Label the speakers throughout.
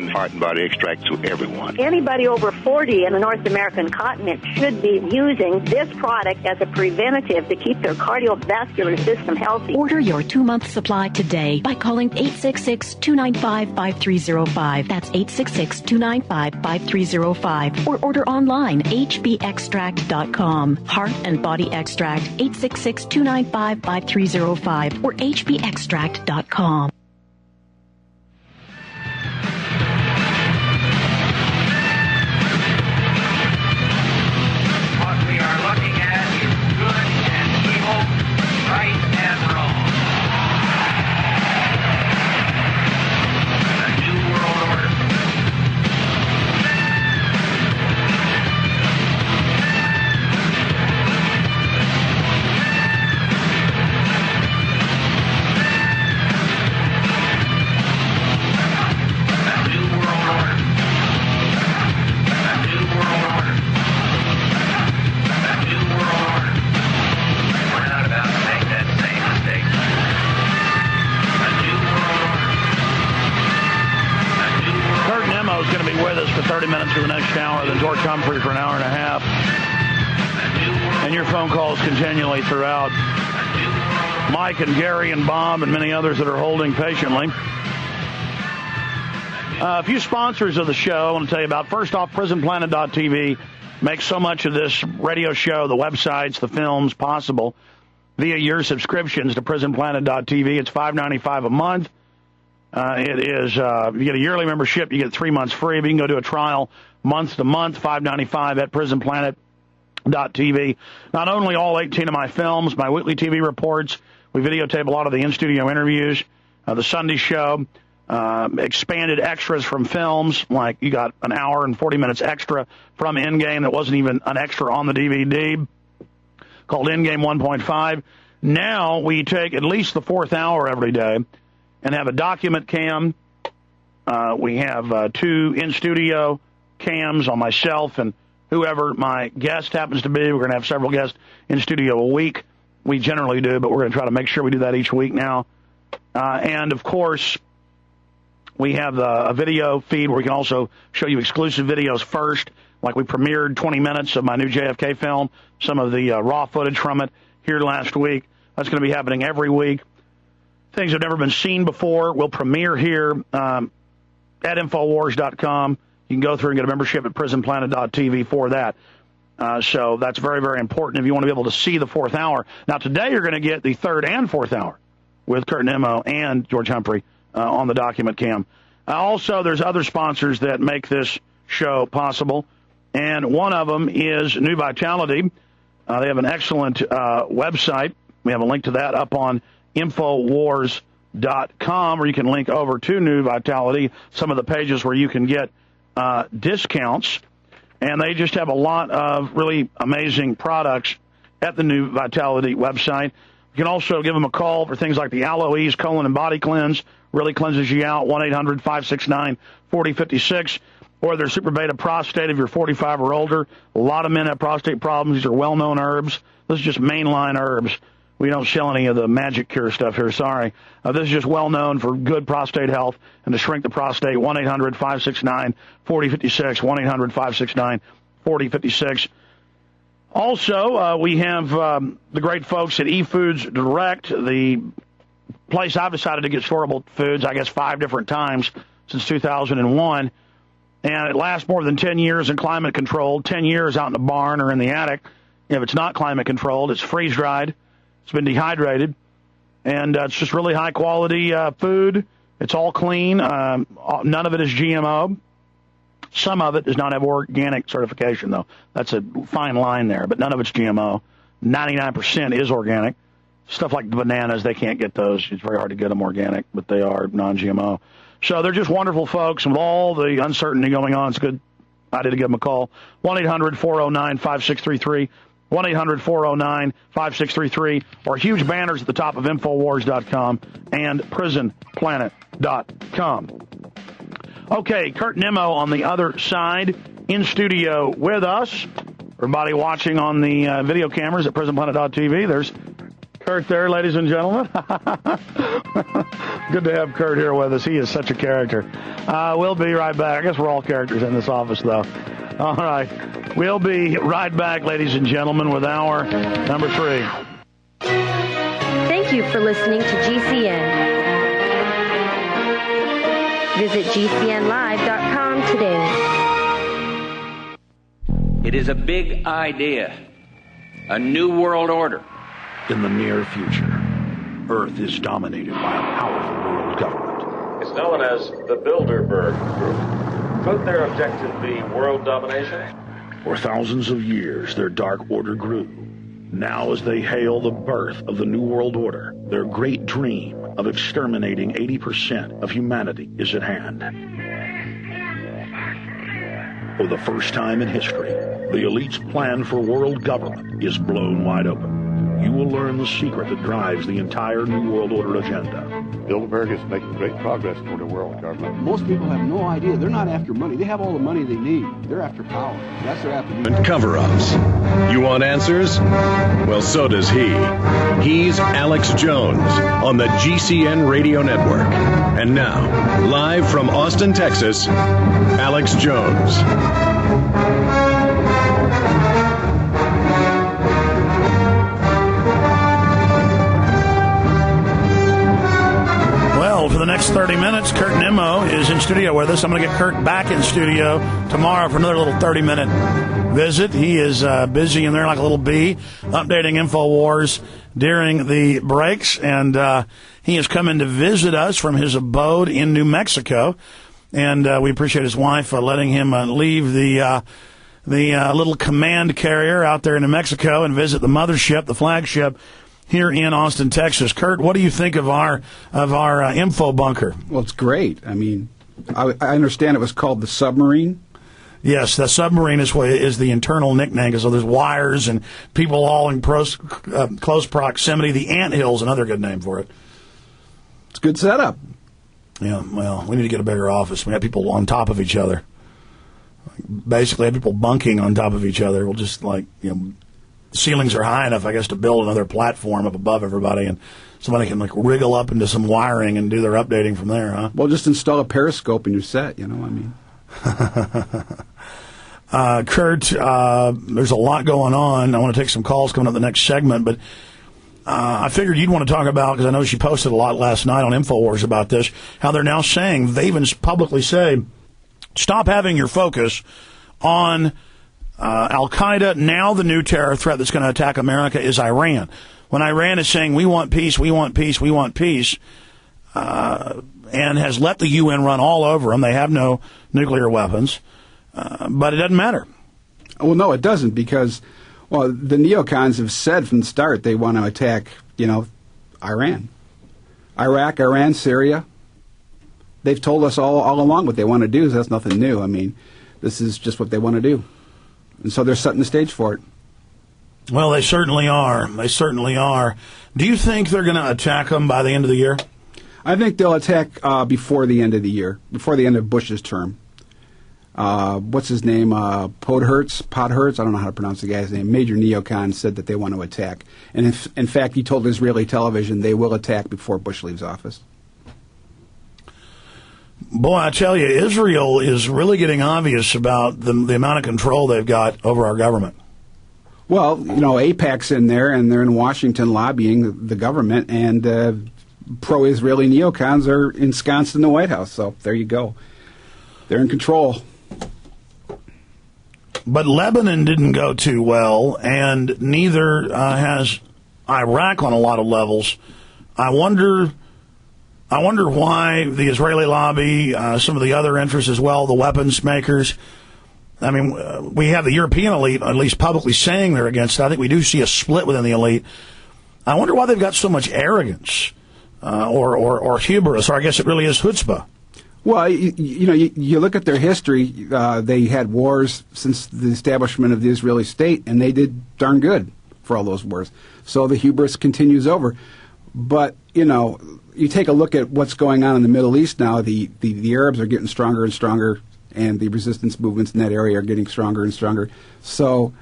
Speaker 1: heart and body extract to everyone.
Speaker 2: Anybody over 40 in the North American continent should be using this product as a preventative to keep their cardiovascular system healthy.
Speaker 3: Order your 2-month supply today by calling 866-295-5305. That's 866-295-5305. Or order online, hbextract.com. Heart and Body Extract, 866-295-5305 or hbextract.com.
Speaker 4: What we are looking at is good and evil, right and wrong. A new world order.
Speaker 5: Kurt Nimmo is going to be with us for 30 minutes for the next hour, then George Humphrey for an hour and a half. And your phone calls continually throughout. Mike and Gary and Bob and many others that are holding patiently. A few sponsors of the show I want to tell you about. First off, PrisonPlanet.tv makes so much of this radio show, the websites, the films possible via your subscriptions to PrisonPlanet.tv. It's $5.95 a month. It is, if you get a yearly membership, you get 3 months free. But you can go do a trial month to month, $5.95 at PrisonPlanet.tv. Not only all 18 of my films, my weekly TV reports, we videotape a lot of the in-studio interviews, the Sunday show, expanded extras from films, like you got an hour and 40 minutes extra from Endgame that wasn't even an extra on the DVD, called Endgame 1.5. Now we take at least the fourth hour every day and have a document cam. We have 2 in-studio cams on myself and whoever my guest happens to be. We're going to have several guests in studio a week. We generally do, but we're going to try to make sure we do that each week now. And, of course, we have a video feed where we can also show you exclusive videos first. Like we premiered 20 minutes of my new JFK film, some of the raw footage from it here last week. That's going to be happening every week. Things that have never been seen before will premiere here at Infowars.com. You can go through and get a membership at PrisonPlanet.tv for that. So that's very, very important if you want to be able to see the fourth hour. Now, today you're going to get the third and fourth hour with Kurt Nimmo and George Humphrey on the document cam. Also, there's other sponsors that make this show possible, and one of them is New Vitality. They have an excellent website. We have a link to that up on Infowars.com, where you can link over to New Vitality, some of the pages where you can get discounts. And they just have a lot of really amazing products at the New Vitality website. You can also give them a call for things like the Aloe colon and body cleanse. Really cleanses you out, 1-800-569-4056. Or their Super Beta Prostate if you're 45 or older. A lot of men have prostate problems. These are well-known herbs. This is just mainline herbs. We don't sell any of the magic cure stuff here, sorry. This is just well-known for good prostate health and to shrink the prostate, 1-800-569-4056, 1-800-569-4056. Also, we have the great folks at eFoods Direct, the place I've decided to get storable foods, I guess 5 different times since 2001. And it lasts more than 10 years in climate controlled, 10 years out in the barn or in the attic. If it's not climate controlled, it's freeze-dried. It's been dehydrated, and it's just really high-quality food. It's all clean. None of it is GMO. Some of it does not have organic certification, though. That's a fine line there, but none of it's GMO. 99% is organic. Stuff like the bananas, they can't get those. It's very hard to get them organic, but they are non-GMO. So they're just wonderful folks, and with all the uncertainty going on, it's a good idea to give them a call. 1-800-409-5633. 1-800-409-5633, or huge banners at the top of Infowars.com and PrisonPlanet.com. Okay, Kurt Nimmo on the other side, in studio with us. Everybody watching on the video cameras at PrisonPlanet.tv, there's Kurt there, ladies and gentlemen. Good to have Kurt here with us. He is such a character. We'll be right back. I guess we're all characters in this office, though. All right. We'll be right back, ladies and gentlemen, with hour number 3.
Speaker 6: Thank you for listening to GCN. Visit GCNlive.com today.
Speaker 4: It is a big idea, a new world order.
Speaker 1: In the near future, Earth is dominated by a powerful world government.
Speaker 7: It's known as the Bilderberg Group. Could their objective be world domination?
Speaker 1: For thousands of years, their dark order grew. Now, as they hail the birth of the New World Order, their great dream of exterminating 80% of humanity is at hand. For the first time in history, the elite's plan for world government is blown wide open. You will learn the secret that drives the entire New World Order agenda.
Speaker 8: Bilderberg is making great progress toward a world government.
Speaker 9: Most people have no idea. They're not after money. They have all the money they need. They're after power. That's their after.
Speaker 10: And cover-ups. You want answers? Well, so does he. He's Alex Jones on the GCN Radio Network. And now, live from Austin, Texas, Alex Jones.
Speaker 5: For the next 30 minutes, Kurt Nimmo is in studio with us. I'm going to get Kurt back in studio tomorrow for another little 30-minute visit. He is busy in there like a little bee, updating InfoWars during the breaks, and he has come in to visit us from his abode in New Mexico, and we appreciate his wife letting him leave the little command carrier out there in New Mexico and visit the mothership, the flagship, here in Austin, Texas. Kurt, what do you think of our info bunker?
Speaker 9: Well, it's great. I mean, I understand it was called the submarine.
Speaker 5: Yes, the submarine is the internal nickname, because there's wires and people all in close proximity. The anthill's another good name for it.
Speaker 9: It's a good setup.
Speaker 5: Yeah, well, we need to get a bigger office. We have people on top of each other. Basically, have people bunking on top of each other. We'll just, ceilings are high enough, I guess, to build another platform up above everybody, and somebody can wriggle up into some wiring and do their updating from there, huh?
Speaker 9: Well, just install a periscope in your set,
Speaker 5: Kurt, there's a lot going on. I want to take some calls coming up the next segment, but I figured you'd want to talk about, because I know she posted a lot last night on InfoWars about this, how they're now saying, they even publicly say, stop having your focus on Al-Qaeda. Now the new terror threat that's going to attack America is Iran. When Iran is saying, we want peace, we want peace, we want peace, and has let the UN run all over them. They have no nuclear weapons, but it doesn't matter.
Speaker 9: Well, no, it doesn't, because, the neocons have said from the start they want to attack, Iran. Iraq, Iran, Syria. They've told us all along what they want to do, so that's nothing new. I mean, this is just what they want to do. And so they're setting the stage for it.
Speaker 5: Well, they certainly are. They certainly are. Do you think they're going to attack them by the end of the year?
Speaker 9: I think they'll attack before the end of the year, before the end of Bush's term. What's his name? Podhertz? I don't know how to pronounce the guy's name. Major neocon said that they want to attack. And in fact, he told Israeli television they will attack before Bush leaves office.
Speaker 5: Boy, I tell you, Israel is really getting obvious about the amount of control they've got over our government.
Speaker 9: Well, AIPAC's in there, and they're in Washington lobbying the government, and pro-Israeli neocons are ensconced in the White House. So there you go. They're in control. But
Speaker 5: Lebanon didn't go too well, and neither has Iraq on a lot of levels. I wonder why the Israeli lobby, some of the other interests as well, the weapons makers. I mean, we have the European elite at least publicly saying they're against it. I think we do see a split within the elite. I wonder why they've got so much arrogance or hubris, or I guess it really is chutzpah.
Speaker 9: Well, you look at their history. They had wars since the establishment of the Israeli state, and they did darn good for all those wars. So the hubris continues over. But, you take a look at what's going on in the Middle East now. The Arabs are getting stronger and stronger, and the resistance movements in that area are getting stronger and stronger. So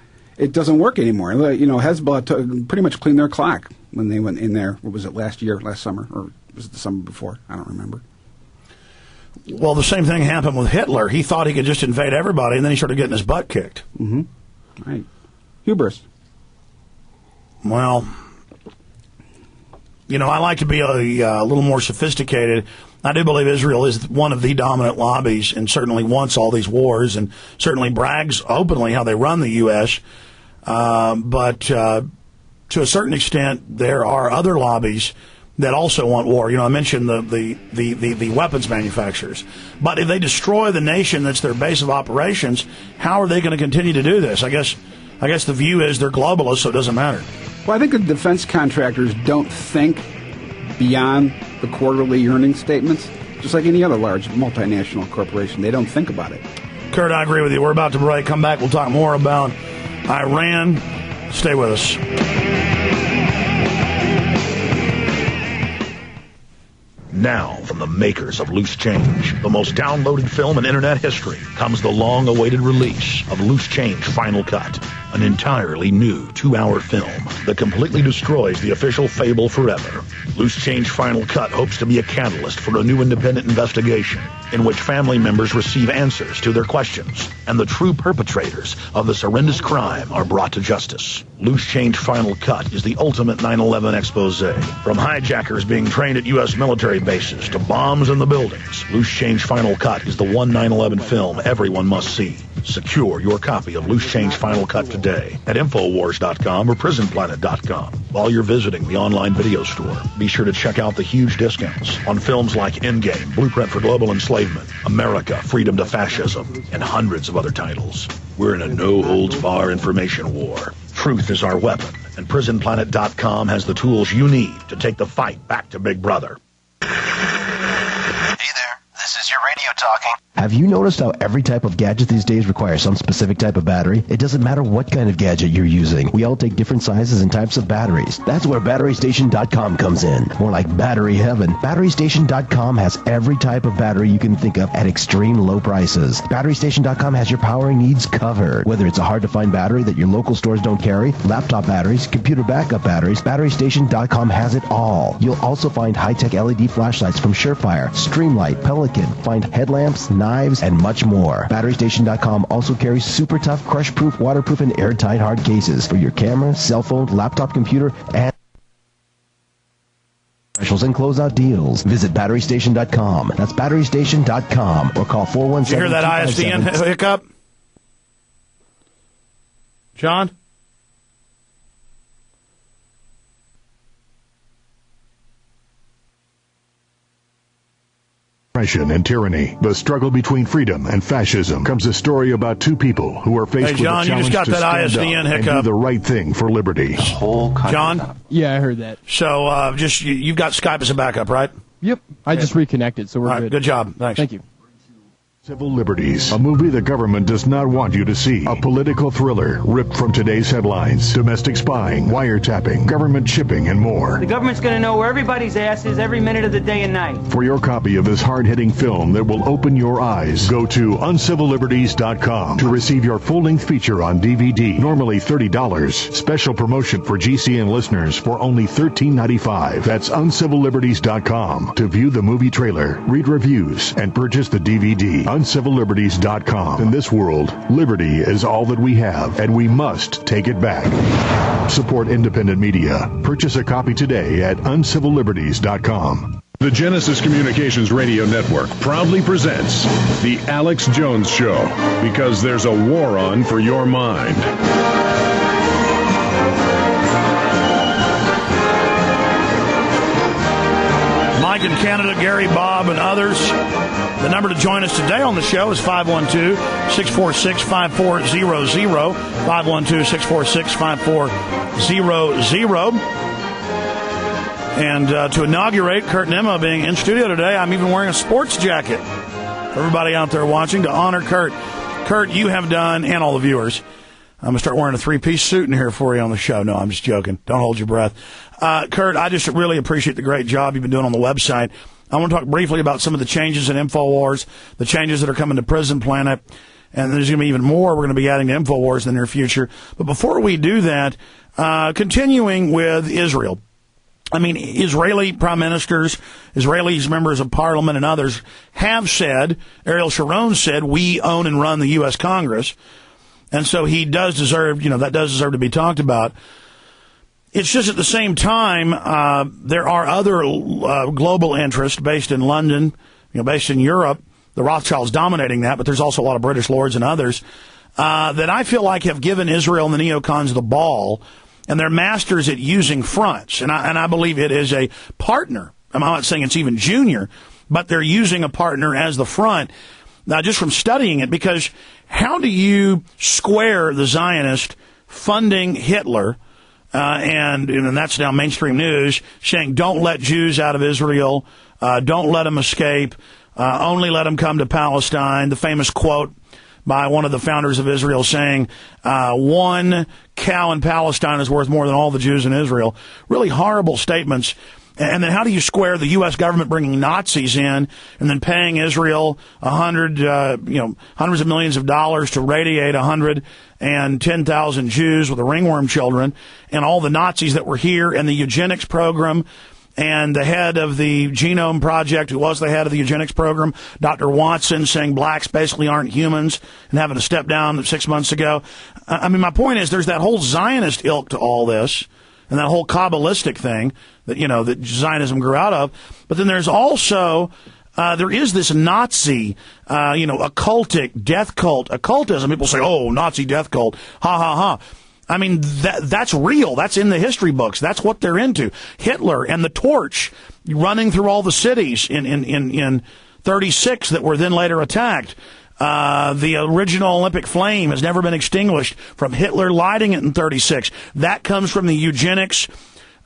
Speaker 9: it doesn't work anymore. You know, Hezbollah pretty much cleaned their clock when they went in there. What was it, last summer, or was it the summer before? I don't remember.
Speaker 5: Well, the same thing happened with Hitler. He thought he could just invade everybody, and then he started getting his butt kicked.
Speaker 9: Mm-hmm. Right. Hubris.
Speaker 5: Well, you know, I like to be a little more sophisticated. I do believe Israel is one of the dominant lobbies and certainly wants all these wars and certainly brags openly how they run the U.S. But to a certain extent, there are other lobbies that also want war. You know, I mentioned the weapons manufacturers. But if they destroy the nation that's their base of operations, how are they going to continue to do this? I guess the view is they're globalists, so it doesn't matter.
Speaker 9: Well, I think the defense contractors don't think beyond the quarterly earnings statements, just like any other large multinational corporation. They don't think about it.
Speaker 5: Kurt, I agree with you. We're about to break. Come back. We'll talk more about Iran. Stay with us.
Speaker 1: Now, from the makers of Loose Change, the most downloaded film in internet history, comes the long-awaited release of Loose Change Final Cut, an entirely new 2-hour film that completely destroys the official fable forever. Loose Change Final Cut hopes to be a catalyst for a new independent investigation in which family members receive answers to their questions and the true perpetrators of this horrendous crime are brought to justice. Loose Change Final Cut is the ultimate 9/11 expose. From hijackers being trained at U.S. military bases to bombs in the buildings, Loose Change Final Cut is the one 9/11 film everyone must see. Secure your copy of Loose Change Final Cut today at Infowars.com or PrisonPlanet.com. While you're visiting the online video store, be sure to check out the huge discounts on films like Endgame, Blueprint for Global Enslavement, America, Freedom to Fascism, and hundreds of other titles. We're in a no-holds-barred information war. Truth is our weapon, and PrisonPlanet.com has the tools you need to take the fight back to Big Brother.
Speaker 11: Hey there, this is your radio talking.
Speaker 12: Have you noticed how every type of gadget these days requires some specific type of battery? It doesn't matter what kind of gadget you're using. We all take different sizes and types of batteries. That's where BatteryStation.com comes in. More like battery heaven. BatteryStation.com has every type of battery you can think of at extreme low prices. BatteryStation.com has your powering needs covered. Whether it's a hard-to-find battery that your local stores don't carry, laptop batteries, computer backup batteries, BatteryStation.com has it all. You'll also find high-tech LED flashlights from Surefire, Streamlight, Pelican, find headlamps, knives, and much more. BatteryStation.com also carries super tough, crush-proof, waterproof, and airtight hard cases for your camera, cell phone, laptop, computer, and specials and closeout deals. Visit BatteryStation.com. That's BatteryStation.com or call 417.
Speaker 5: Did you hear that ISDN hiccup? John?
Speaker 13: Oppression and tyranny, the struggle between freedom and fascism, comes a story about two people who are faced with a challenge to stand up and do the right thing for liberty.
Speaker 5: John?
Speaker 14: Yeah, I heard that.
Speaker 5: So you've got Skype as a backup, right?
Speaker 14: Yep. I just reconnected, so we're good.
Speaker 5: Good job. Thanks.
Speaker 14: Thank you.
Speaker 13: Civil Liberties, a movie the government does not want you to see. A political thriller ripped from today's headlines. Domestic spying, wiretapping, government shipping, and more.
Speaker 15: The government's going to know where everybody's ass is every minute of the day and night.
Speaker 13: For your copy of this hard-hitting film that will open your eyes, go to uncivilliberties.com to receive your full-length feature on DVD, normally $30. Special promotion for GCN listeners for only $13.95. That's uncivilliberties.com to view the movie trailer, read reviews, and purchase the DVD. uncivilliberties.com. In this world, liberty is all that we have, and we must take it back. Support independent media. Purchase a copy today at uncivilliberties.com.
Speaker 10: The Genesis Communications Radio Network proudly presents The Alex Jones Show, because there's a war on for your mind.
Speaker 5: Mike in Canada, Gary, Bob, and others. The number to join us today on the show is 512-646-5400, 512-646-5400. And to inaugurate Kurt Nimmo being in studio today, I'm even wearing a sports jacket. For everybody out there watching, to honor Kurt. Kurt, you have done, and all the viewers, I'm going to start wearing a three-piece suit in here for you on the show. No, I'm just joking. Don't hold your breath. Kurt, I just really appreciate the great job you've been doing on the website. I want to talk briefly about some of the changes in InfoWars, the changes that are coming to Prison Planet. And there's going to be even more we're going to be adding to InfoWars in the near future. But before we do that, continuing with Israel. I mean, Israeli prime ministers, Israeli members of parliament, and others have said, Ariel Sharon said, we own and run the U.S. Congress. And so he does deserve, that does deserve to be talked about. It's just at the same time, there are other global interests based in London, based in Europe. The Rothschilds dominating that, but there's also a lot of British lords and others that I feel like have given Israel and the neocons the ball. And they're masters at using fronts. And I believe it is a partner. I'm not saying it's even junior, but they're using a partner as the front. Now, just from studying it, because how do you square the Zionist funding Hitler, and that's now mainstream news, saying don't let Jews out of Israel, don't let them escape, only let them come to Palestine, the famous quote by one of the founders of Israel saying, one cow in Palestine is worth more than all the Jews in Israel. Really horrible statements. And then how do you square the U.S. government bringing Nazis in and then paying Israel hundreds of millions of dollars to radiate 110,000 Jews with the ringworm children and all the Nazis that were here and the eugenics program? And the head of the Genome Project, who was the head of the eugenics program, Dr. Watson, saying blacks basically aren't humans and having to step down 6 months ago. I mean, my point is there's that whole Zionist ilk to all this and that whole Kabbalistic thing that, that Zionism grew out of. But then there's also, there is this Nazi, occultic, death cult, occultism. People say, oh, Nazi death cult, ha, ha, ha. I mean, that's real. That's in the history books. That's what they're into. Hitler and the torch running through all the cities in 36 that were then later attacked. The original Olympic flame has never been extinguished from Hitler lighting it in 36. That comes from the eugenics,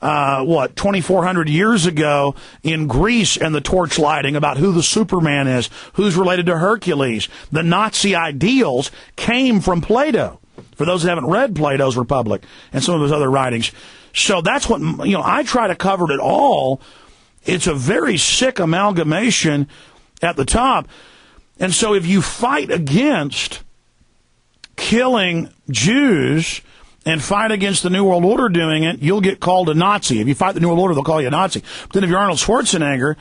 Speaker 5: 2,400 years ago in Greece and the torch lighting about who the Superman is, who's related to Hercules. The Nazi ideals came from Plato. For those that haven't read Plato's Republic and some of his other writings. So that's what, I try to cover it all. It's a very sick amalgamation at the top. And so if you fight against killing Jews and fight against the New World Order doing it, you'll get called a Nazi. If you fight the New World Order, they'll call you a Nazi. But then if you're Arnold Schwarzenegger,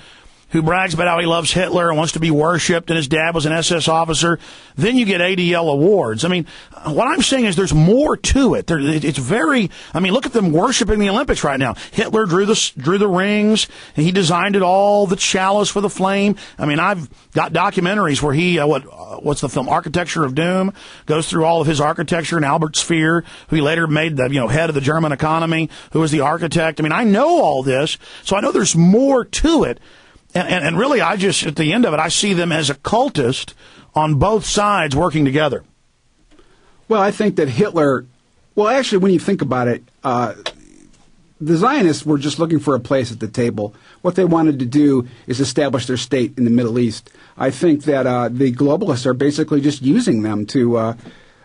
Speaker 5: who brags about how he loves Hitler and wants to be worshipped, and his dad was an SS officer, then you get ADL awards. I mean, what I'm saying is there's more to it. It's very, look at them worshiping the Olympics right now. Hitler drew the rings, and he designed it all, the chalice for the flame. I've got documentaries where he, what's the film, Architecture of Doom, goes through all of his architecture, and Albert Speer, who he later made the, head of the German economy, who was the architect. I know all this, so I know there's more to it. And really, I just, at the end of it, I see them as a cultist on both sides working together.
Speaker 9: Well, I think that Hitler, actually, when you think about it, the Zionists were just looking for a place at the table. What they wanted to do is establish their state in the Middle East. I think that the globalists are basically just using them to,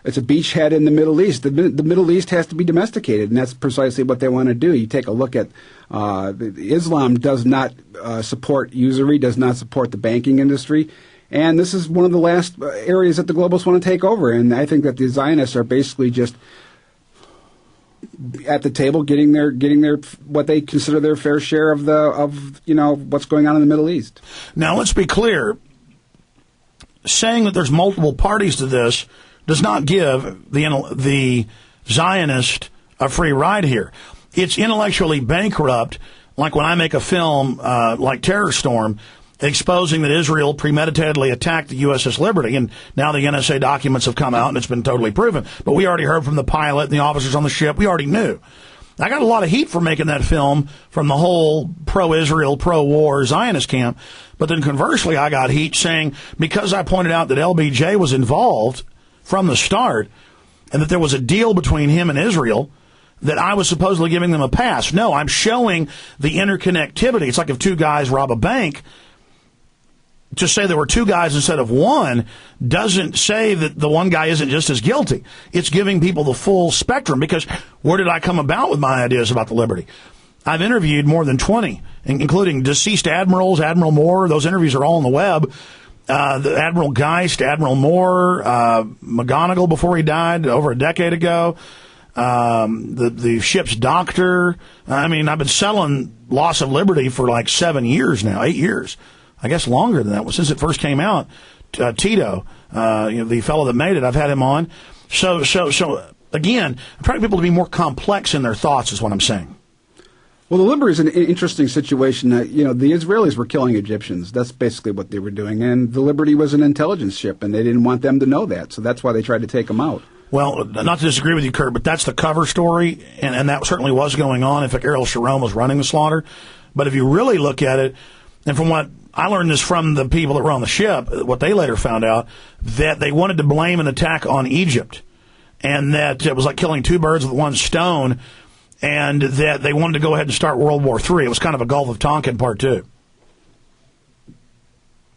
Speaker 9: it's a beachhead in the Middle East. The Middle East has to be domesticated, and that's precisely what they want to do. You take a look at Islam does not support usury, does not support the banking industry, and this is one of the last areas that the globalists want to take over. And I think that the Zionists are basically just at the table getting their what they consider their fair share of what's going on in the Middle East.
Speaker 5: Now, let's be clear. Saying that there's multiple parties to this does not give the Zionist a free ride here. It's intellectually bankrupt, like when I make a film like Terror Storm, exposing that Israel premeditatedly attacked the USS Liberty, and now the NSA documents have come out and it's been totally proven. But we already heard from the pilot and the officers on the ship. We already knew. I got a lot of heat for making that film from the whole pro-Israel, pro-war Zionist camp. But then conversely, I got heat saying because I pointed out that LBJ was involved from the start and that there was a deal between him and Israel, that I was supposedly giving them a pass. No, I'm showing the interconnectivity. It's like if two guys rob a bank. To say there were two guys instead of one doesn't say that the one guy isn't just as guilty. It's giving people the full spectrum, because where did I come about with my ideas about the Liberty? I've interviewed more than 20, including deceased admirals, Admiral Moore. Those interviews are all on the web. the Admiral Geist, Admiral Moore, McGonigal before he died over a decade ago, the ship's doctor. I mean, I've been selling Loss of Liberty for like 7 years now, 8 years. I guess longer than that, since it first came out. Tito, the fellow that made it, I've had him on. So again, I'm trying to get people to be more complex in their thoughts is what I'm saying.
Speaker 9: Well, the Liberty is an interesting situation. The Israelis were killing Egyptians. That's basically what they were doing. And the Liberty was an intelligence ship, and they didn't want them to know that. So that's why they tried to take them out. Well,
Speaker 5: not to disagree with you, Kurt, but that's the cover story, and that certainly was going on. In fact, Ariel Sharon was running the slaughter. But if you really look at it, and from what I learned this from the people that were on the ship, what they later found out, that they wanted to blame an attack on Egypt, and that it was like killing two birds with one stone, and that they wanted to go ahead and start World War III. It was kind of a Gulf of Tonkin Part 2.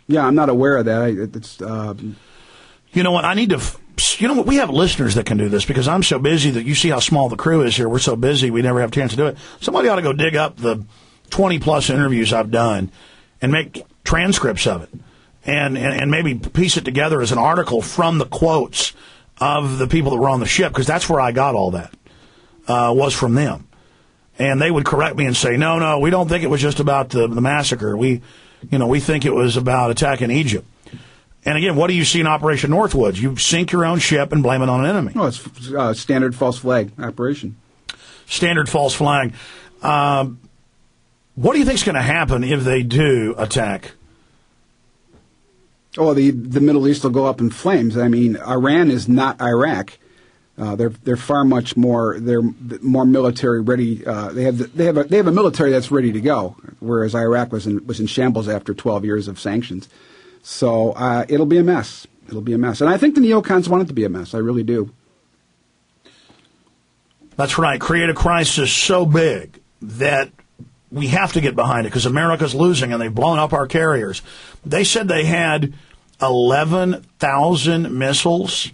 Speaker 9: Yeah, I'm not aware of that.
Speaker 5: You know what? I need to... You know what? We have listeners that can do this because I'm so busy that you see how small the crew is here. We're so busy we never have a chance to do it. Somebody ought to go dig up the 20-plus interviews I've done and make transcripts of it and maybe piece it together as an article from the quotes of the people that were on the ship, because that's where I got all that, was from them. And they would correct me and say, no, we don't think it was just about the massacre. We think it was about attacking Egypt. And again, what do you see in Operation Northwoods? You sink your own ship and blame it on an enemy.
Speaker 9: Well, it's standard false flag operation.
Speaker 5: Standard false flag. What do you think is going to happen if they do attack?
Speaker 9: Oh, the Middle East will go up in flames. I mean, Iran is not Iraq. They're far much more. They're more military ready. They have a military that's ready to go, whereas Iraq was in shambles after 12 years of sanctions. So it'll be a mess. It'll be a mess, and I think the neocons want it to be a mess. I really do.
Speaker 5: That's right. Create a crisis so big that we have to get behind it because America's losing, and they've blown up our carriers. They said they had 11,000 missiles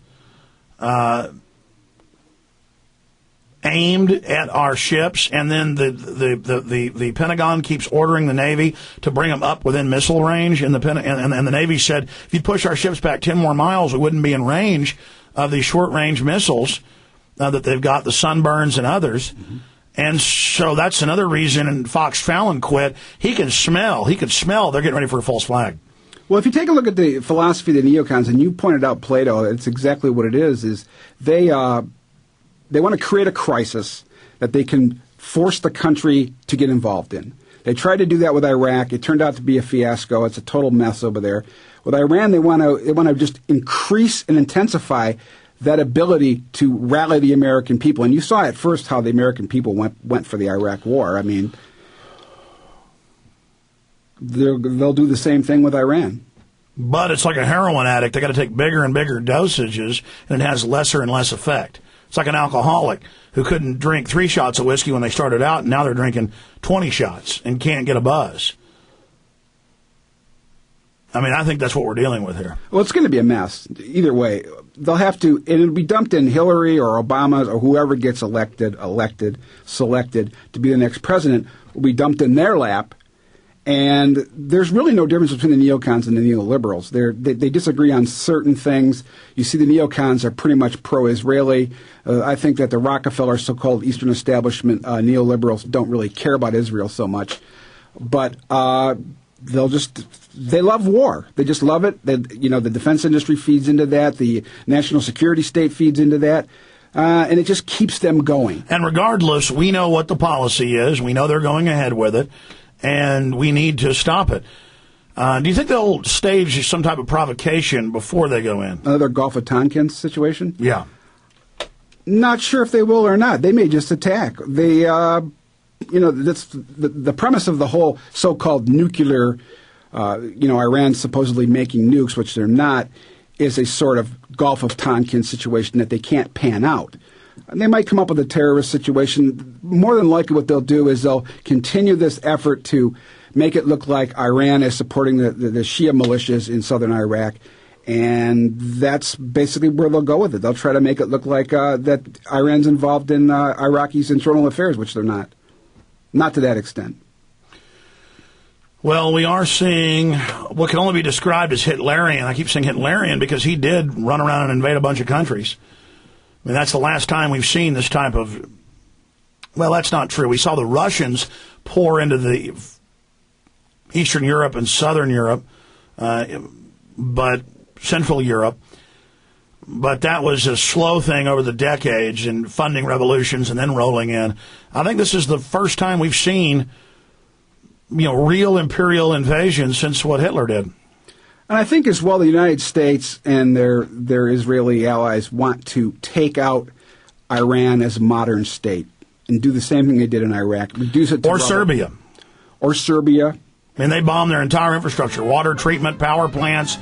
Speaker 5: aimed at our ships, and then the Pentagon keeps ordering the Navy to bring them up within missile range, and the Navy said if you push our ships back 10 more miles, we wouldn't be in range of these short-range missiles that they've got, the Sunburns and others. Mm-hmm. And so that's another reason Fox Fallon quit. He could smell they're getting ready for a false flag.
Speaker 9: Well, if you take a look at the philosophy of the neocons, and you pointed out Plato, it's exactly what it is they want to create a crisis that they can force the country to get involved in. They tried to do that with Iraq. It turned out to be a fiasco. It's a total mess over there. With Iran, they want to just increase and intensify that ability to rally the American people. And you saw at first how the American people went for the Iraq war. I mean, they'll do the same thing with Iran.
Speaker 5: But it's like a heroin addict. They got to take bigger and bigger dosages, and it has lesser and less effect. It's like an alcoholic who couldn't drink 3 shots of whiskey when they started out, and now they're drinking 20 shots and can't get a buzz. I mean, I think that's what we're dealing with here.
Speaker 9: Well, it's going to be a mess. Either way, they'll have to, and it'll be dumped in Hillary or Obama or whoever gets selected to be the next president will be dumped in their lap. And there's really no difference between the neocons and the neoliberals. They disagree on certain things. You see the neocons are pretty much pro-Israeli. I think that the Rockefeller so-called Eastern establishment neoliberals don't really care about Israel so much. But they love war. They just love it. The defense industry feeds into that. The national security state feeds into that. And it just keeps them going.
Speaker 5: And regardless, we know what the policy is. We know they're going ahead with it. And we need to stop it. Do you think they'll stage some type of provocation before they go in?
Speaker 9: Another Gulf of Tonkin situation?
Speaker 5: Yeah.
Speaker 9: Not sure if they will or not. They may just attack. They, that's the premise of the whole so-called nuclear, Iran supposedly making nukes, which they're not, is a sort of Gulf of Tonkin situation that they can't pan out. They might come up with a terrorist situation. More than likely what they'll do is they'll continue this effort to make it look like Iran is supporting the Shia militias in southern Iraq. And that's basically where they'll go with it. They'll try to make it look like that Iran's involved in Iraqi's internal affairs, which they're not. Not to that extent.
Speaker 5: Well, we are seeing what can only be described as Hitlerian. I keep saying Hitlerian because he did run around and invade a bunch of countries. I mean, that's the last time we've seen this type of... Well, that's not true. We saw the Russians pour into the Eastern Europe and Southern Europe, but Central Europe. But that was a slow thing over the decades and funding revolutions and then rolling in. I think this is the first time we've seen, real imperial invasion since what Hitler did.
Speaker 9: And I think as well the United States and their Israeli allies want to take out Iran as a modern state and do the same thing they did in Iraq, reduce it to rubble.
Speaker 5: Serbia.
Speaker 9: Or Serbia.
Speaker 5: I mean, they bombed their entire infrastructure, water treatment, power plants,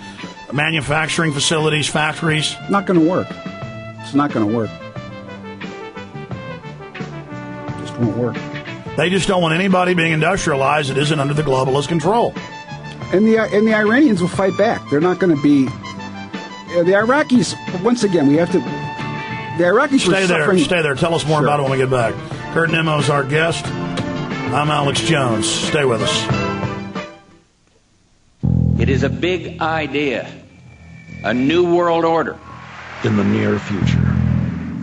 Speaker 5: manufacturing facilities, factories.
Speaker 9: Not going to work. It's not going to work. Just won't work.
Speaker 5: They just don't want anybody being industrialized that isn't under the globalist control.
Speaker 9: And the Iranians will fight back. They're not going to be... the Iraqis, once again, we have to... The Iraqis
Speaker 5: Stay there. Tell us more about it when we get back. Kurt Nimmo is our guest. I'm Alex Jones. Stay with us.
Speaker 16: It is a big idea. A new world order.
Speaker 1: In the near future,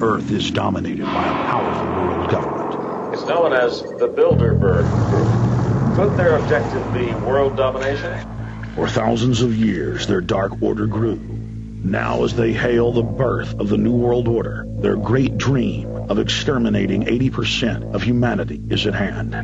Speaker 1: Earth is dominated by a powerful world government.
Speaker 7: It's known as the Bilderberg Group. Could their objective be world domination?
Speaker 1: For thousands of years, their dark order grew. Now, as they hail the birth of the New World Order, their great dream of exterminating 80% of humanity is at hand.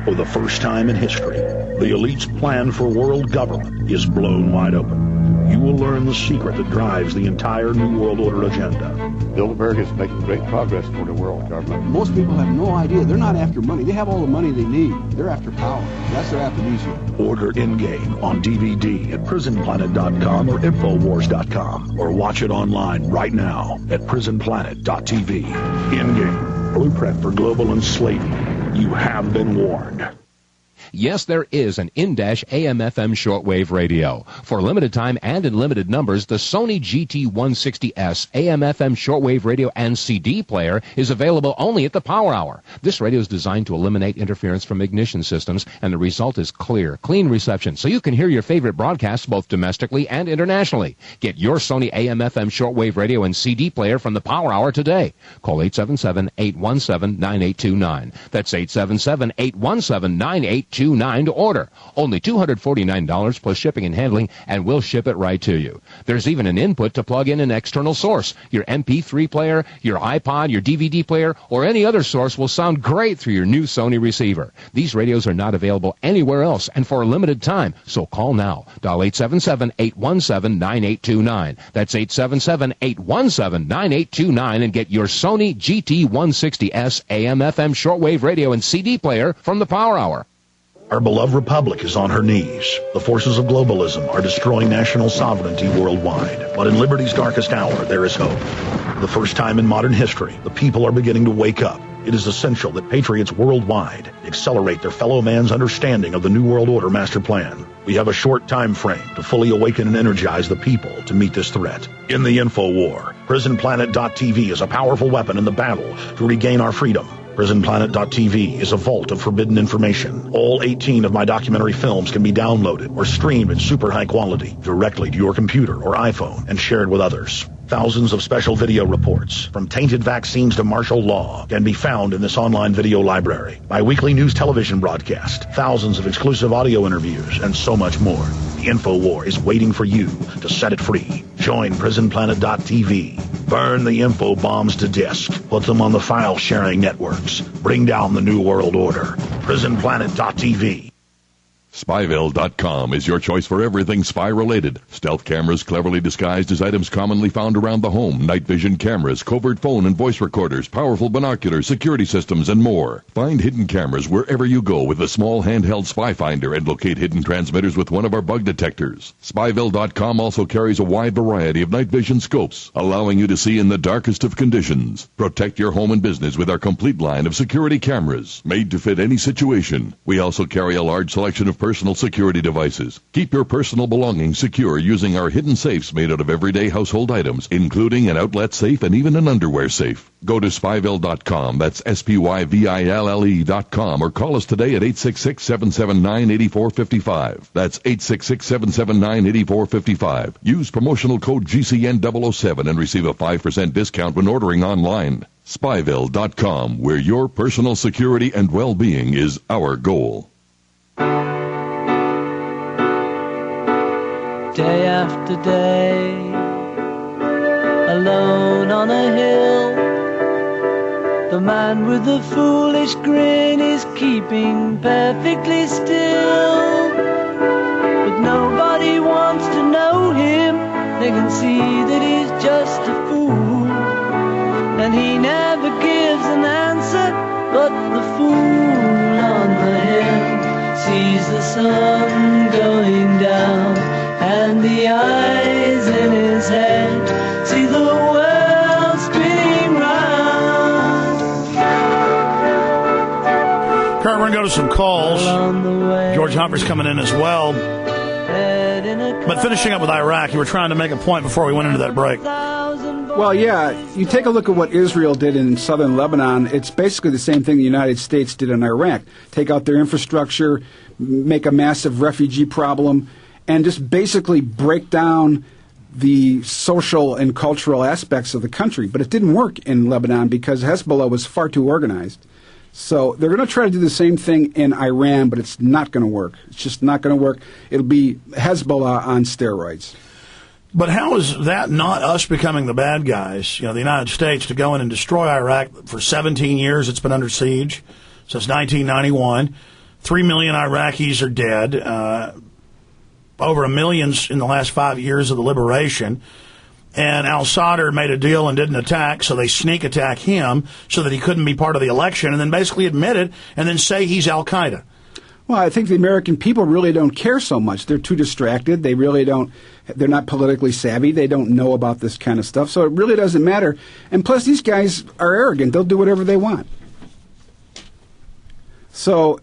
Speaker 1: For the first time in history, the elite's plan for world government is blown wide open. You will learn the secret that drives the entire New World Order agenda.
Speaker 8: Bilderberg is making great progress toward a world government.
Speaker 17: Most people have no idea. They're not after money. They have all the money they need. They're after power. That's their aphrodisiac.
Speaker 1: Order in-game on DVD at prisonplanet.com or Infowars.com, or watch it online right now at prisonplanet.tv. In-game, blueprint for global enslavement. You have been warned.
Speaker 18: Yes, there is an in-dash AM/FM shortwave radio. For limited time and in limited numbers, the Sony GT160S AM/FM shortwave radio and CD player is available only at the Power Hour. This radio is designed to eliminate interference from ignition systems, and the result is clear, clean reception, so you can hear your favorite broadcasts both domestically and internationally. Get your Sony AM/FM shortwave radio and CD player from the Power Hour today. Call 877-817-9829. That's 877-817-9829 to order. Only $249 plus shipping and handling, and we'll ship it right to you. There's even an input to plug in an external source. Your MP3 player, your iPod, your DVD player, or any other source will sound great through your new Sony receiver. These radios are not available anywhere else and for a limited time, so call now. Dial 877-817-9829. That's 877-817-9829 and get your Sony GT160S AM/FM shortwave radio and CD player from the Power Hour.
Speaker 1: Our beloved republic is on her knees. The forces of globalism are destroying national sovereignty worldwide. But in liberty's darkest hour, there is hope. For the first time in modern history, the people are beginning to wake up. It is essential that patriots worldwide accelerate their fellow man's understanding of the New World Order master plan. We have a short time frame to fully awaken and energize the people to meet this threat. In the info war, PrisonPlanet.tv is a powerful weapon in the battle to regain our freedom. PrisonPlanet.tv is a vault of forbidden information. All 18 of my documentary films can be downloaded or streamed in super high quality directly to your computer or iPhone and shared with others. Thousands of special video reports, from tainted vaccines to martial law, can be found in this online video library. My weekly news television broadcast, thousands of exclusive audio interviews, and so much more. The InfoWar is waiting for you to set it free. Join PrisonPlanet.tv. Burn the info bombs to disk. Put them on the file-sharing networks. Bring down the New World Order. PrisonPlanet.tv.
Speaker 19: Spyville.com is your choice for everything spy-related. Stealth cameras cleverly disguised as items commonly found around the home, night vision cameras, covert phone and voice recorders, powerful binoculars, security systems, and more. Find hidden cameras wherever you go with a small handheld spy finder and locate hidden transmitters with one of our bug detectors. Spyville.com also carries a wide variety of night vision scopes, allowing you to see in the darkest of conditions. Protect your home and business with our complete line of security cameras, made to fit any situation. We also carry a large selection of personal security devices. Keep your personal belongings secure using our hidden safes made out of everyday household items, including an outlet safe and even an underwear safe. Go to Spyville.com, that's SPYVILLE.com, or call us today at 866-779-8455. That's 866-779-8455. Use promotional code GCN007 and receive a 5% discount when ordering online. Spyville.com, where your personal security and well-being is our goal.
Speaker 20: Day after day, alone on a hill, the man with the foolish grin is keeping perfectly still. But nobody wants to know him, they can see that he's just a fool. And he never gives an answer, but the fool on the hill sees the sun going down, and the eyes in his head see the world spinning round.
Speaker 5: Kurt, we're going to go to some calls. George Humphrey's coming in as well. But finishing up with Iraq, you were trying to make a point before we went into that break.
Speaker 9: Well, yeah, you take a look at what Israel did in southern Lebanon. It's basically the same thing the United States did in Iraq. Take out their infrastructure, make a massive refugee problem, and just basically break down the social and cultural aspects of the country. But it didn't work in Lebanon because Hezbollah was far too organized. So they're going to try to do the same thing in Iran, but it's not going to work. It's just not going to work. It'll be Hezbollah on steroids.
Speaker 5: But how is that not us becoming the bad guys, the United States, to go in and destroy Iraq? For 17 years it's been under siege, since 1991. 3 million Iraqis are dead, over 1 million in the last 5 years of the liberation. And al-Sadr made a deal and didn't attack, so they sneak attack him so that he couldn't be part of the election, and then basically admit it and then say he's al-Qaeda.
Speaker 9: Well, I think the American people really don't care so much. They're too distracted. They really don't. They're not politically savvy. They don't know about this kind of stuff. So it really doesn't matter. And plus, these guys are arrogant. They'll do whatever they want. So,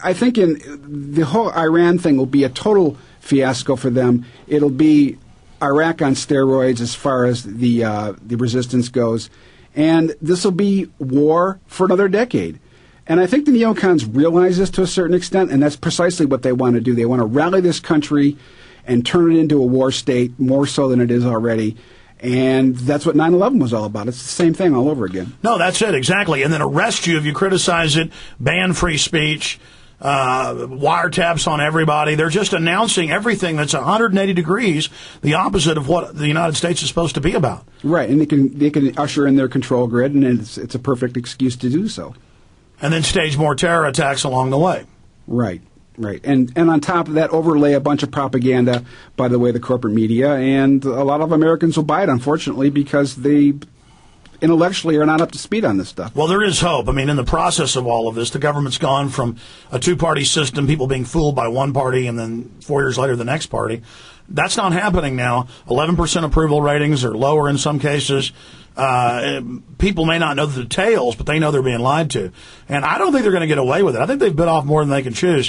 Speaker 9: I think the whole Iran thing will be a total fiasco for them. It'll be Iraq on steroids as far as the resistance goes. And this will be war for another decade. And I think the neocons realize this to a certain extent, and that's precisely what they want to do. They want to rally this country and turn it into a war state, more so than it is already. And that's what 9/11 was all about. It's the same thing all over again.
Speaker 5: No, that's it, exactly. And then arrest you if you criticize it, ban free speech, wiretaps on everybody. They're just announcing everything that's 180 degrees the opposite of what the United States is supposed to be about.
Speaker 9: Right, and they can usher in their control grid, and it's a perfect excuse to do so.
Speaker 5: And then stage more terror attacks along the way.
Speaker 9: Right. And on top of that, overlay a bunch of propaganda by the corporate media, and a lot of Americans will buy it, unfortunately, because they intellectually are not up to speed on this stuff.
Speaker 5: Well, there is hope. I mean, in the process of all of this, the government's gone from a two-party system, people being fooled by one party, and then 4 years later the next party. That's not happening now. 11% approval ratings are lower in some cases. People may not know the details, but they know they're being lied to. And I don't think they're going to get away with it. I think they've bit off more than they can chew.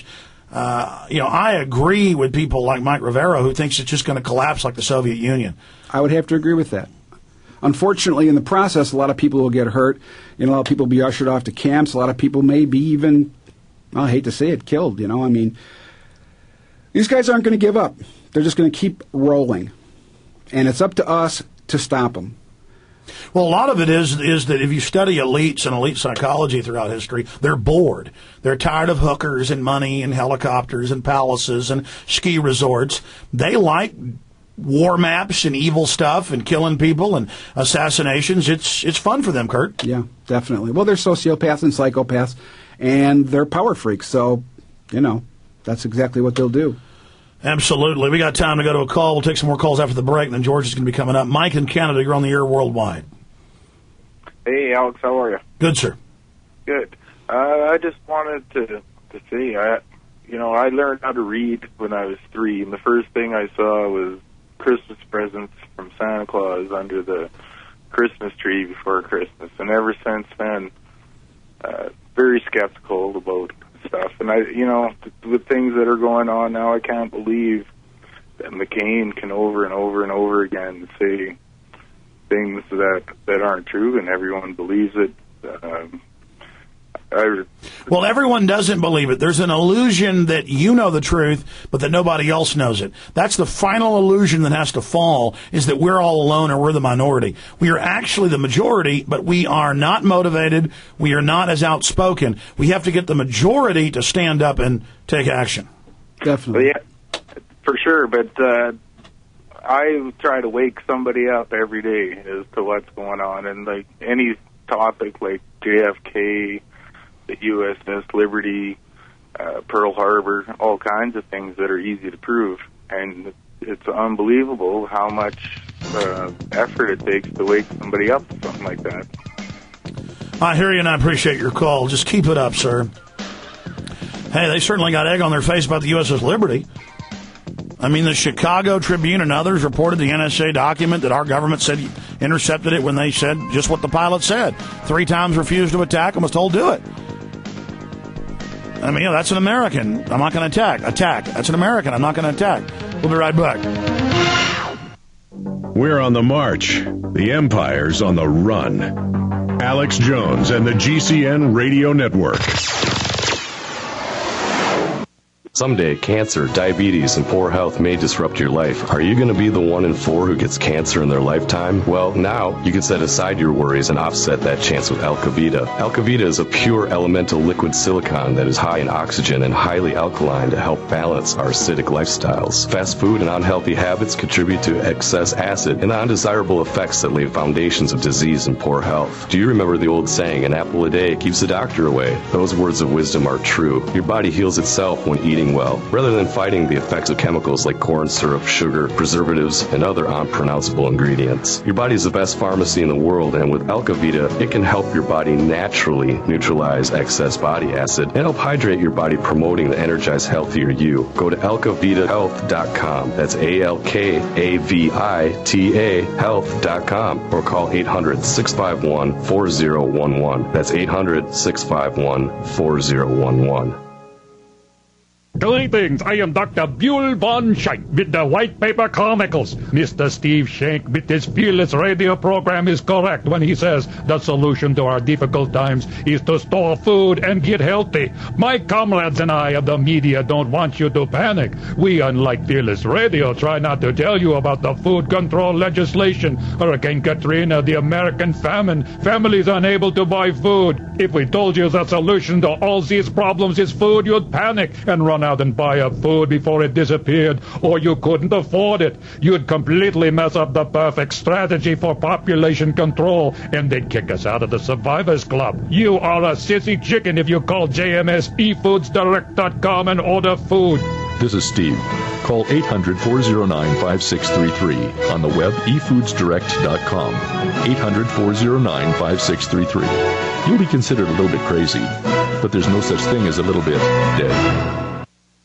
Speaker 5: I agree with people like Mike Rivera, who thinks it's just going to collapse like the Soviet Union.
Speaker 9: I would have to agree with that. Unfortunately, in the process, a lot of people will get hurt. A lot of people will be ushered off to camps. A lot of people may be even, I hate to say it, killed. These guys aren't going to give up. They're just going to keep rolling. And it's up to us to stop them.
Speaker 5: Well, a lot of it is that if you study elites and elite psychology throughout history, they're bored. They're tired of hookers and money and helicopters and palaces and ski resorts. They like war maps and evil stuff and killing people and assassinations. It's fun for them, Kurt.
Speaker 9: Yeah, definitely. Well, they're sociopaths and psychopaths, and they're power freaks. So, that's exactly what they'll do.
Speaker 5: Absolutely. We got time to go to a call. We'll take some more calls after the break, and then George is going to be coming up. Mike in Canada, you're on the air worldwide.
Speaker 21: Hey, Alex, how are you?
Speaker 5: Good, sir.
Speaker 21: Good. I just wanted to say, I learned how to read when I was 3, and the first thing I saw was Christmas presents from Santa Claus under the Christmas tree before Christmas. And ever since then, very skeptical about stuff. And with things that are going on now, I can't believe that McCain can over and over and over again say things that aren't true, and everyone believes it.
Speaker 5: Well, everyone doesn't believe it. There's an illusion that you know the truth, but that nobody else knows it. That's the final illusion that has to fall, is that we're all alone or we're the minority. We are actually the majority, but we are not motivated. We are not as outspoken. We have to get the majority to stand up and take action.
Speaker 9: Definitely.
Speaker 21: Yeah, for sure, but I try to wake somebody up every day as to what's going on, and like any topic like JFK, the USS Liberty, Pearl Harbor, all kinds of things that are easy to prove. And it's unbelievable how much effort it takes to wake somebody up to something like that.
Speaker 5: I hear you, and I appreciate your call. Just keep it up, sir. Hey, they certainly got egg on their face about the USS Liberty. I mean, the Chicago Tribune and others reported the NSA document that our government said intercepted it when they said just what the pilot said. 3 times refused to attack and was told do it. I mean, that's an American. I'm not going to attack. Attack. That's an American. I'm not going to attack. We'll be right back.
Speaker 10: We're on the march. The empire's on the run. Alex Jones and the GCN Radio Network.
Speaker 2: Someday, cancer, diabetes, and poor health may disrupt your life. Are you going to be the 1 in 4 who gets cancer in their lifetime? Well, now you can set aside your worries and offset that chance with Alka-Vita. Alka-Vita is a pure elemental liquid silicon that is high in oxygen and highly alkaline to help balance our acidic lifestyles. Fast food and unhealthy habits contribute to excess acid and the undesirable effects that lay foundations of disease and poor health. Do you remember the old saying, an apple a day keeps the doctor away? Those words of wisdom are true. Your body heals itself when eating well, rather than fighting the effects of chemicals like corn syrup, sugar, preservatives, and other unpronounceable ingredients. Your body is the best pharmacy in the world, and with Alka-Vita, it can help your body naturally neutralize excess body acid and help hydrate your body, promoting the energized, healthier you. Go to alkavitahealth.com. That's ALKAVITA health.com, or call 800-651-4011. That's 800-651-4011.
Speaker 22: Greetings, I am Dr. Buell Von Schenk with the White Paper Chronicles. Mr. Steve Schenk with his fearless radio program is correct when he says the solution to our difficult times is to store food and get healthy. My comrades and I of the media don't want you to panic. We, unlike fearless radio, try not to tell you about the food control legislation, Hurricane Katrina, the American famine, families unable to buy food. If we told you the solution to all these problems is food, you'd panic and run out and buy up food before it disappeared, or you couldn't afford it. You'd completely mess up the perfect strategy for population control, and they'd kick us out of the Survivors Club. You are a sissy chicken if you call JMSEFoodsDirect.com and order food.
Speaker 23: This is Steve. Call 800-409-5633. On the web, efoodsdirect.com. 800-409-5633. You'll be considered a little bit crazy, but there's no such thing as a little bit dead.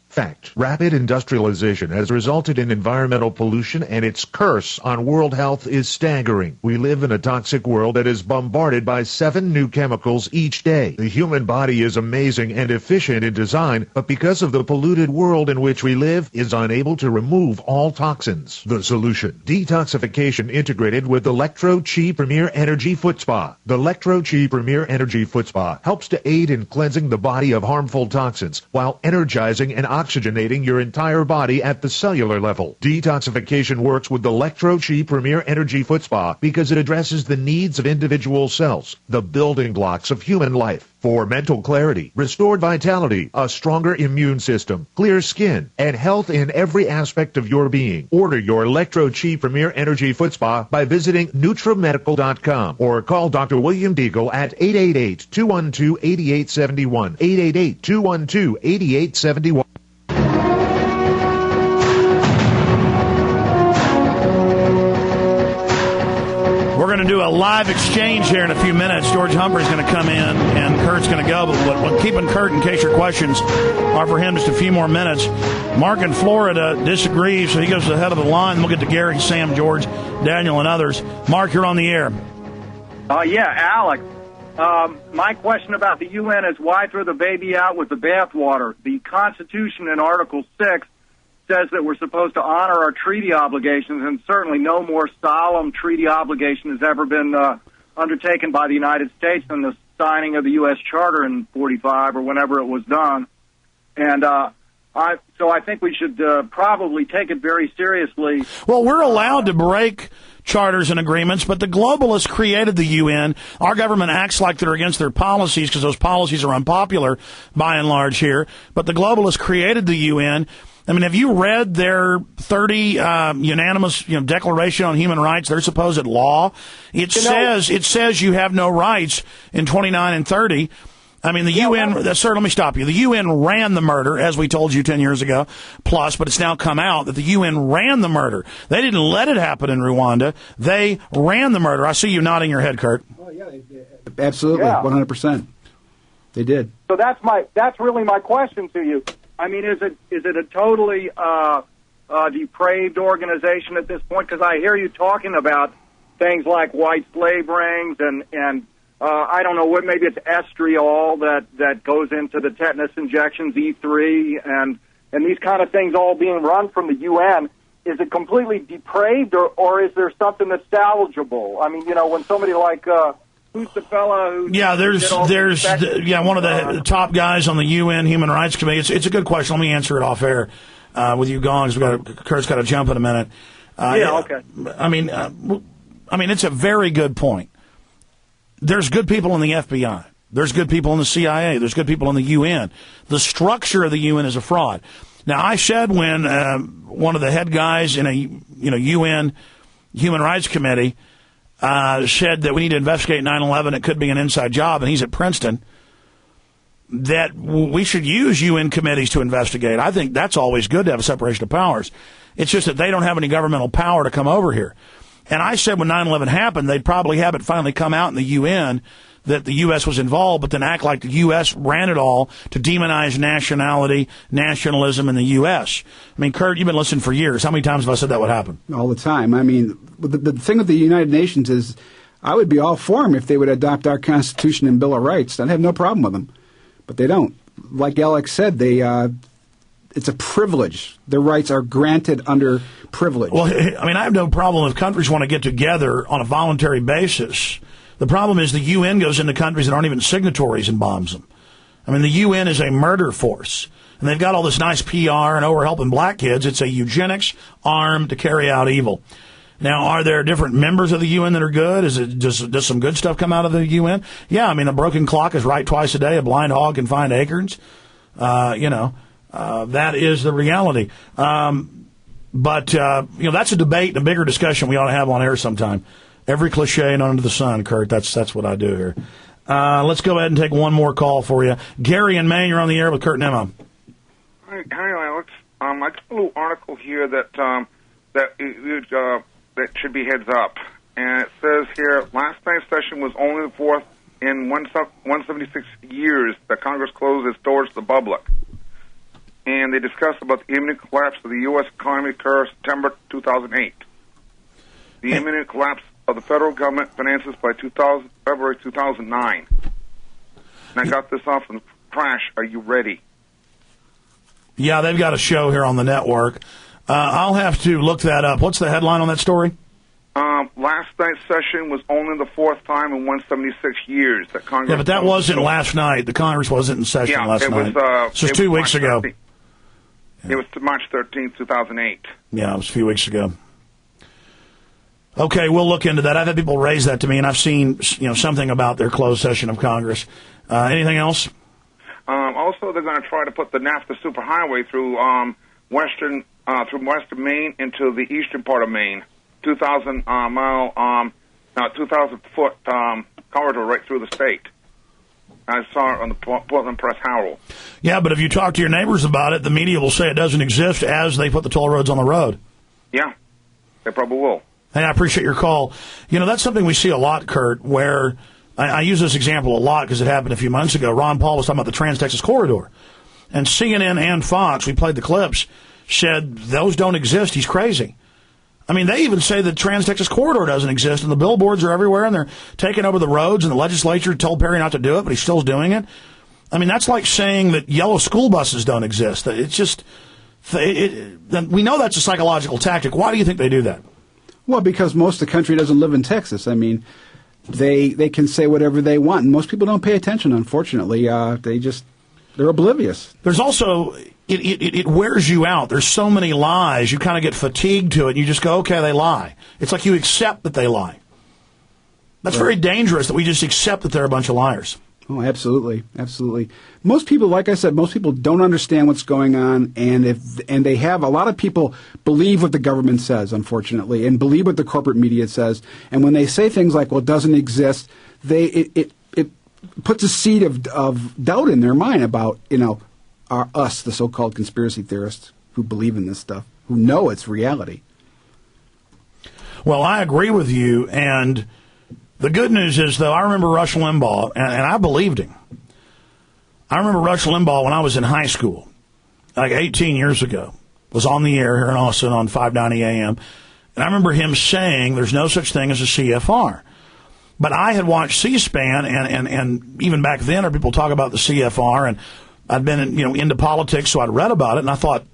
Speaker 24: Fact. Rapid industrialization has resulted in environmental pollution, and its curse on world health is staggering. We live in a toxic world that is bombarded by 7 new chemicals each day. The human body is amazing and efficient in design, but because of the polluted world in which we live, is unable to remove all toxins. The solution: detoxification integrated with Electro-Chi Premier Energy Foot Spa. The Electro-Chi Premier Energy Foot Spa helps to aid in cleansing the body of harmful toxins while energizing and oxygenating your entire body at the cellular level. Detoxification works with the Electro-Chi Premier Energy Foot Spa because it addresses the needs of individual cells, the building blocks of human life. For mental clarity, restored vitality, a stronger immune system, clear skin, and health in every aspect of your being. Order your Electro-Chi Premier Energy Foot Spa by visiting NutriMedical.com or call Dr. William Deagle at 888-212-8871. 888-212-8871.
Speaker 5: We're going to do a live exchange here in a few minutes. George Humphrey's going to come in, and Kurt's going to go. But keeping Kurt, in case your questions are for him, just a few more minutes. Mark in Florida disagrees, so he goes to the head of the line. We'll get to Gary, Sam, George, Daniel, and others. Mark, you're on the air.
Speaker 25: Yeah, Alex.
Speaker 3: My question about the UN is why throw the baby out with the bathwater? The Constitution in Article 6 says that we're supposed to honor our treaty obligations, and certainly no more solemn treaty obligation has ever been undertaken by the United States than the signing of the U.S. Charter in 45 or whenever it was done. And so I think we should probably take it very seriously.
Speaker 5: Well, we're allowed to break charters and agreements, but the globalists created the UN. Our government acts like they're against their policies because those policies are unpopular by and large here. But the globalists created the UN. I mean, have you read their 30 unanimous Declaration on Human Rights, their supposed law? It says you have no rights in 29 and 30. I mean, the UN, sir, let me stop you. The UN ran the murder, as we told you 10 years ago, plus, but it's now come out that the UN ran the murder. They didn't let it happen in Rwanda. They ran the murder. I see you nodding your head, Kurt.
Speaker 9: Oh, yeah, absolutely, 100%. They did.
Speaker 3: So that's really my question to you. I mean, is it a totally depraved organization at this point? Because I hear you talking about things like white slave rings and I don't know what, maybe it's estriol that goes into the tetanus injections, E3, and these kind of things all being run from the UN. Is it completely depraved, or is there something that's salvageable? I mean, when somebody like who's the fella who? Yeah,
Speaker 5: there's one of the top guys on the UN Human Rights Committee. It's a good question. Let me answer it off air with you gone. Kurt's got to jump in a minute.
Speaker 3: Okay.
Speaker 5: I mean, it's a very good point. There's good people in the FBI. There's good people in the CIA. There's good people in the UN. The structure of the UN is a fraud. Now, I said when one of the head guys in a UN Human Rights Committee said that we need to investigate 9/11, it could be an inside job, and he's at Princeton, that we should use UN committees to investigate. I think that's always good to have a separation of powers. It's just that they don't have any governmental power to come over here. And I said when 9/11 happened, they'd probably have it finally come out in the UN that the U.S. was involved, but then act like the U.S. ran it all to demonize nationalism in the U.S. I mean, Kurt, you've been listening for years. How many times have I said that would happen?
Speaker 9: All the time. I mean, the thing with the United Nations is I would be all for them if they would adopt our Constitution and Bill of Rights. I'd have no problem with them. But they don't. Like Alex said, it's a privilege. Their rights are granted under privilege.
Speaker 5: Well, I mean, I have no problem if countries want to get together on a voluntary basis. The problem is the UN goes into countries that aren't even signatories and bombs them. I mean, the UN is a murder force. And they've got all this nice PR and we're helping black kids. It's a eugenics arm to carry out evil. Now, are there different members of the UN that are good? Does some good stuff come out of the UN? Yeah, I mean, a broken clock is right twice a day. A blind hog can find acorns. That is the reality. But that's a debate and a bigger discussion we ought to have on air sometime. Every cliche and under the sun, Kurt. That's what I do here. Let's go ahead and take one more call for you. Gary in Maine, you're on the air with Kurt Nimmo.
Speaker 4: Hi, Alex. I got a little article here that should be heads up. And it says here, last night's session was only the fourth in 176 years that Congress closed its doors to the public. And they discussed about the imminent collapse of the U.S. economy occurred September 2008. The imminent collapse of the federal government finances by February 2009. And I got this off from Crash. Are you ready?
Speaker 5: Yeah, they've got a show here on the network. I'll have to look that up. What's the headline on that story?
Speaker 4: Last night's session was only the fourth time in 176 years that Congress...
Speaker 5: Yeah, but that wasn't last night. The Congress wasn't in session last night. This was 2 weeks ago.
Speaker 4: It was March 13th, 2008.
Speaker 5: Yeah, it was a few weeks ago. Okay, we'll look into that. I've had people raise that to me, and I've seen something about their closed session of Congress. Anything else?
Speaker 4: Also, they're going to try to put the NAFTA superhighway through western Maine into the eastern part of Maine. 2,000 foot corridor right through the state. I saw it on the Portland Press Herald.
Speaker 5: Yeah, but if you talk to your neighbors about it, the media will say it doesn't exist as they put the toll roads on the road.
Speaker 4: Yeah, they probably will.
Speaker 5: Hey, I appreciate your call. That's something we see a lot, Kurt, where I use this example a lot because it happened a few months ago. Ron Paul was talking about the Trans-Texas Corridor. And CNN and Fox, we played the clips, said those don't exist. He's crazy. I mean, they even say the Trans-Texas Corridor doesn't exist, and the billboards are everywhere, and they're taking over the roads, and the legislature told Perry not to do it, but he's still doing it. I mean, that's like saying that yellow school buses don't exist. It's just, we know that's a psychological tactic. Why do you think they do that?
Speaker 9: Well, because most of the country doesn't live in Texas. I mean, they can say whatever they want, and most people don't pay attention, unfortunately. They're oblivious.
Speaker 5: There's also, it wears you out. There's so many lies. You kind of get fatigued to it, and you just go, okay, they lie. It's like you accept that they lie. That's very dangerous, that we just accept that they're a bunch of liars.
Speaker 9: Oh, absolutely, absolutely. Most people, like I said, most people don't understand what's going on, and they have a lot of people believe what the government says, unfortunately, and believe what the corporate media says. And when they say things like, "Well, it doesn't exist," it puts a seed of doubt in their mind about us, the so-called conspiracy theorists who believe in this stuff, who know it's reality.
Speaker 5: Well, I agree with you, and the good news is, though, I remember Rush Limbaugh, and I believed him. I remember Rush Limbaugh when I was in high school, like 18 years ago, was on the air here in Austin on 590 AM, and I remember him saying there's no such thing as a CFR. But I had watched C-SPAN, and even back then, people talk about the CFR, and I'd been into politics, so I'd read about it, and I thought,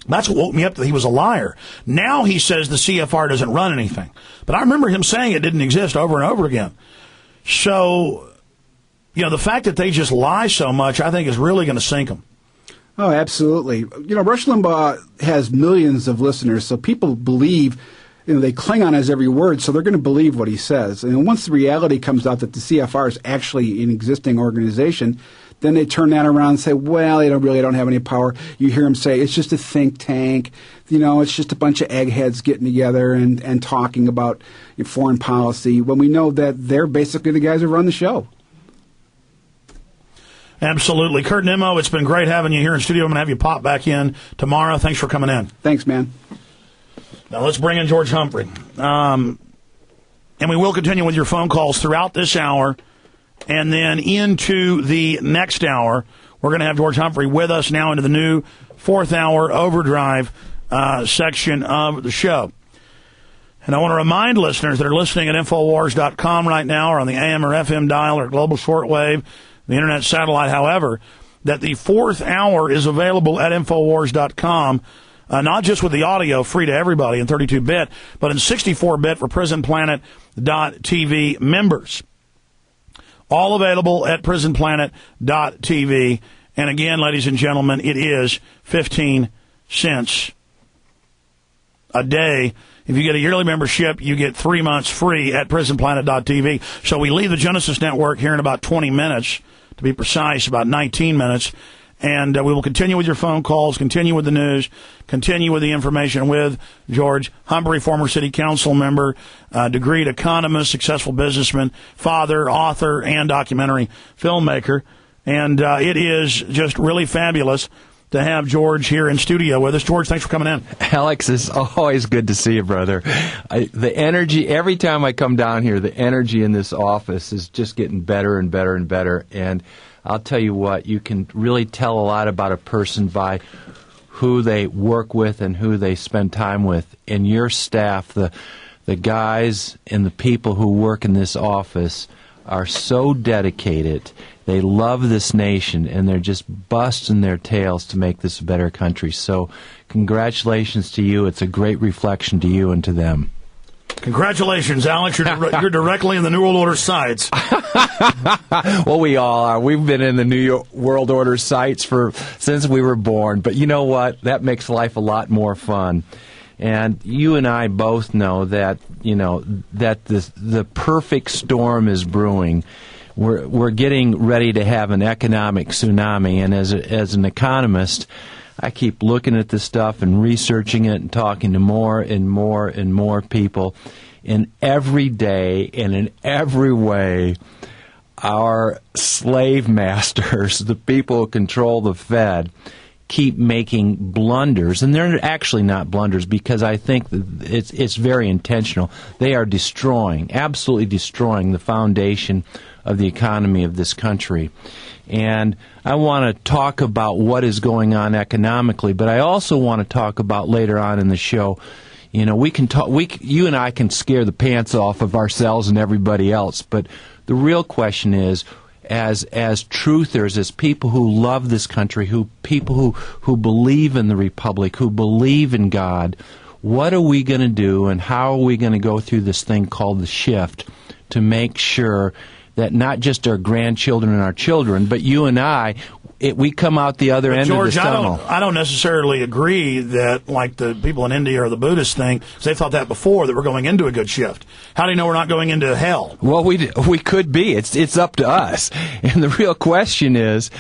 Speaker 5: that's what woke me up that he was a liar. Now he says the CFR doesn't run anything. But I remember him saying it didn't exist over and over again. So, the fact that they just lie so much, I think, is really going to sink them.
Speaker 9: Oh, absolutely. Rush Limbaugh has millions of listeners, so people believe, they cling on his every word, so they're going to believe what he says. And once the reality comes out that the CFR is actually an existing organization, then they turn that around and say, well, they don't have any power. You hear them say, it's just a think tank. It's just a bunch of eggheads getting together and talking about foreign policy, when we know that they're basically the guys who run the show.
Speaker 5: Absolutely. Kurt Nimmo, it's been great having you here in studio. I'm going to have you pop back in tomorrow. Thanks for coming in.
Speaker 9: Thanks, man.
Speaker 5: Now let's bring in George Humphrey. And we will continue with your phone calls throughout this hour. And then into the next hour, we're going to have George Humphrey with us now into the new fourth hour overdrive section of the show. And I want to remind listeners that are listening at Infowars.com right now, or on the AM or FM dial or global shortwave, the internet satellite, however, that the fourth hour is available at Infowars.com, not just with the audio free to everybody in 32-bit, but in 64-bit for PrisonPlanet.tv members. All available at PrisonPlanet.tv. And again, ladies and gentlemen, it is 15 cents a day. If you get a yearly membership, you get 3 months free at PrisonPlanet.tv. So we leave the Genesis Network here in about 20 minutes, to be precise, about 19 minutes. And we will continue with your phone calls, continue with the news, continue with the information with George Humphrey, former city council member, degreed economist, successful businessman, father, author, and documentary filmmaker. And it is just really fabulous to have George here in studio with us. George, thanks for coming in.
Speaker 6: Alex, it's always good to see you, brother. The energy, every time I come down here, the energy in this office is just getting better and better and better. And I'll tell you what, you can really tell a lot about a person by who they work with and who they spend time with. And your staff, the guys and the people who work in this office are so dedicated. They love this nation, and they're just busting their tails to make this a better country. So congratulations to you. It's a great reflection to you and to them.
Speaker 5: Congratulations, Alex. You're directly in the New World Order sights.
Speaker 6: Well, we all are. We've been in the New World Order sights since we were born. But you know what? That makes life a lot more fun. And you and I both know that, that the perfect storm is brewing. We're getting ready to have an economic tsunami. And as an economist, I keep looking at this stuff and researching it and talking to more and more and more people. And every day and in every way, our slave masters, the people who control the Fed, keep making blunders. And they're actually not blunders, because I think that it's very intentional. They are absolutely destroying the foundation of the economy of this country. And I want to talk about what is going on economically, but I also want to talk about later on in the show, You know, we can talk. You and I can scare the pants off of ourselves and everybody else. But the real question is, as truthers, as people who love this country, people who believe in the Republic, who believe in God, what are we going to do, and how are we going to go through this thing called the shift to make sure that not just our grandchildren and our children, but you and I, we come out the other end
Speaker 5: George,
Speaker 6: of the tunnel.
Speaker 5: I don't necessarily agree that, like the people in India or the Buddhists think, because they thought that before, that we're going into a good shift. How do you know we're not going into hell?
Speaker 6: Well, we could be. It's up to us. And the real question is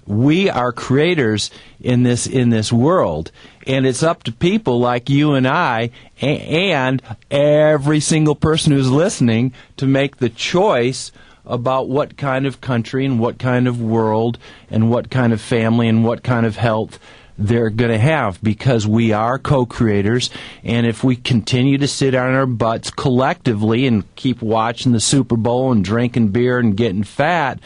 Speaker 6: we are creators in this world, and it's up to people like you and I and every single person who's listening to make the choice about what kind of country and what kind of world and what kind of family and what kind of health they're going to have, because we are co-creators. And if we continue to sit on our butts collectively and keep watching the Super Bowl and drinking beer and getting fat,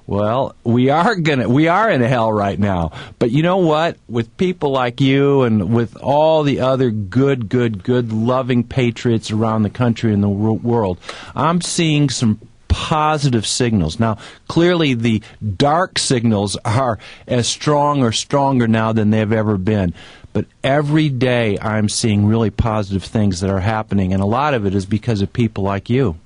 Speaker 6: well, we are in hell right now. But you know what? With people like you and with all the other good, loving patriots around the country and the world, I'm seeing some positive signals. Now, clearly the dark signals are as strong or stronger now than they've ever been. But every day I'm seeing really positive things that are happening, and a lot of it is because of people like you.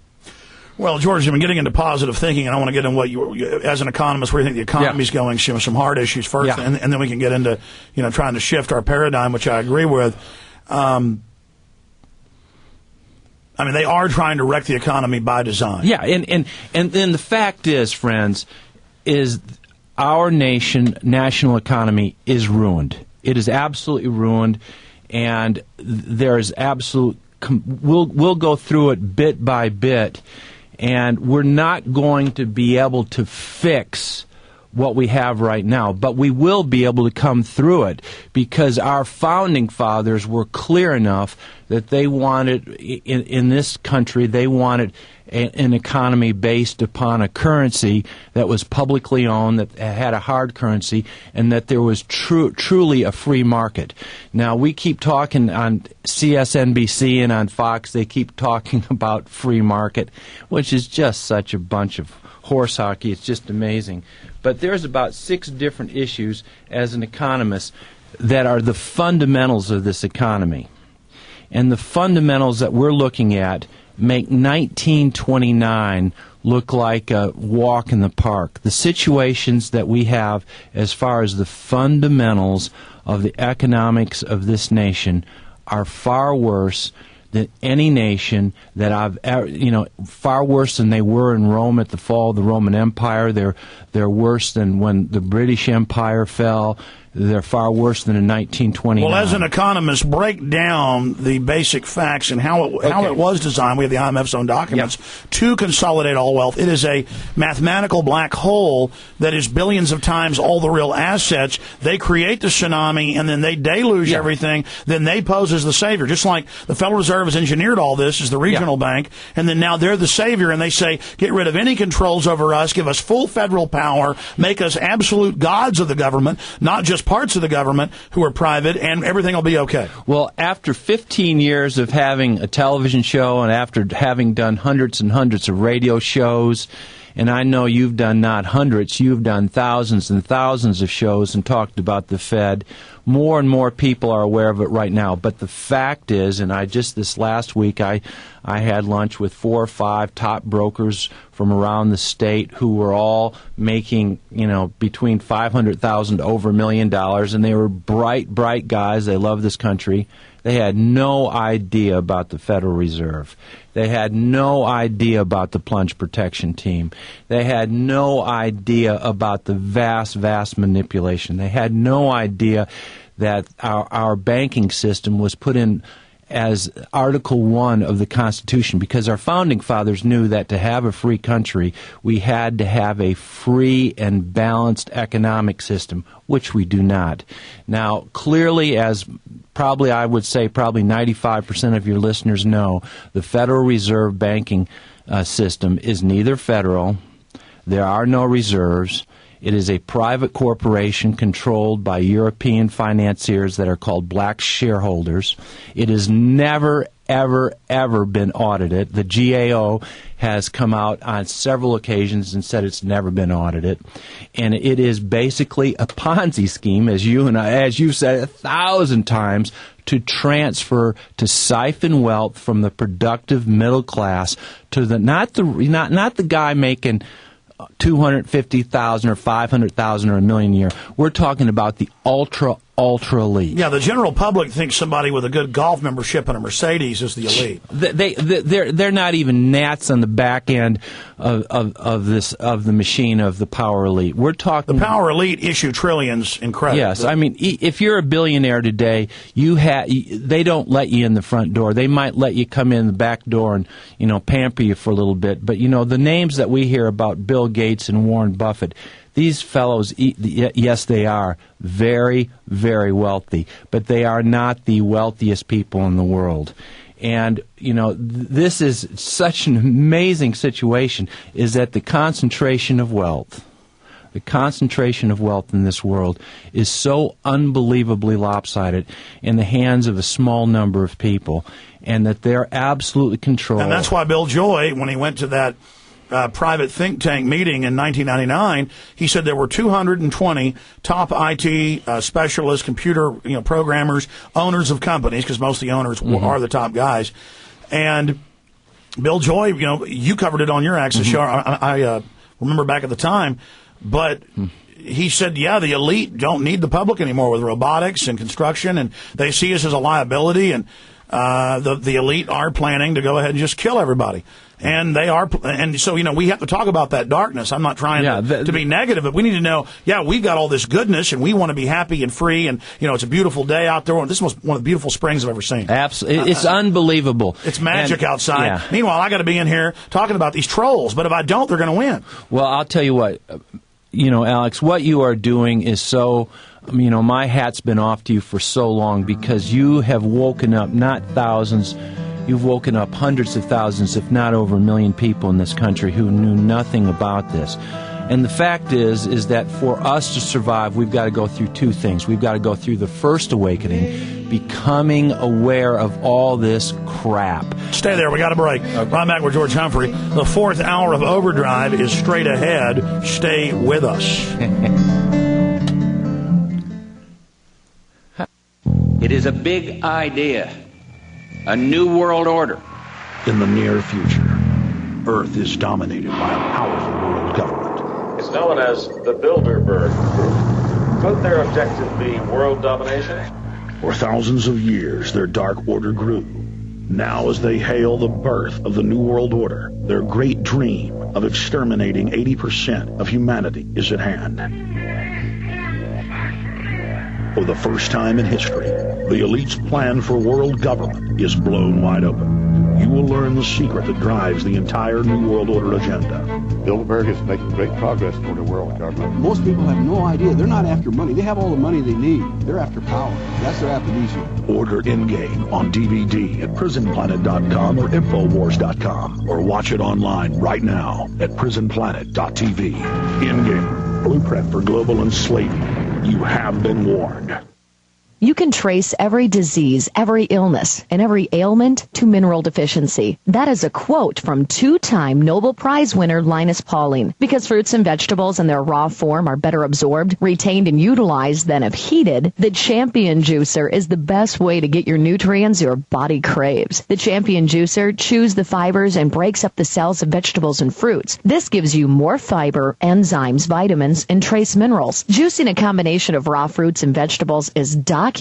Speaker 5: Well, George, I've been getting into positive thinking, and I want to get in what you, as an economist, where you think the economy's going, some hard issues first, and then we can get into, trying to shift our paradigm, which I agree with. I mean, they are trying to wreck the economy by design.
Speaker 6: Yeah, and then the fact is, friends, is our national economy is ruined. It is absolutely ruined, and there is absolute. We'll go through it bit by bit, and we're not going to be able to fix what we have right now, but we will be able to come through it, because our founding fathers were clear enough that they wanted, in this country, they wanted an economy based upon a currency that was publicly owned, that had a hard currency, and that there was truly a free market. Now, we keep talking on CSNBC and on Fox, they keep talking about free market, which is just such a bunch of horse hockey. It's just amazing. But there's about 6 different issues as an economist that are the fundamentals of this economy. And the fundamentals that we're looking at make 1929 look like a walk in the park. The situations that we have as far as the fundamentals of the economics of this nation are far worse than any nation that I've ever, far worse than they were in Rome at the fall of the Roman Empire. They're worse than when the British Empire fell. They're far worse than in 1929.
Speaker 5: Well, as an economist, break down the basic facts and how it was designed. We have the IMF's own documents to consolidate all wealth. It is a mathematical black hole that is billions of times all the real assets. They create the tsunami, and then they deluge everything. Then they pose as the savior. Just like the Federal Reserve has engineered all this as the regional bank, and then now they're the savior, and they say, get rid of any controls over us, give us full federal power, make us absolute gods of the government, not just parts of the government who are private, and everything will be okay.
Speaker 6: Well, after 15 years of having a television show and after having done hundreds and hundreds of radio shows, and I know you've done not hundreds, you've done thousands and thousands of shows and talked about the Fed. More and more people are aware of it right now. But the fact is, and this last week, I had lunch with 4 or 5 top brokers from around the state who were all making, between $500,000 to over $1 million, and they were bright guys. They love this country. They had no idea about the Federal Reserve. They had no idea about the plunge protection team. They had no idea about the vast manipulation. They had no idea that our banking system was put in as Article 1 of the Constitution, because our founding fathers knew that to have a free country, we had to have a free and balanced economic system, which we do not. Now, clearly, as probably 95% of your listeners know, the Federal Reserve banking system is neither federal, there are no reserves, It is a private corporation controlled by European financiers that are called black shareholders. It has never, ever been audited. The GAO has come out on several occasions and said it's never been audited. And it is basically a Ponzi scheme, as you've said 1,000 times, to transfer, to siphon wealth from the productive middle class to the not the guy making $250,000 or $500,000 or $1 million a year. We're talking about the ultra elite.
Speaker 5: Yeah, the general public thinks somebody with a good golf membership and a Mercedes is the elite.
Speaker 6: They're not even gnats on the back end of the machine of the power elite. We're talking
Speaker 5: the power elite issue trillions in credit.
Speaker 6: Yes, I mean, if you're a billionaire today, they don't let you in the front door. They might let you come in the back door and pamper you for a little bit. But the names that we hear about Bill Gates and Warren Buffett. These fellows, yes, they are very, very wealthy, but they are not the wealthiest people in the world. And, this is such an amazing situation, is that the concentration of wealth in this world is so unbelievably lopsided in the hands of a small number of people, and that they're absolutely controlled.
Speaker 5: And that's why Bill Joy, when he went to that private think tank meeting in 1999, he said there were 220 top IT specialists, computer programmers, owners of companies, because most of the owners are the top guys. And Bill Joy, you covered it on your Access show. I remember back at the time, but he said, the elite don't need the public anymore with robotics and construction, and they see us as a liability, and the elite are planning to go ahead and just kill everybody. And they are, and so, we have to talk about that darkness. I'm not trying to be negative, but we need to know, we've got all this goodness, and we want to be happy and free, and, it's a beautiful day out there. This was one of the beautiful springs I've ever seen.
Speaker 6: Absolutely. It's unbelievable.
Speaker 5: It's magic outside. Yeah. Meanwhile, I got to be in here talking about these trolls, but if I don't, they're going to win.
Speaker 6: Well, I'll tell you what, Alex, what you are doing is so... my hat's been off to you for so long, because you have woken up not thousands, you've woken up hundreds of thousands, if not over 1 million people in this country who knew nothing about this. And the fact is that for us to survive, we've got to go through two things. We've got to go through the first awakening, becoming aware of all this crap.
Speaker 5: Stay there. We got a break. Okay. Right back with George Humphrey. The fourth hour of Overdrive is straight ahead. Stay with us.
Speaker 16: It is a big idea, a new world order.
Speaker 1: In the near future, Earth is dominated by a powerful world government.
Speaker 7: It's known as the Bilderberg Group. Could their objective be world domination?
Speaker 1: For thousands of years, their dark order grew. Now, as they hail the birth of the New World Order, their great dream of exterminating 80% of humanity is at hand. For the first time in history, the elite's plan for world government is blown wide open. You will learn the secret that drives the entire New World Order agenda.
Speaker 8: Bilderberg is making great progress toward a world government.
Speaker 17: Most people have no idea. They're not after money. They have all the money they need. They're after power. That's their aphrodisiac.
Speaker 1: Order in-game on DVD at prisonplanet.com or Infowars.com, or watch it online right now at prisonplanet.tv. In-game, blueprint for global enslavement. You have been warned.
Speaker 11: You can trace every disease, every illness, and every ailment to mineral deficiency. That is a quote from two-time Nobel Prize winner Linus Pauling. Because fruits and vegetables in their raw form are better absorbed, retained, and utilized than if heated, the Champion Juicer is the best way to get your nutrients your body craves. The Champion Juicer chews the fibers and breaks up the cells of vegetables and fruits. This gives you more fiber, enzymes, vitamins, and trace minerals. Juicing a combination of raw fruits and vegetables is documented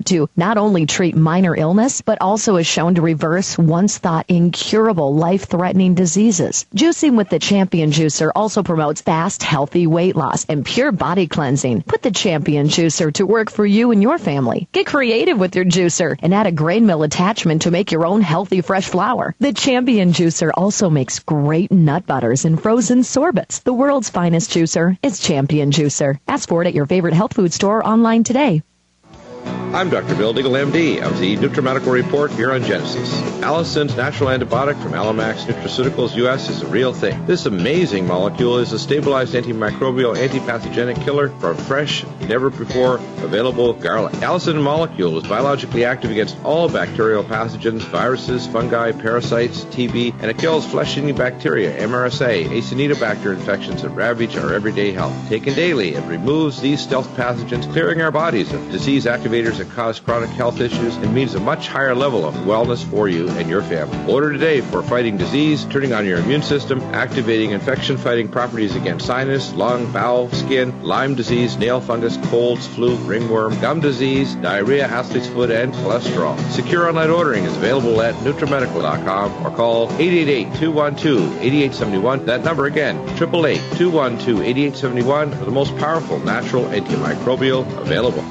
Speaker 11: to not only treat minor illness, but also is shown to reverse once thought incurable life-threatening diseases. Juicing with the Champion Juicer also promotes fast, healthy weight loss and pure body cleansing. Put the Champion Juicer to work for you and your family. Get creative with your juicer and add a grain mill attachment to make your own healthy, fresh flour. The Champion Juicer also makes great nut butters and frozen sorbets. The world's finest juicer is Champion Juicer. Ask for it at your favorite health food store online today.
Speaker 12: I'm Dr. Bill Diggle, MD, of the NutriMedical Report here on Genesis. Allison's natural antibiotic from Alamax Nutraceuticals US is a real thing. This amazing molecule is a stabilized antimicrobial, antipathogenic killer from fresh, never-before available garlic. Allison molecule is biologically active against all bacterial pathogens, viruses, fungi, parasites, TB, and it kills flesh-eating bacteria, MRSA, Acinetobacter infections, and ravage our everyday health. Taken daily, it removes these stealth pathogens, clearing our bodies of disease activators that cause chronic health issues and means a much higher level of wellness for you and your family. Order today for fighting disease, turning on your immune system, activating infection-fighting properties against sinus, lung, bowel, skin, Lyme disease, nail fungus, colds, flu, ringworm, gum disease, diarrhea, athlete's foot, and cholesterol. Secure online ordering is available at NutriMedical.com or call 888-212-8871. That number again, 888-212-8871 for the most powerful natural antimicrobial available.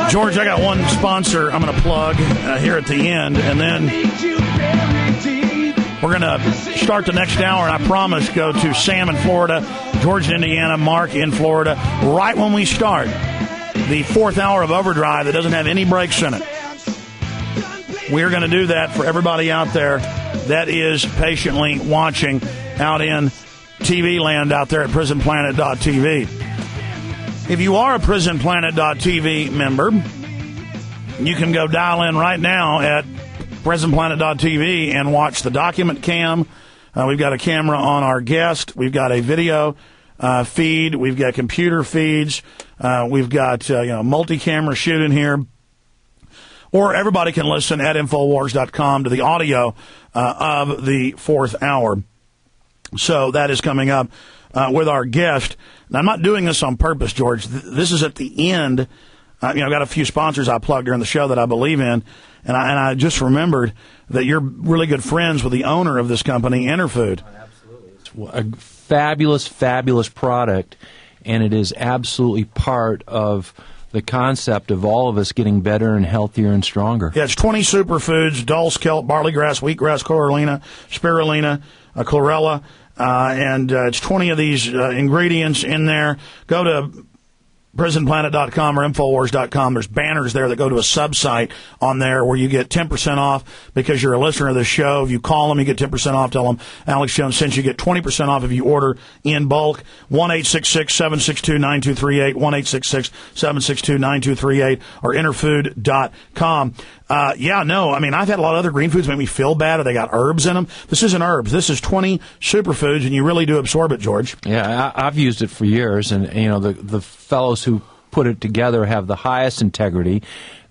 Speaker 5: George, I got one sponsor I'm going to plug here at the end, and then we're going to start the next hour, and I promise go to Sam in Florida, George in Indiana, Mark in Florida, right when we start the fourth hour of Overdrive that doesn't have any breaks in it. We're going to do that for everybody out there that is patiently watching out in TV land out there at PrisonPlanet.tv. If you are a PrisonPlanet.tv member, you can go dial in right now at PrisonPlanet.tv and watch the document cam. We've got a camera on our guest. We've got a video feed. We've got computer feeds. We've got multi-camera shooting here. Or everybody can listen at Infowars.com to the audio of the fourth hour. So that is coming up with our guest. Now, I'm not doing this on purpose, George. This is at the end. I've got a few sponsors I plugged during the show that I believe in, and I just remembered that you're really good friends with the owner of this company, Interfood.
Speaker 6: Absolutely. It's a fabulous, fabulous product, and it is absolutely part of the concept of all of us getting better and healthier and stronger.
Speaker 5: Yeah, it's 20 superfoods: dulse, kelp, barley grass, wheatgrass, chlorella, spirulina, chlorella. And it's 20 of these ingredients in there. Go to PrisonPlanet.com or Infowars.com. There's banners there that go to a sub-site on there where you get 10% off because you're a listener of the show. If you call them, you get 10% off. Tell them Alex Jones sent you. Get 20% off if you order in bulk. 1-866-762-9238, 1-866-762-9238, or Interfood.com. I've had a lot of other green foods make me feel bad, or they got herbs in them. This isn't herbs. This is 20 superfoods, and you really do absorb it, George.
Speaker 6: Yeah, I've used it for years, and the fellows who put it together have the highest integrity.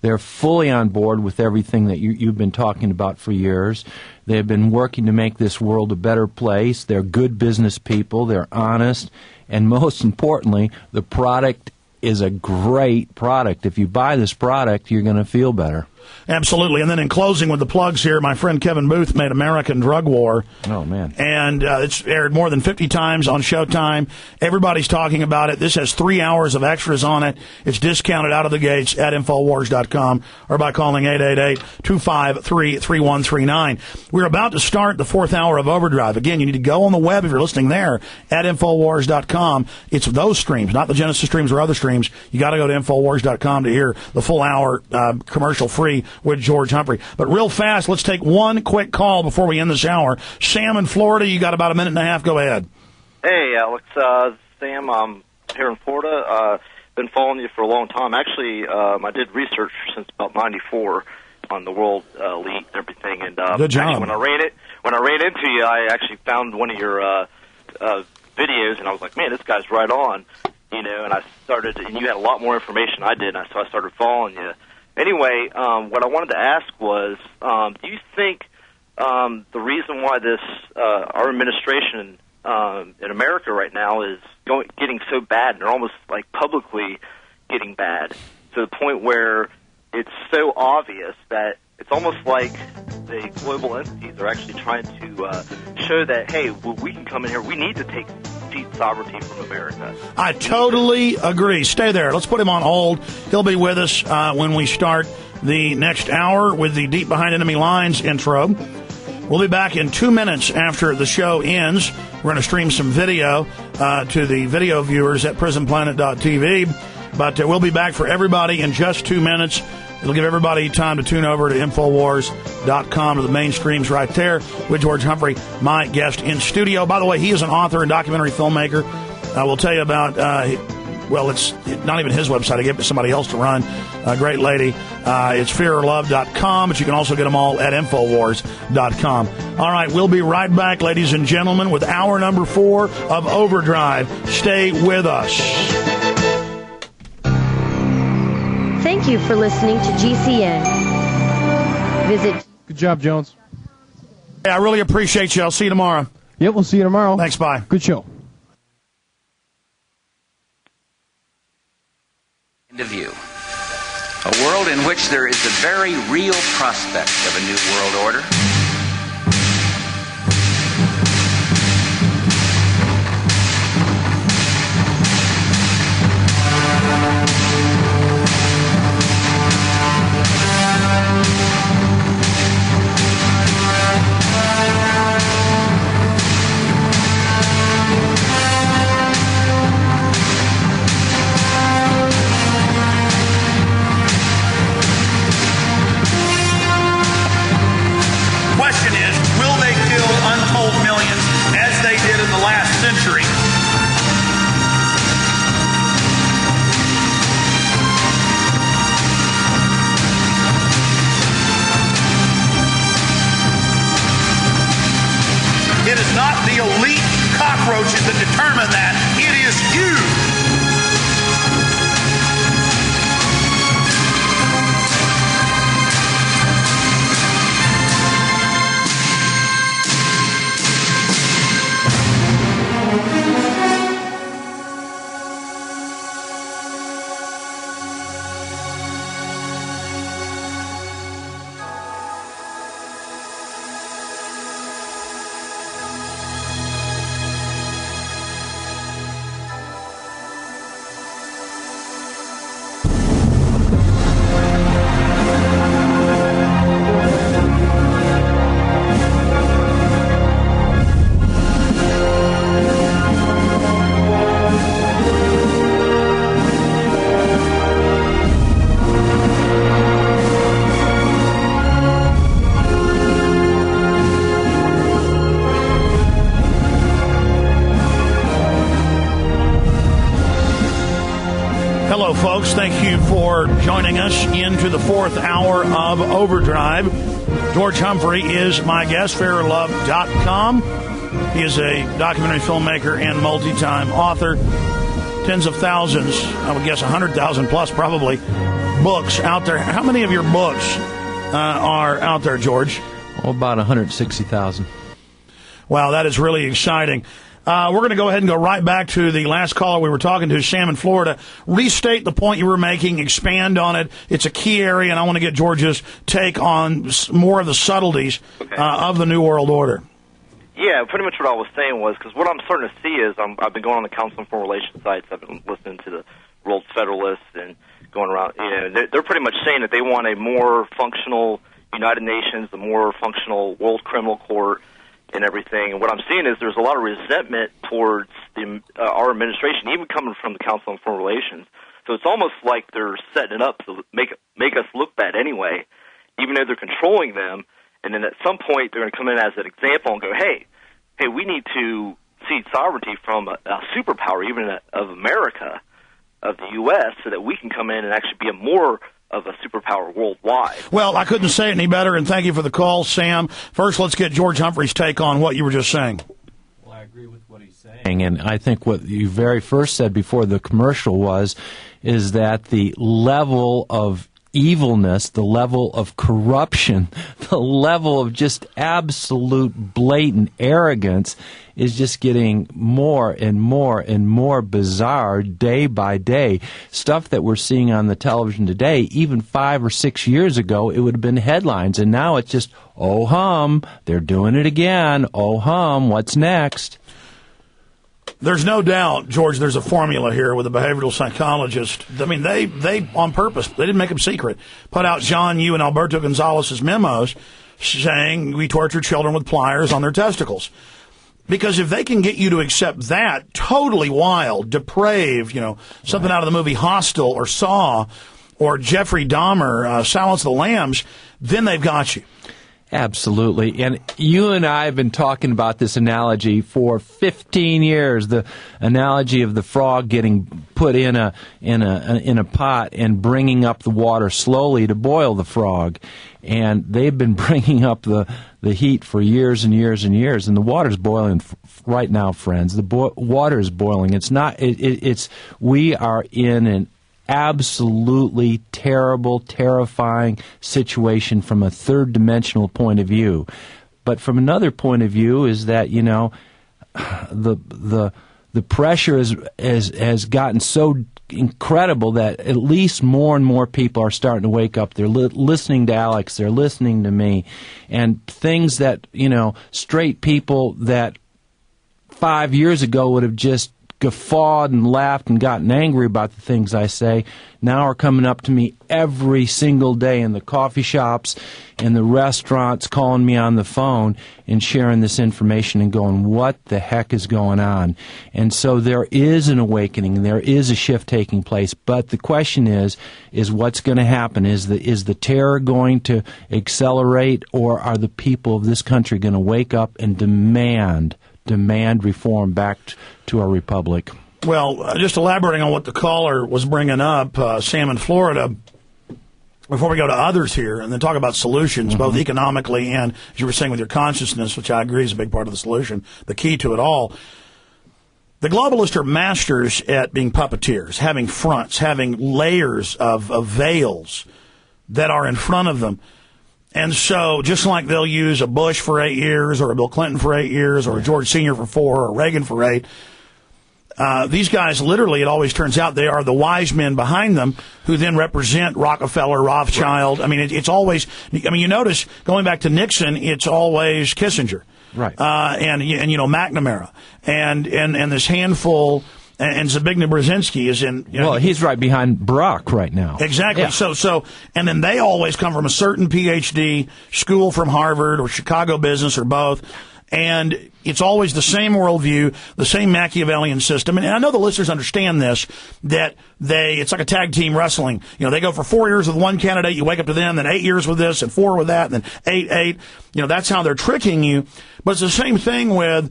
Speaker 6: They're fully on board with everything that you've been talking about for years. They've been working to make this world a better place. They're good business people. They're honest. And most importantly, the product is a great product. If you buy this product, you're going to feel better.
Speaker 5: Absolutely. And then in closing with the plugs here, my friend Kevin Booth made American Drug War.
Speaker 6: Oh, man.
Speaker 5: And it's aired more than 50 times on Showtime. Everybody's talking about it. This has 3 hours of extras on it. It's discounted out of the gates at Infowars.com or by calling 888-253-3139. We're about to start the fourth hour of Overdrive. Again, you need to go on the web if you're listening there at Infowars.com. It's those streams, not the Genesis streams or other streams. You got to go to Infowars.com to hear the full hour commercial-free with George Humphrey. But real fast, let's take one quick call before we end this hour. Sam in Florida, you got about a minute and a half. Go ahead.
Speaker 13: Hey, Alex. Sam, I'm here in Florida. Been following you for a long time. Actually, I did research since about '94 on the world elite and everything. And
Speaker 5: good job.
Speaker 13: Actually, when I ran into you, I actually found one of your videos, and I was like, man, this guy's right on. And I started, and you had a lot more information I did, so I started following you. Anyway, what I wanted to ask was, do you think the reason why this our administration in America right now is getting so bad, and they're almost like publicly getting bad, to the point where it's so obvious that it's almost like the global entities are actually trying to show that, hey, well, we can come in here, we need to take sovereignty from America.
Speaker 5: I totally agree. Stay there. Let's put him on hold. He'll be with us when we start the next hour with the Deep Behind Enemy Lines intro. We'll be back in 2 minutes after the show ends. We're going to stream some video to the video viewers at prisonplanet.tv. But we'll be back for everybody in just 2 minutes. It'll give everybody time to tune over to Infowars.com to the mainstreams right there with George Humphrey, my guest in studio. By the way, he is an author and documentary filmmaker. I will tell you about, it's not even his website. I gave it to somebody else to run. A great lady. It's fearorlove.com, but you can also get them all at Infowars.com. All right, we'll be right back, ladies and gentlemen, with hour number 4 of Overdrive. Stay with us.
Speaker 14: Thank you for listening to GCN. Visit.
Speaker 15: Good job, Jones.
Speaker 5: Hey, I really appreciate you. I'll see you tomorrow.
Speaker 15: Yep, we'll see you tomorrow.
Speaker 5: Thanks, bye.
Speaker 15: Good show.
Speaker 16: Of view. A world in which there is a very real prospect of a new world order.
Speaker 5: Century. It is not the elite cockroaches that determine that. It is you. Hello, folks. Thank you for joining us into the 4th hour of Overdrive. George Humphrey is my guest, fearorlove.com. He is a documentary filmmaker and multi-time author. Tens of thousands, I would guess 100,000 plus probably, books out there. How many of your books are out there, George?
Speaker 6: Oh, about 160,000.
Speaker 5: Wow, that is really exciting. We're going to go ahead and go right back to the last caller we were talking to, Sam in Florida. Restate the point you were making, expand on it. It's a key area, and I want to get George's take on more of the subtleties of the New World Order.
Speaker 13: Yeah, pretty much what I was saying was, because what I'm starting to see is I've been going on the Council on Foreign Relations sites. I've been listening to the World Federalists and going around. You know, they're pretty much saying that they want a more functional United Nations, a more functional World Criminal Court, and everything. And what I'm seeing is there's a lot of resentment towards our administration, even coming from the Council on Foreign Relations. So it's almost like they're setting it up to make us look bad anyway, even though they're controlling them. And then at some point they're going to come in as an example and go, hey, we need to cede sovereignty from a superpower, even of America, of the U.S., so that we can come in and actually be a more of a superpower worldwide.
Speaker 5: Well, I couldn't say it any better, and thank you for the call, Sam. First, let's get George Humphrey's take on what you were just saying.
Speaker 6: Well, I agree with what he's saying, and I think what you very first said before the commercial is that the level of evilness, the level of corruption, the level of just absolute blatant arrogance is just getting more and more and more bizarre day by day. Stuff that we're seeing on the television today, even 5 or 6 years ago, it would have been headlines. And now it's just, oh hum, they're doing it again. Oh hum, what's next?
Speaker 5: There's no doubt, George, there's a formula here with a behavioral psychologist. I mean, they on purpose, they didn't make them secret, put out John Yoo and Alberto Gonzalez's memos saying we torture children with pliers on their testicles. Because if they can get you to accept that, totally wild, depraved, something out of the movie Hostel or Saw or Jeffrey Dahmer, Silence of the Lambs, then they've got you.
Speaker 6: Absolutely. And you and I have been talking about this analogy for 15 years, the analogy of the frog getting put in a pot and bringing up the water slowly to boil the frog. And they've been bringing up the heat for years and years and years, and the water's boiling right now, friends. The water is boiling. It's not. We are in an absolutely terrible, terrifying situation from a third-dimensional point of view. But from another point of view is that, the pressure has gotten so incredible that at least more and more people are starting to wake up. They're listening to Alex. They're listening to me. And things that, straight people that 5 years ago would have just guffawed and laughed and gotten angry about the things I say now are coming up to me every single day in the coffee shops, in the restaurants, calling me on the phone and sharing this information and going, what the heck is going on? And so there is an awakening, there is a shift taking place, but the question is what's going to happen? Is the terror going to accelerate, or are the people of this country going to wake up and demand reform back to our republic?
Speaker 5: Well, just elaborating on what the caller was bringing up, Sam in Florida, before we go to others here and then talk about solutions, both economically and, as you were saying, with your consciousness, which I agree is a big part of the solution, the key to it all. The globalists are masters at being puppeteers, having fronts, having layers of veils that are in front of them. And so, just like they'll use a Bush for 8 years, or a Bill Clinton for 8 years, or a George Sr. for 4, or Reagan for 8, these guys, literally, it always turns out they are the wise men behind them who then represent Rockefeller, Rothschild. Right. I mean, it's always, you notice, going back to Nixon, it's always Kissinger.
Speaker 6: Right.
Speaker 5: And McNamara. And this handful... And Zbigniew Brzezinski is in...
Speaker 6: well, he's right behind Barack right now.
Speaker 5: Exactly.
Speaker 6: Yeah.
Speaker 5: And then they always come from a certain PhD school from Harvard or Chicago business or both. And it's always the same worldview, the same Machiavellian system. And I know the listeners understand this, that it's like a tag team wrestling. They go for 4 years with one candidate, you wake up to them, then 8 years with this, and 4 with that, and then 8. That's how they're tricking you. But it's the same thing with...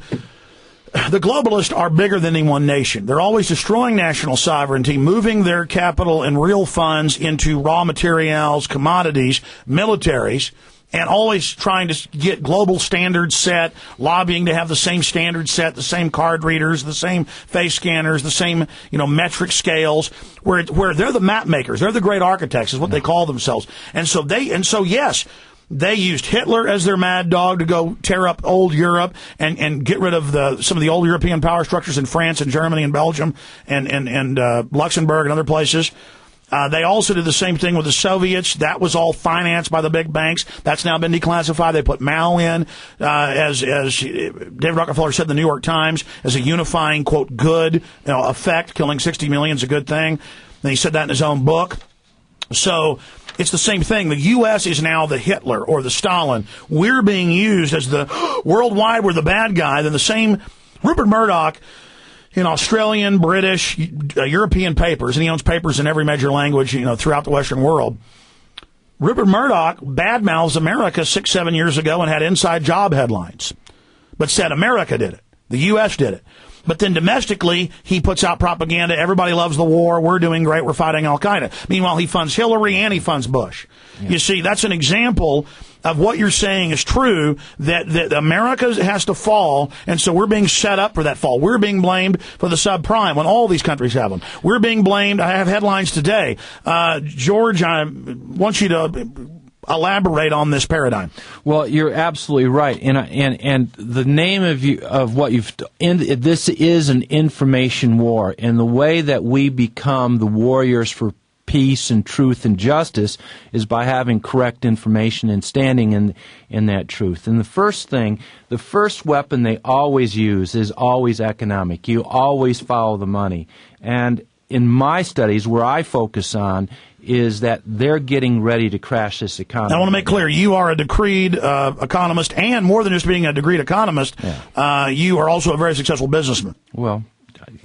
Speaker 5: The globalists are bigger than any one nation. They're always destroying national sovereignty, moving their capital and real funds into raw materials, commodities, militaries, and always trying to get global standards set, lobbying to have the same standards set, the same card readers, the same face scanners, the same, metric scales, where they're the map makers. They're the great architects is what they call themselves. And so yes, they used Hitler as their mad dog to go tear up old Europe and get rid of some of the old European power structures in France and Germany and Belgium and Luxembourg and other places. They also did the same thing with the Soviets. That was all financed by the big banks. That's now been declassified. They put Mao in, as David Rockefeller said in the New York Times, as a unifying, quote, good effect. Killing 60 million is a good thing. And he said that in his own book. So it's the same thing. The U.S. is now the Hitler or the Stalin. We're being used as the worldwide, we're the bad guy. Then the same Rupert Murdoch in Australian, British, European papers, and he owns papers in every major language, throughout the Western world. Rupert Murdoch badmouths America 6-7 years ago and had inside job headlines, but said America did it. The U.S. did it. But then domestically, he puts out propaganda. Everybody loves the war. We're doing great. We're fighting Al-Qaeda. Meanwhile, he funds Hillary and he funds Bush. Yeah. You see, that's an example of what you're saying is true, that America has to fall, and so we're being set up for that fall. We're being blamed for the subprime when all these countries have them. We're being blamed. I have headlines today. George, I want you to elaborate on this paradigm.
Speaker 6: Well, you're absolutely right, and the name of what you've this is an information war, and the way that we become the warriors for peace and truth and justice is by having correct information and standing in that truth. And the first weapon they always use is always economic. You always follow the money. And in my studies, where I focus on is that they're getting ready to crash this economy.
Speaker 5: I want to make clear, you are a decreed economist, and more than just being a decreed economist, you are also a very successful businessman.
Speaker 6: Well,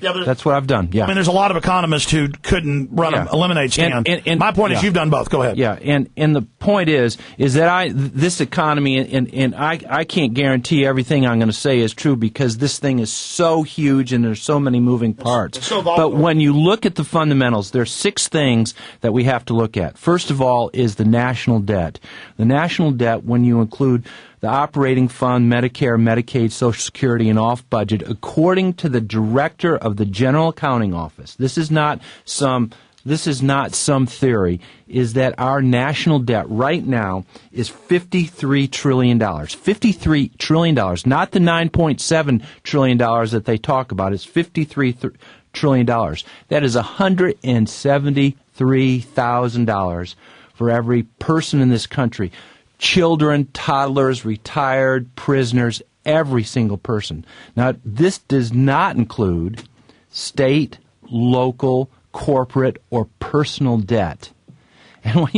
Speaker 6: that's what I've done, yeah.
Speaker 5: I mean, there's a lot of economists who couldn't run a lemonade stand. And my point is, you've done both. Go ahead.
Speaker 6: Yeah, and the point is that this economy, and I can't guarantee everything I'm going to say is true because this thing is so huge and there's so many moving parts.
Speaker 5: It's so volatile.
Speaker 6: But when you look at the fundamentals, there's 6 things that we have to look at. First of all is the national debt. The national debt, when you include the operating fund, Medicare, Medicaid, Social Security, and off-budget, according to the director of the General Accounting Office, this is not some theory, is that our national debt right now is $53 trillion. $53 trillion, not the $9.7 trillion that they talk about. It's $53 trillion. That is $173,000 for every person in this country. Children, toddlers, retired, prisoners, every single person. Now, this does not include state, local, corporate, or personal debt. And when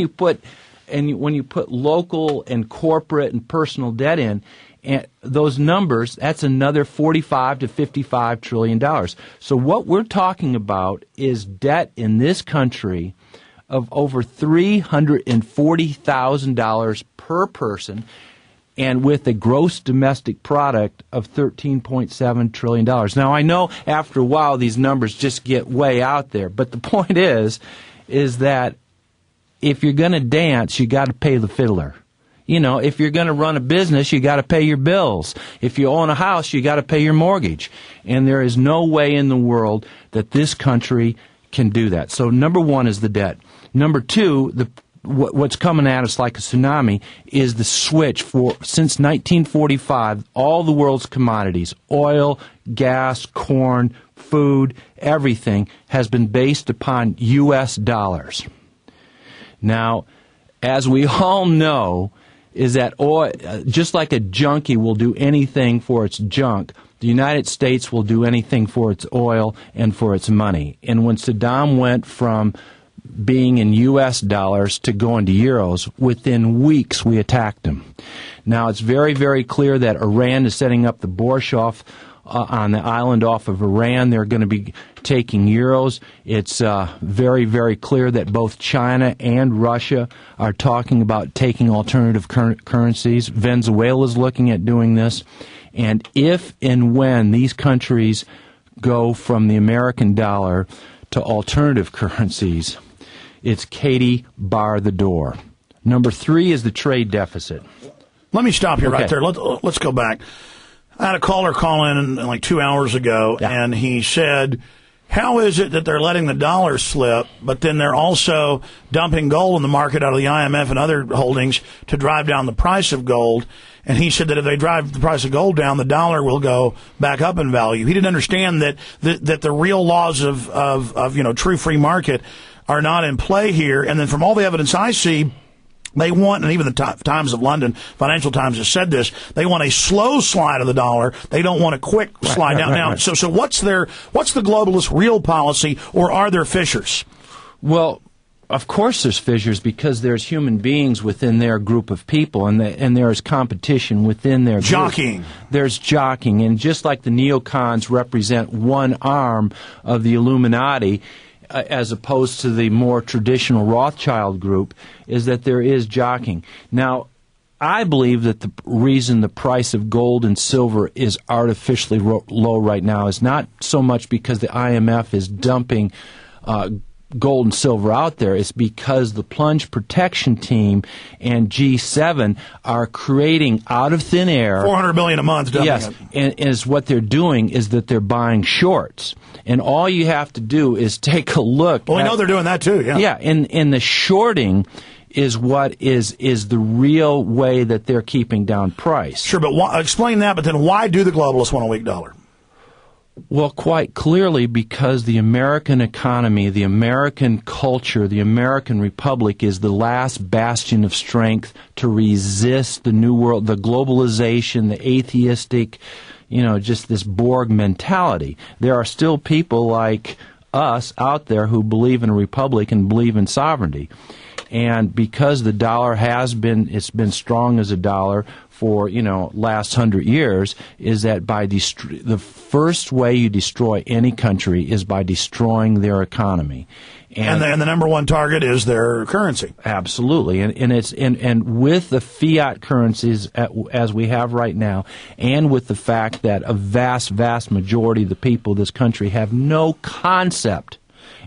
Speaker 6: you put local and corporate and personal debt in, and those numbers, that's another $45 to $55 trillion. So what we're talking about is debt in this country of over $340,000 per person, and with a gross domestic product of $13.7 trillion. Now, I know after a while these numbers just get way out there, but the point is that if you're going to dance, you got to pay the fiddler. You know, if you're going to run a business, you got to pay your bills. If you own a house, you got to pay your mortgage. And there is no way in the world that this country can do that. So number one is the debt. Number two, what's coming at us like a tsunami is the switch since 1945, all the world's commodities, oil, gas, corn, food, everything has been based upon U.S. dollars. Now, as we all know, is that oil, just like a junkie will do anything for its junk, the United States will do anything for its oil and for its money. And when Saddam went from being in U.S. dollars to going to euros, within weeks we attacked him. Now, it's very, very clear that Iran is setting up the Borshoff on the island off of Iran. They're going to be taking euros. It's very, very clear that both China and Russia are talking about taking alternative currencies. Venezuela is looking at doing this. And if and when these countries go from the American dollar to alternative currencies, it's Katie, bar the door. Number three is the trade deficit.
Speaker 5: Let me stop you right there. Let's go back. I had a caller call in like 2 hours ago, and he said, how is it that they're letting the dollar slip, but then they're also dumping gold in the market out of the IMF and other holdings to drive down the price of gold? And he said that if they drive the price of gold down, the dollar will go back up in value. He didn't understand that the real laws of true free market are not in play here. And then from all the evidence I see, they want, and even the Times of London, Financial Times has said this, they want a slow slide of the dollar. They don't want a quick slide down. Now, so what's the globalist real policy, or are there fissures?
Speaker 6: Well, of course there's fissures because there's human beings within their group of people, and there is competition within their group.
Speaker 5: Jockeying.
Speaker 6: There's jockeying, and just like the neocons represent one arm of the Illuminati, as opposed to the more traditional Rothschild group, is that there is jockeying. Now, I believe that the reason the price of gold and silver is artificially low right now is not so much because the IMF is dumping gold and silver out there. It's because the plunge protection team and G7 are creating out of thin air
Speaker 5: $400 billion a month.
Speaker 6: Yes, and is what they're doing is that they're buying shorts. And all you have to do is take a look.
Speaker 5: Well, we know they're doing that too. Yeah.
Speaker 6: Yeah, and the shorting is what is the real way that they're keeping down price.
Speaker 5: Sure, but explain that. But then why do the globalists want a weak dollar?
Speaker 6: Well, quite clearly, because the American economy, the American culture, the American republic is the last bastion of strength to resist the New World, the globalization, the atheistic, just this Borg mentality. There are still people like us out there who believe in a republic and believe in sovereignty. And because the dollar it's been strong as a dollar for, last 100 years, is that the first way you destroy any country is by destroying their economy.
Speaker 5: And the number one target is their currency.
Speaker 6: Absolutely. And with the fiat currencies as we have right now, and with the fact that a vast, vast majority of the people of this country have no concept,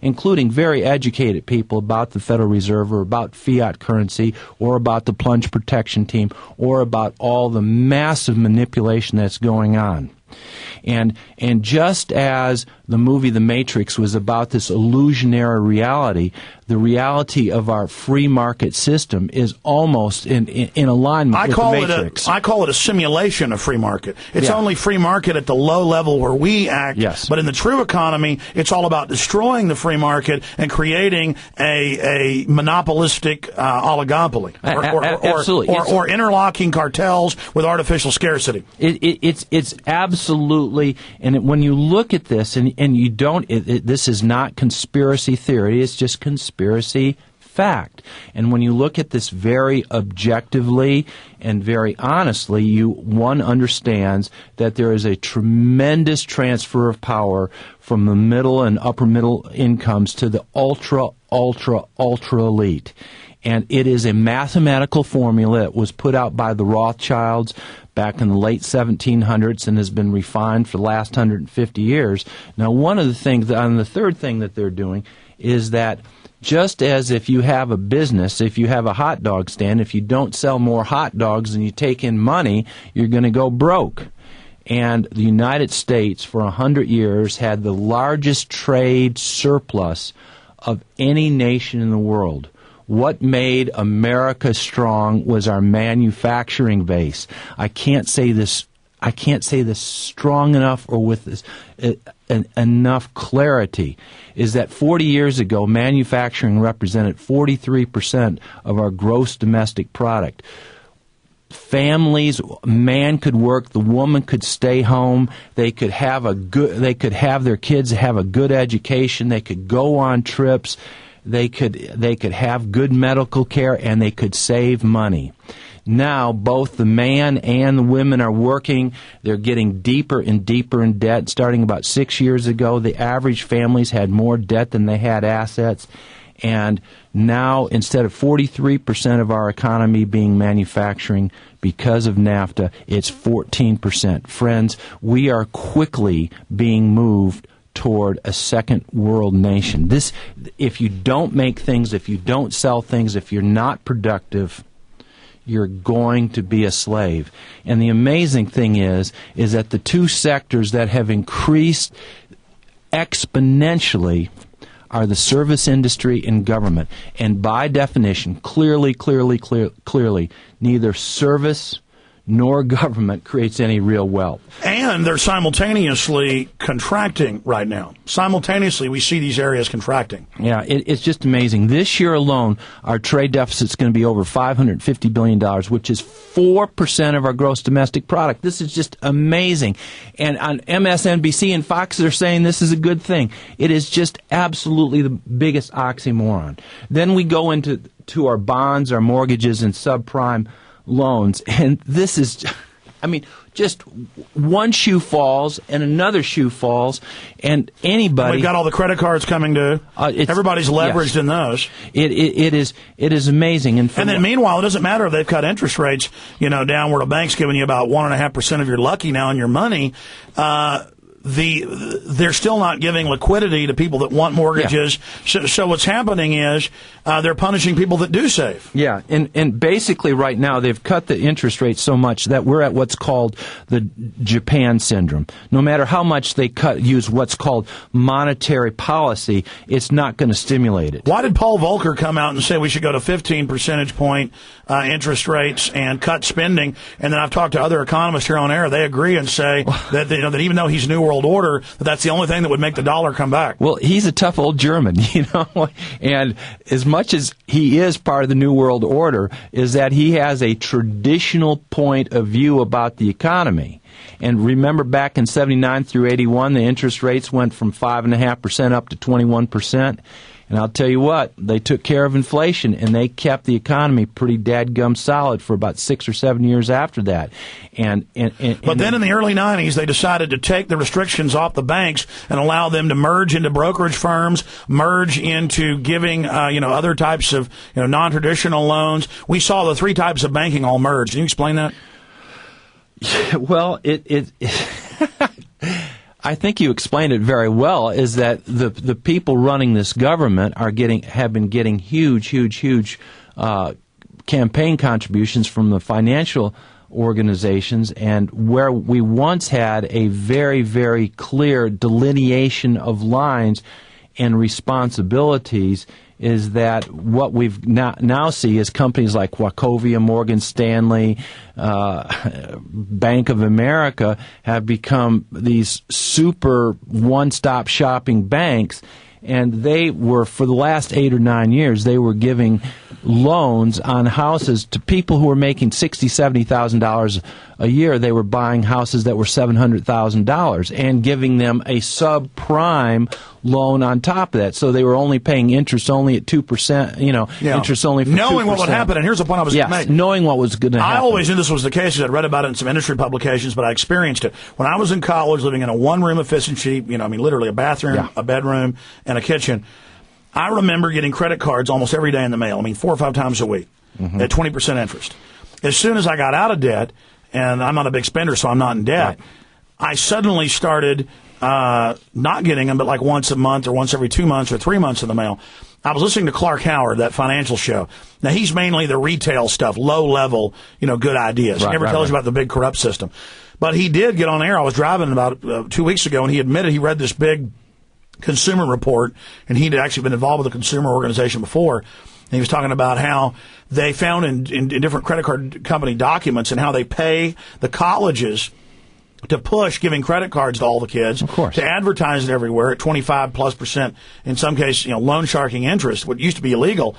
Speaker 6: including very educated people, about the Federal Reserve or about fiat currency or about the plunge protection team or about all the massive manipulation that's going on. And just as the movie The Matrix was about this illusionary reality, the reality of our free market system is almost in alignment with the Matrix.
Speaker 5: I call it a simulation of free market. It's only free market at the low level where we act.
Speaker 6: Yes.
Speaker 5: But in the true economy, it's all about destroying the free market and creating a monopolistic oligopoly.
Speaker 6: Absolutely.
Speaker 5: Or interlocking cartels with artificial scarcity.
Speaker 6: It's absolutely, and when you look at this, and you don't, this is not conspiracy theory, it's just conspiracy fact. And when you look at this very objectively and very honestly, one understands that there is a tremendous transfer of power from the middle and upper middle incomes to the ultra elite. And it is a mathematical formula that was put out by the Rothschilds back in the late 1700s and has been refined for the last 150 years. Now, one of the things, and the third thing that they're doing, is that just as if you have a business, if you have a hot dog stand, if you don't sell more hot dogs than you take in money, you're going to go broke. And the United States, for 100 years, had the largest trade surplus of any nation in the world. What made America strong was our manufacturing base. I can't say this strong enough or with this enough clarity, is that 40 years ago, manufacturing represented 43% of our gross domestic product. Families, man could work, the woman could stay home, they could have their kids have a good education, they could go on trips, they could have good medical care, and they could save money. Now, both the man and the women are working. They're getting deeper and deeper in debt. Starting about 6 years ago, the average families had more debt than they had assets. And now, instead of 43% of our economy being manufacturing because of NAFTA, it's 14%. Friends, we are quickly being moved toward a second world nation. If you don't make things, if you don't sell things, if you're not productive, you're going to be a slave. And the amazing thing is that the two sectors that have increased exponentially are the service industry and government. And by definition, clearly, neither service nor government creates any real wealth.
Speaker 5: And they're simultaneously contracting right now. Simultaneously, we see these areas contracting.
Speaker 6: Yeah, it's just amazing. This year alone, our trade deficit is going to be over $550 billion, which is 4% of our gross domestic product. This is just amazing. And on MSNBC and Fox, they're saying this is a good thing. It is just absolutely the biggest oxymoron. Then we go into our bonds, our mortgages, and subprime loans, and this is, just one shoe falls and another shoe falls, and anybody.
Speaker 5: We've got all the credit cards coming due. Everybody's leveraged in those.
Speaker 6: It is amazing, and
Speaker 5: then meanwhile, it doesn't matter if they've cut interest rates, down where the bank's giving you about 1.5% of your lucky now on your money. They're still not giving liquidity to people that want mortgages. Yeah. So what's happening is they're punishing people that do save.
Speaker 6: Yeah, and basically right now they've cut the interest rate so much that we're at what's called the Japan syndrome. No matter how much they use what's called monetary policy, it's not going to stimulate it.
Speaker 5: Why did Paul Volcker come out and say we should go to 15 percentage point interest rates and cut spending? And then I've talked to other economists here on air. They agree and say that even though he's New World World Order, that's the only thing that would make the dollar come back.
Speaker 6: Well, he's a tough old German, and as much as he is part of the New World Order, is that he has a traditional point of view about the economy. And remember back in 79 through 81, the interest rates went from 5.5% up to 21%. And I'll tell you what, they took care of inflation, and they kept the economy pretty dadgum solid for about 6 or 7 years after that.
Speaker 5: But then in the early 90s, they decided to take the restrictions off the banks and allow them to merge into brokerage firms, merge into giving, other types of, non-traditional loans. We saw the three types of banking all merge. Can you explain that?
Speaker 6: Well, I think you explained it very well, is that the people running this government have been getting huge campaign contributions from the financial organizations, and where we once had a very, very clear delineation of lines and responsibilities, is that what we've now see is companies like Wachovia, Morgan Stanley, Bank of America have become these super one-stop shopping banks, and they were, for the last 8 or 9 years, they were giving loans on houses to people who were making $60,000, $70,000 a year. They were buying houses that were $700,000 and giving them a subprime loan on top of that. So they were only paying interest only at 2%, interest only for 2%.
Speaker 5: Knowing what would happen, and here's the point I was going to make.
Speaker 6: Knowing what was going to happen.
Speaker 5: I always knew this was the case. I'd read about it in some industry publications, but I experienced it. When I was in college, living in a one-room efficiency, literally a bathroom, a bedroom, and a kitchen, I remember getting credit cards almost every day in the mail. 4 or 5 times a week at 20% interest. As soon as I got out of debt, and I'm not a big spender, so I'm not in debt, I suddenly started not getting them, but like once a month or once every 2 months or 3 months in the mail. I was listening to Clark Howard, that financial show. Now, he's mainly the retail stuff, low-level, good ideas. He never tells you about the big corrupt system. But he did get on air. I was driving about 2 weeks ago, and he admitted he read this big consumer report, and he'd actually been involved with a consumer organization before. And he was talking about how they found in different credit card company documents and how they pay the colleges to push giving credit cards to all the kids,
Speaker 6: of course,
Speaker 5: to advertise it everywhere at 25+%, in some case, loan sharking interest, what used to be illegal,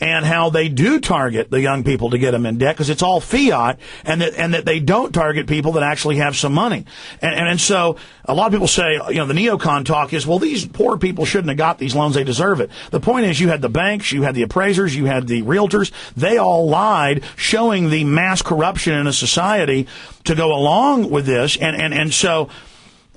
Speaker 5: and how they do target the young people to get them in debt because it's all fiat, and that they don't target people that actually have some money. And so a lot of people say, the neocon talk is, well, these poor people shouldn't have got these loans, they deserve it. The point is, you had the banks, you had the appraisers, you had the realtors, they all lied, showing the mass corruption in a society to go along with this, and so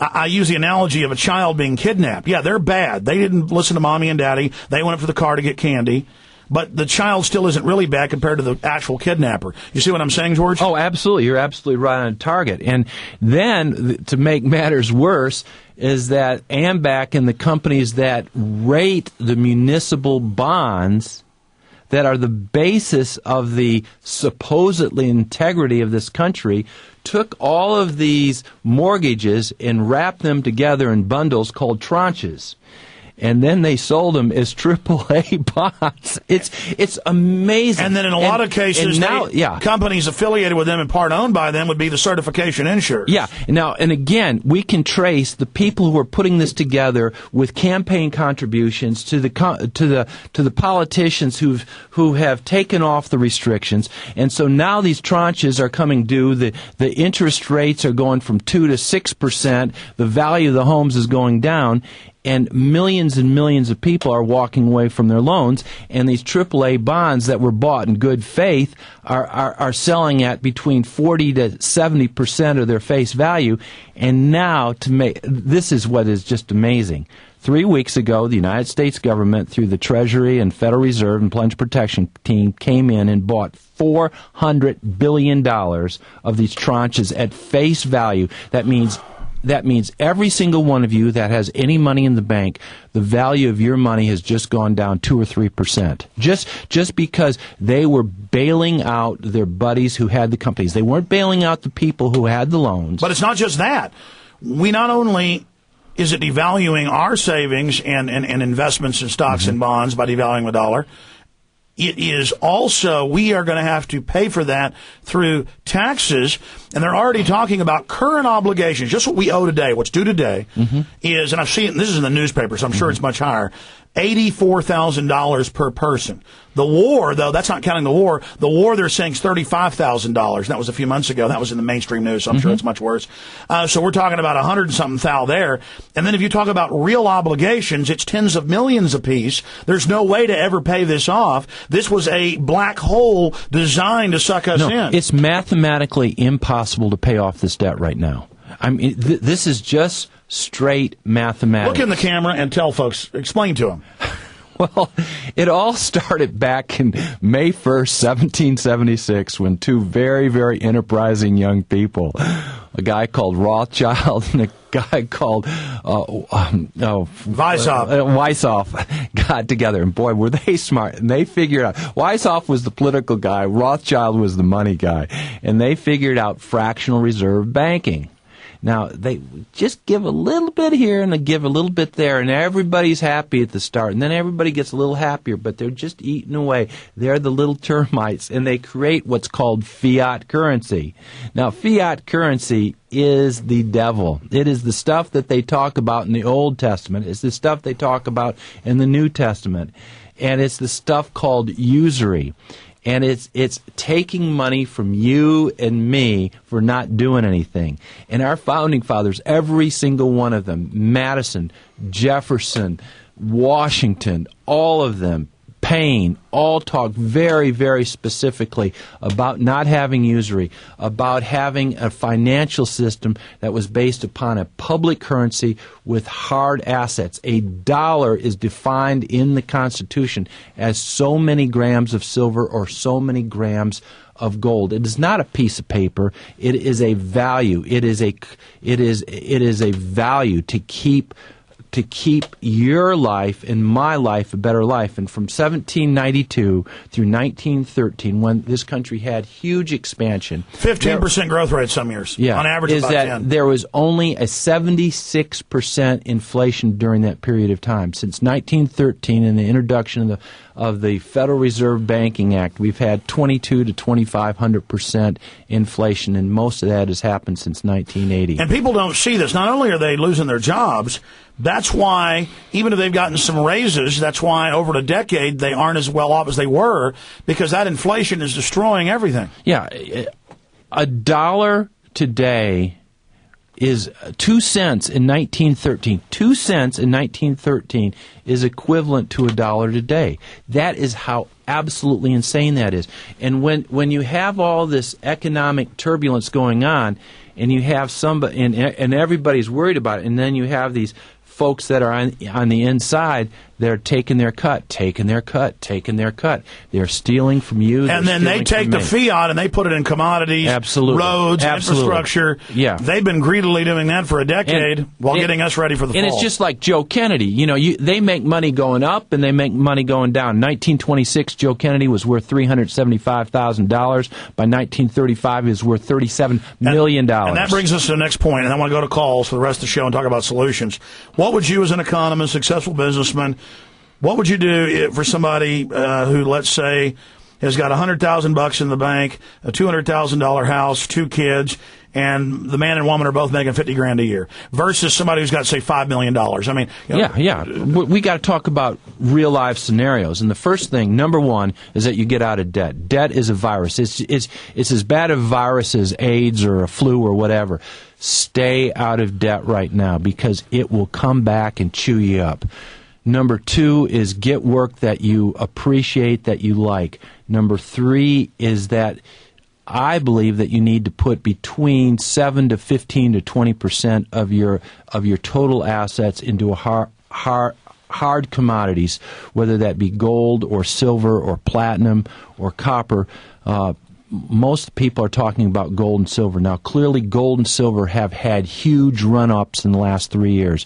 Speaker 5: I use the analogy of a child being kidnapped. Yeah, they're bad. They didn't listen to mommy and daddy. They went up to the car to get candy. But the child still isn't really bad compared to the actual kidnapper. You see what I'm saying, George?
Speaker 6: Oh, absolutely. You're absolutely right on target. And then, to make matters worse, is that AMBAC and the companies that rate the municipal bonds that are the basis of the supposedly integrity of this country took all of these mortgages and wrapped them together in bundles called tranches. And then they sold them as AAA bonds. It's amazing.
Speaker 5: And then in a lot of cases, companies affiliated with them and part owned by them would be the certification insurers.
Speaker 6: Yeah. Now, and again, we can trace the people who are putting this together with campaign contributions to the politicians who have taken off the restrictions. And so now these tranches are coming due. The interest rates are going from 2 to 6%. The value of the homes is going down. And millions of people are walking away from their loans, and these AAA bonds that were bought in good faith are selling at between 40 to 70% of their face value. And now, this is what is just amazing. 3 weeks ago, the United States government, through the Treasury and Federal Reserve and Pledge Protection Team, came in and bought $400 billion of these tranches at face value. That means every single one of you that has any money in the bank, the value of your money has just gone down 2 or 3%. Just because they were bailing out their buddies who had the companies. They weren't bailing out the people who had the loans.
Speaker 5: But it's not just that. We not only is it devaluing our savings and investments in stocks and bonds by devaluing the dollar, it is also, we are going to have to pay for that through taxes. And they're already talking about current obligations, just what we owe today, what's due today, is, and I've seen it, this is in the newspaper, so I'm sure it's much higher, $84,000 per person. The war, though, that's not counting the war. The war, they're saying, is $35,000. That was a few months ago. That was in the mainstream news, so I'm sure it's much worse. So we're talking about 100 and something thou there. And then if you talk about real obligations, it's tens of millions apiece. There's no way to ever pay this off. This was a black hole designed to suck us in.
Speaker 6: It's mathematically impossible to pay off this debt right now. I mean, this is just straight mathematics.
Speaker 5: Look in the camera and tell folks, explain to them.
Speaker 6: Well, it all started back in May 1st, 1776, when two very, very enterprising young people, a guy called Rothschild and a guy called Weishaupt, got together. And boy, were they smart. And they figured out, Weishaupt was the political guy, Rothschild was the money guy. And they figured out fractional reserve banking. Now, they just give a little bit here and they give a little bit there, and everybody's happy at the start. And then everybody gets a little happier, but they're just eating away. They're the little termites, and they create what's called fiat currency. Now, fiat currency is the devil. It is the stuff that they talk about in the Old Testament. It's the stuff they talk about in the New Testament. And it's the stuff called usury. And it's taking money from you and me for not doing anything. And our founding fathers, every single one of them, Madison, Jefferson, Washington, all of them, Paine, all talked very, very specifically about not having usury, about having a financial system that was based upon a public currency with hard assets. A dollar is defined in the Constitution as so many grams of silver or so many grams of gold. It is not a piece of paper. It is a value. It is a value to keep your life and my life a better life. And from 1792 through 1913, when this country had huge expansion,
Speaker 5: 15% growth rate some years, on average
Speaker 6: is
Speaker 5: about
Speaker 6: that
Speaker 5: 10.
Speaker 6: There was only a 76% inflation during that period of time. Since 1913 and the introduction of the Federal Reserve Banking Act, we've had 22 to 2,500% inflation, and most of that has happened since 1980.
Speaker 5: And people don't see this. Not only are they losing their jobs, that's why, even if they've gotten some raises, that's why over a decade they aren't as well off as they were, because that inflation is destroying everything.
Speaker 6: Yeah, a dollar today is 2 cents in 1913. 2 cents in 1913 is equivalent to $1 today. That is how absolutely insane that is. And when you have all this economic turbulence going on, and you have somebody, and everybody's worried about it, and then you have these folks that are on the inside, they're taking their cut. They're stealing from you.
Speaker 5: And then they take the fiat and they put it in commodities, roads, infrastructure.
Speaker 6: Yeah.
Speaker 5: They've been greedily doing that for a decade while getting us ready for the fall.
Speaker 6: And it's just like Joe Kennedy. You know, they make money going up and they make money going down. In 1926, Joe Kennedy was worth $375,000. By 1935, he was worth $37 million.
Speaker 5: And that brings us to the next point, and I want to go to calls for the rest of the show and talk about solutions. What would you, as an economist, successful businessman, what would you do for somebody who, let's say, has got $100,000 in the bank, a $200,000 house, 2 kids, and the man and woman are both making $50,000 a year, versus somebody who's got, say, $5 million? I mean,
Speaker 6: yeah. We got to talk about real life scenarios. And the first thing, number one, is that you get out of debt. Debt is a virus. It's as bad a virus as AIDS or a flu or whatever. Stay out of debt right now, because it will come back and chew you up. Number 2 is get work that you appreciate, that you like. Number 3 is that I believe that you need to put between 7 to 15 to 20% of your total assets into a hard commodities, whether that be gold or silver or platinum or copper. Most people are talking about gold and silver. Now, clearly, gold and silver have had huge run-ups in the last 3 years.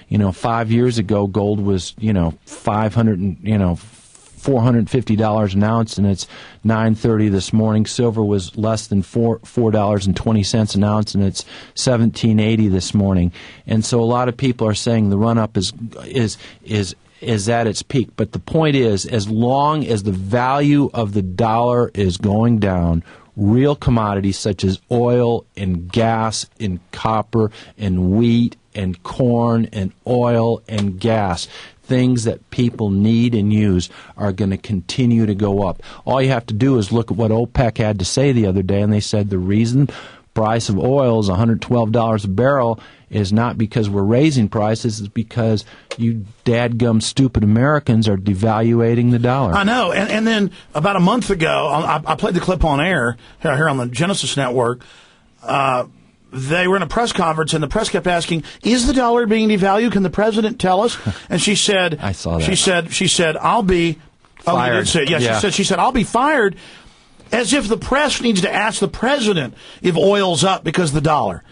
Speaker 6: 5 years ago, gold was, $450 an ounce, and it's $9.30 this morning. Silver was less than $4.20 an ounce, and it's $17.80 this morning. And so a lot of people are saying the run-up is at its peak. But the point is, as long as the value of the dollar is going down, real commodities such as oil and gas and copper and wheat and corn and oil and gas, things that people need and use, are going to continue to go up. All you have to do is look at what OPEC had to say the other day, and they said the reason price of oil is $112 a barrel is not because we're raising prices, it's because you dadgum stupid Americans are devaluating the dollar.
Speaker 5: I know. And then about a month ago, I played the clip on air here on the Genesis Network. They were in a press conference, and the press kept asking, "Is the dollar being devalued? Can the president tell us?" And she said,
Speaker 6: "I saw that."
Speaker 5: She said, "I'll be fired." Oh, you did say it. Yeah, yeah. She said, "I'll be fired," as if the press needs to ask the president if oil's up because of the dollar.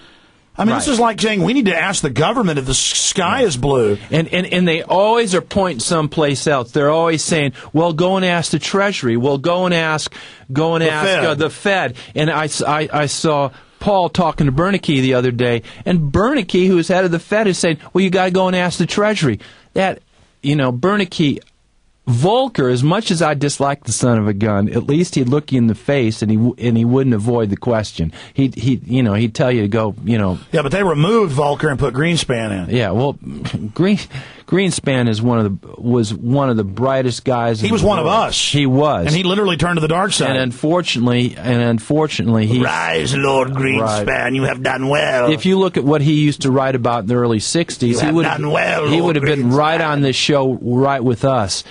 Speaker 5: I mean, This is like saying we need to ask the government if the sky is blue.
Speaker 6: And they always are pointing someplace else. They're always saying, well, go and ask the Treasury. Well, go and ask the Fed. And I saw Paul talking to Bernanke the other day, and Bernanke, who is head of the Fed, is saying, well, you got to go and ask the Treasury. Bernanke, Volcker, as much as I dislike the son of a gun, at least he'd look you in the face and he wouldn't avoid the question. He'd tell you to go,
Speaker 5: Yeah, but they removed Volcker and put Greenspan in.
Speaker 6: Yeah, well, Greenspan was one of the brightest guys.
Speaker 5: He was one of us.
Speaker 6: He was,
Speaker 5: and he literally turned to the dark side.
Speaker 6: And unfortunately, he
Speaker 5: rise, Lord Greenspan. Right. You have done well.
Speaker 6: If you look at what he used to write about in the early '60s, he would have been right on this show, right with us.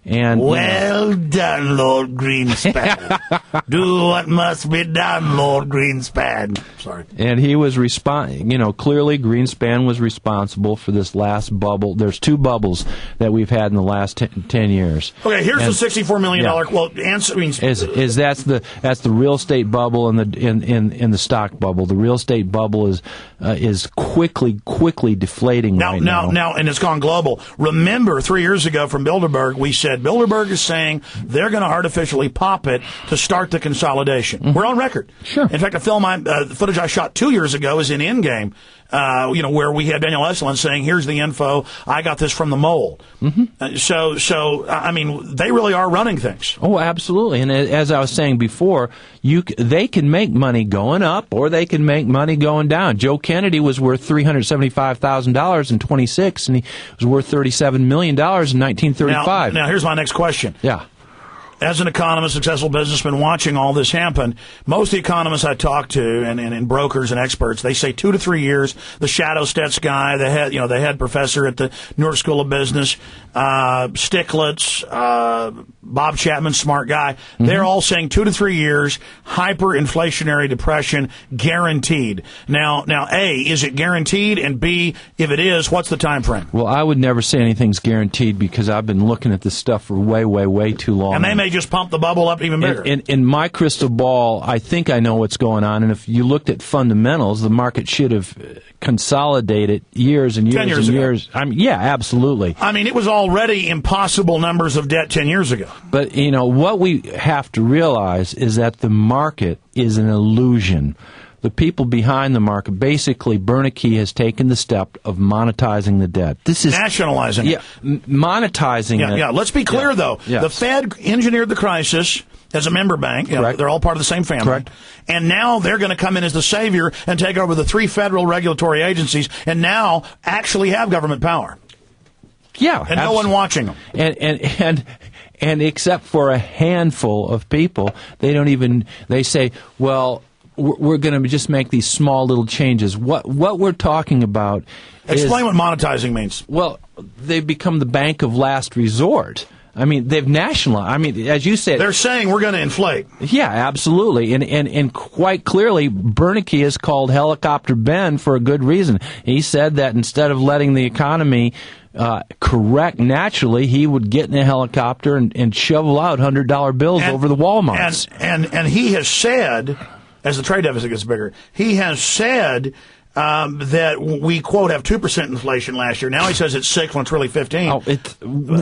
Speaker 6: And
Speaker 5: well done, Lord Greenspan. Do what must be done, Lord Greenspan. Sorry.
Speaker 6: And he was clearly Greenspan was responsible for this last bubble. There's two bubbles that we've had in the last 10 years.
Speaker 5: Okay, here's the $64 million quote. Answer means
Speaker 6: that's the real estate bubble and the stock bubble. The real estate bubble is quickly deflating now,
Speaker 5: and it's gone global. Remember, 3 years ago from Bilderberg, we said Bilderberg is saying they're going to artificially pop it to start the consolidation. Mm-hmm. We're on record.
Speaker 6: Sure.
Speaker 5: In fact, the footage I shot 2 years ago is in Endgame, where we had Daniel Esselin saying, here's the info, I got this from the mole.
Speaker 6: Mm-hmm.
Speaker 5: So I mean, they really are running things.
Speaker 6: Oh, absolutely. And as I was saying before, they can make money going up or they can make money going down. Joe Kennedy was worth $375,000 in 26, and he was worth $37 million in 1935.
Speaker 5: Now here's my next question.
Speaker 6: Yeah.
Speaker 5: As an economist, successful businessman, watching all this happen, most of the economists I talk to and brokers and experts, they say 2 to 3 years. The Shadow Stats guy, the head professor at the New York School of Business, Stiglitz, Bob Chapman, smart guy, they're all saying 2 to 3 years, hyperinflationary depression, guaranteed. Now, A, is it guaranteed? And B, if it is, what's the time frame?
Speaker 6: Well, I would never say anything's guaranteed because I've been looking at this stuff for way, way, way too long.
Speaker 5: And they may just pump the bubble up even bigger.
Speaker 6: In my crystal ball, I think I know what's going on. And if you looked at fundamentals, the market should have consolidated years and years
Speaker 5: 10 years
Speaker 6: and
Speaker 5: ago.
Speaker 6: years. I mean, yeah, absolutely.
Speaker 5: I mean, it was already impossible numbers of debt 10 years ago.
Speaker 6: But, what we have to realize is that the market is an illusion. The people behind the market, basically, Bernanke has taken the step of monetizing the debt. This is
Speaker 5: nationalizing it.
Speaker 6: Monetizing it.
Speaker 5: Yeah, let's be clear, though.
Speaker 6: Yes.
Speaker 5: The Fed engineered the crisis as a member bank. They're all part of the same family.
Speaker 6: Correct.
Speaker 5: And now they're going to come in as the savior and take over the 3 federal regulatory agencies and now actually have government power.
Speaker 6: Yeah.
Speaker 5: And no one watching them.
Speaker 6: And except for a handful of people, they say, well, we're going to just make these small little changes. What we're talking about
Speaker 5: Explain what monetizing means.
Speaker 6: Well, they've become the bank of last resort. I mean, they've nationalized. I mean, as you said,
Speaker 5: they're saying we're going to inflate.
Speaker 6: Yeah, absolutely, and quite clearly, Bernanke is called Helicopter Ben for a good reason. He said that instead of letting the economy correct naturally, he would get in a helicopter and shovel out $100 bills over the Walmarts.
Speaker 5: And he has said, as the trade deficit gets bigger, he has said that we, quote, have 2% inflation last year. Now he says it's 6 when it's really 15.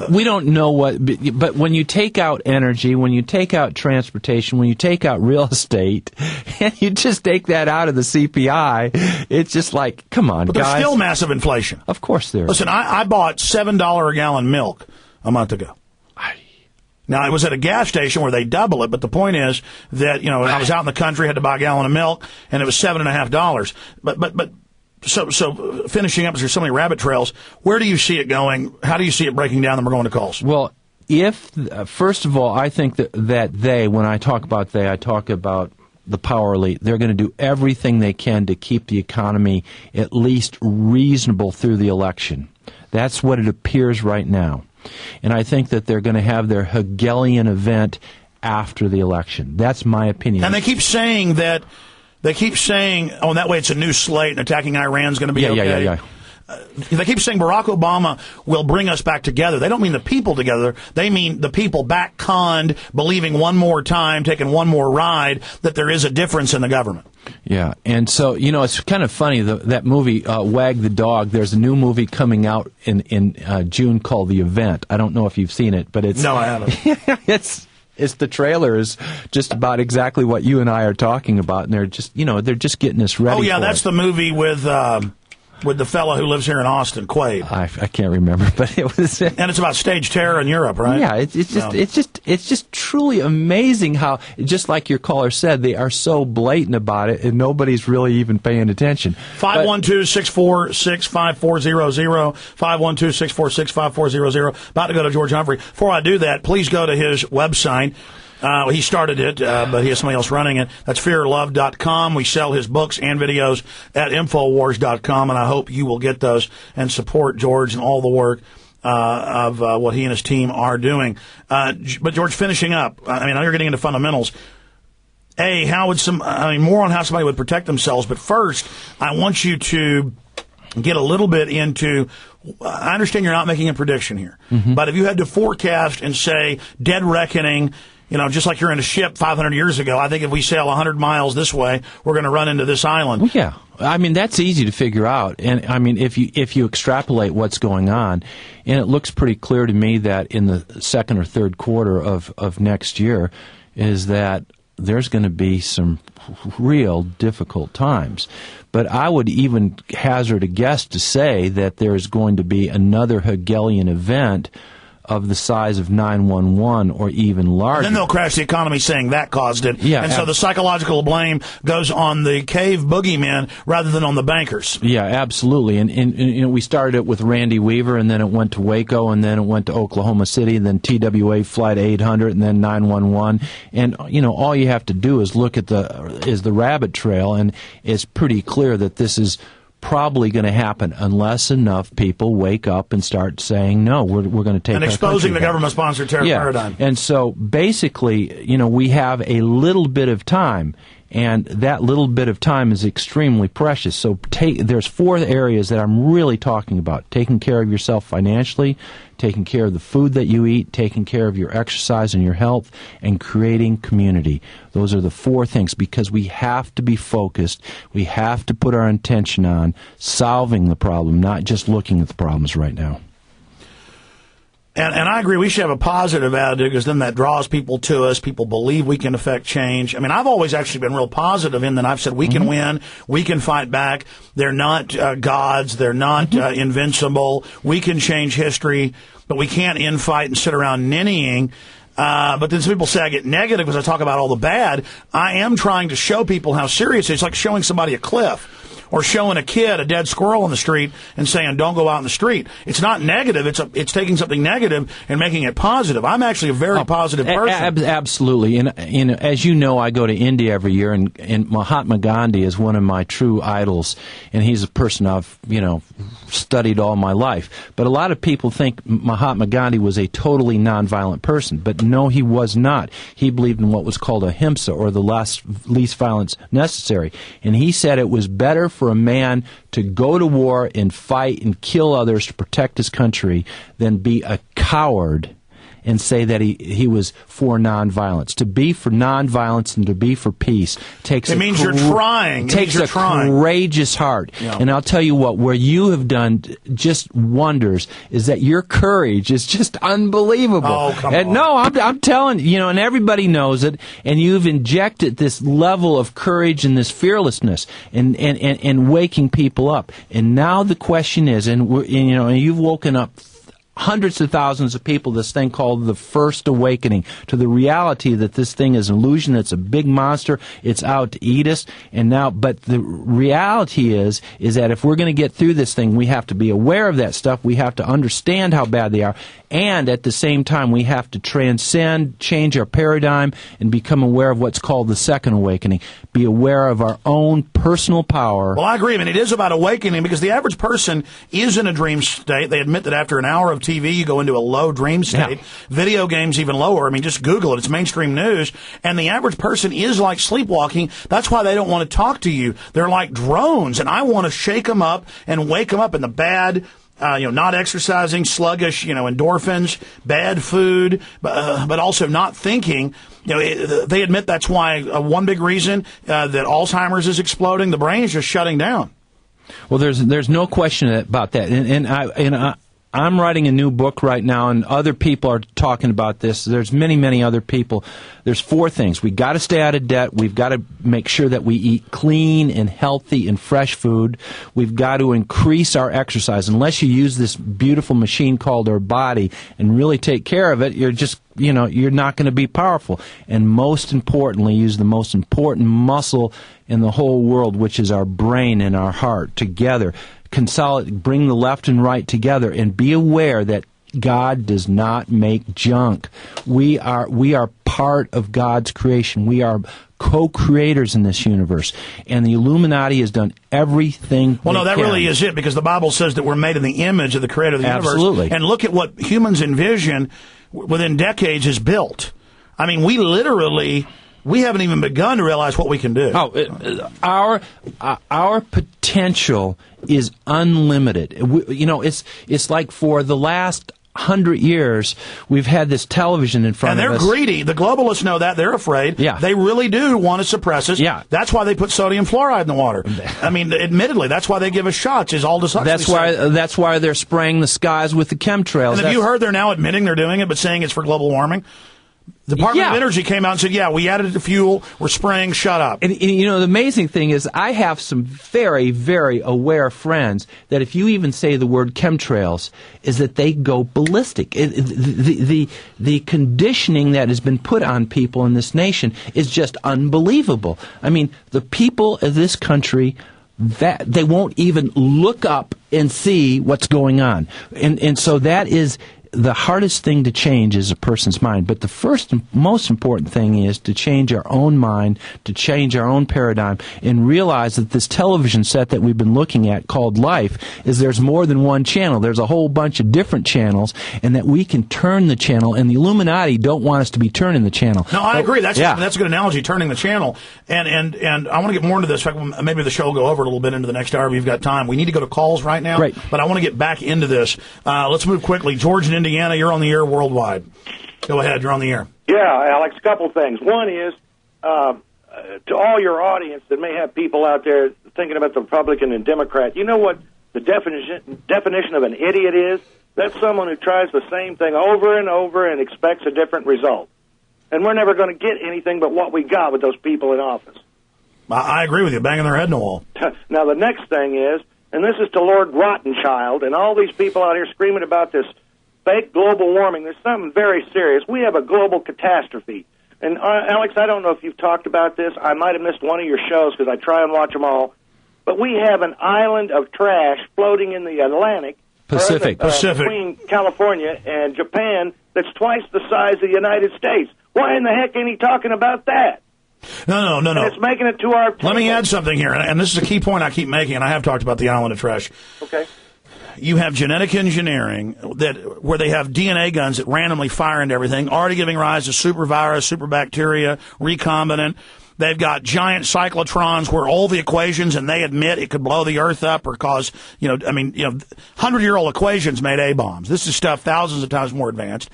Speaker 6: We don't know what, but when you take out energy, when you take out transportation, when you take out real estate, and you just take that out of the CPI, it's just like, come on,
Speaker 5: but
Speaker 6: guys.
Speaker 5: There's still massive inflation.
Speaker 6: Of course there is.
Speaker 5: Listen, I bought $7 a gallon milk a month ago. Now, it was at a gas station where they double it, but the point is that, I was out in the country, had to buy a gallon of milk, and it was $7.50. But so finishing up, there's so many rabbit trails. Where do you see it going? How do you see it breaking down? Then we're going to calls.
Speaker 6: Well, first of all, I think that when I talk about I talk about the power elite. They're going to do everything they can to keep the economy at least reasonable through the election. That's what it appears right now. And I think that they're going to have their Hegelian event after the election. That's my opinion.
Speaker 5: And they keep saying, that that way it's a new slate and attacking Iran's going to be okay.
Speaker 6: Yeah.
Speaker 5: They keep saying Barack Obama will bring us back together. They don't mean the people together. They mean the people back conned, believing one more time, taking one more ride, that there is a difference in the government.
Speaker 6: Yeah, and so, it's kind of funny, that movie, Wag the Dog, there's a new movie coming out in June called The Event. I don't know if you've seen it, but it's...
Speaker 5: No, I haven't.
Speaker 6: It's the trailer is just about exactly what you and I are talking about, and they're just, they're just getting us ready.
Speaker 5: Oh, yeah,
Speaker 6: for
Speaker 5: that's
Speaker 6: it.
Speaker 5: The movie with the fellow who lives here in Austin, Quaid.
Speaker 6: I can't remember, but it was.
Speaker 5: And it's about stage terror in Europe, right?
Speaker 6: Yeah, it's just truly amazing how, just like your caller said, they are so blatant about it, and nobody's really even paying attention.
Speaker 5: 512-646-5400, 512-646-5400. About to go to George Humphrey. Before I do that, please go to his website. He started it, but he has somebody else running it. That's fearlove.com. We sell his books and videos at Infowars.com, and I hope you will get those and support George and all the work of what he and his team are doing. But, George, finishing up, I know you're getting into fundamentals. More on how somebody would protect themselves, but first, I want you to get a little bit into, I understand you're not making a prediction here, but if you had to forecast and say dead reckoning, just like you're in a ship 500 years ago, I think if we sail 100 miles this way, we're going to run into this island.
Speaker 6: Well, yeah. That's easy to figure out. And, if you extrapolate what's going on, and it looks pretty clear to me that in the second or third quarter of next year is that there's going to be some real difficult times. But I would even hazard a guess to say that there's going to be another Hegelian event of the size of 9/11 or even larger.
Speaker 5: And then they'll crash the economy saying that caused it.
Speaker 6: Yeah,
Speaker 5: and so the psychological blame goes on the cave boogeymen rather than on the bankers.
Speaker 6: Yeah, absolutely. And we started it with Randy Weaver, and then it went to Waco, and then it went to Oklahoma City, and then TWA Flight 800, and then 911. And, all you have to do is look at the rabbit trail, and it's pretty clear that this is probably going to happen unless enough people wake up and start saying, no, we're going to take
Speaker 5: and exposing the government-sponsored terror paradigm.
Speaker 6: And so basically, we have a little bit of time, and that little bit of time is extremely precious. So there's 4 areas that I'm really talking about: taking care of yourself financially, taking care of the food that you eat, taking care of your exercise and your health, and creating community. Those are the 4 things, because we have to be focused. We have to put our intention on solving the problem, not just looking at the problems right now.
Speaker 5: And I agree, we should have a positive attitude, because then that draws people to us. People believe we can affect change. I've always actually been real positive in that I've said we can win, we can fight back. They're not gods, they're not invincible. We can change history, but we can't infight and sit around ninnying. But then some people say I get negative because I talk about all the bad. I am trying to show people how serious it is. It's like showing somebody a cliff, or showing a kid a dead squirrel in the street and saying, don't go out in the street. It's not negative. It's taking something negative and making it positive. I'm actually a very positive person.
Speaker 6: Absolutely. And as you know, I go to India every year, and Mahatma Gandhi is one of my true idols, and he's a person I've, studied all my life. But a lot of people think Mahatma Gandhi was a totally nonviolent person, but no, he was not. He believed in what was called ahimsa, or the least violence necessary. And he said it was better for a man to go to war and fight and kill others to protect his country than be a coward and say that he was for nonviolence. To be for nonviolence and to be for peace takes
Speaker 5: you're trying.
Speaker 6: Takes a courageous heart.
Speaker 5: Yeah.
Speaker 6: And I'll tell you what, where you have done just wonders is that your courage is just unbelievable.
Speaker 5: Oh, come on.
Speaker 6: No, I'm telling you, and everybody knows it, and you've injected this level of courage and this fearlessness and waking people up. And now the question is, and you've woken up hundreds of thousands of people, this thing called the First Awakening, to the reality that this thing is an illusion, it's a big monster, it's out to eat us. But the reality is that if we're going to get through this thing, we have to be aware of that stuff, we have to understand how bad they are, and at the same time, we have to transcend, change our paradigm, and become aware of what's called the Second Awakening. Be aware of our own personal power.
Speaker 5: Well, I agree. I mean, it is about awakening because the average person is in a dream state. They admit that after an hour of TV, you go into a low dream state. Yeah. Video games even lower. I mean, just Google it. It's mainstream news. And the average person is like sleepwalking. That's why they don't want to talk to you. They're like drones. And I want to shake them up and wake them up in the bad, not exercising, sluggish, endorphins, bad food, but also not thinking. They admit that's why one big reason that Alzheimer's is exploding. The brain is just shutting down.
Speaker 6: Well, there's no question about that, and I'm writing a new book right now, and other people are talking about this. There's many other people. There's 4 things. We've got to stay out of debt. We've got to make sure that we eat clean and healthy and fresh food. We've got to increase our exercise. Unless you use this beautiful machine called our body and really take care of it, you're just, you're not going to be powerful. And most importantly, use the most important muscle in the whole world, which is our brain and our heart together. Consolidate, bring the left and right together, and be aware that God does not make junk. We are part of God's creation. We are co-creators in this universe, and the Illuminati has done everything.
Speaker 5: Well, no, that really is it, because the Bible says that we're made in the image of the Creator of the universe.
Speaker 6: Absolutely.
Speaker 5: And look at what humans envision within decades is built. I mean, we haven't even begun to realize what we can do.
Speaker 6: Our potential is unlimited. It's like for the last 100 years, we've had this television in front of us.
Speaker 5: And they're greedy. The globalists know that. They're afraid.
Speaker 6: Yeah.
Speaker 5: They really do want to suppress us.
Speaker 6: Yeah.
Speaker 5: That's why they put sodium fluoride in the water. I mean, admittedly, that's why they give us shots, is Aldous Huxley.
Speaker 6: That's why they're spraying the skies with the chemtrails.
Speaker 5: And have you heard they're now admitting they're doing it, but saying it's for global warming? The Department of Energy came out and said, we added it to fuel, we're spraying, shut up.
Speaker 6: And the amazing thing is I have some very, very aware friends that if you even say the word chemtrails, is that they go ballistic. The conditioning that has been put on people in this nation is just unbelievable. I mean, the people of this country, that they won't even look up and see what's going on. And so that is the hardest thing to change is a person's mind. But the first and most important thing is to change our own mind, to change our own paradigm, and realize that this television set that we've been looking at called life is there's more than one channel. There's a whole bunch of different channels, and that we can turn the channel, and the Illuminati don't want us to be turning the channel.
Speaker 5: No, I agree. That's a good analogy, turning the channel. And I want to get more into this. In fact, maybe the show will go over a little bit into the next hour if you've got time. We need to go to calls right now.
Speaker 6: Great.
Speaker 5: But I want to get back into this. Let's move quickly. George in Indiana, you're on the air worldwide. Go ahead, you're on the air.
Speaker 18: Yeah, Alex, a couple things. One is, to all your audience that may have people out there thinking about the Republican and Democrat, you know what the definition of an idiot is? That's someone who tries the same thing over and over and expects a different result. And we're never going to get anything but what we got with those people in office.
Speaker 5: I agree with you, banging their head in the wall.
Speaker 18: Now, the next thing is, and this is to Lord Rottenchild and all these people out here screaming about this fake global warming. There's something very serious. We have a global catastrophe. And, Alex, I don't know if you've talked about this. I might have missed one of your shows because I try and watch them all. But we have an island of trash floating in the Atlantic.
Speaker 6: Pacific.
Speaker 18: Between California and Japan that's twice the size of the United States. Why in the heck ain't he talking about that?
Speaker 5: No.
Speaker 18: And it's making it to our...
Speaker 5: Let me add something here, and this is a key point I keep making, and I have talked about the island of trash.
Speaker 18: Okay.
Speaker 5: You have genetic engineering where they have DNA guns that randomly fire into everything, already giving rise to super virus, super bacteria, recombinant. They've got giant cyclotrons where all the equations, and they admit it could blow the Earth up or cause, 100-year-old equations made A-bombs. This is stuff thousands of times more advanced.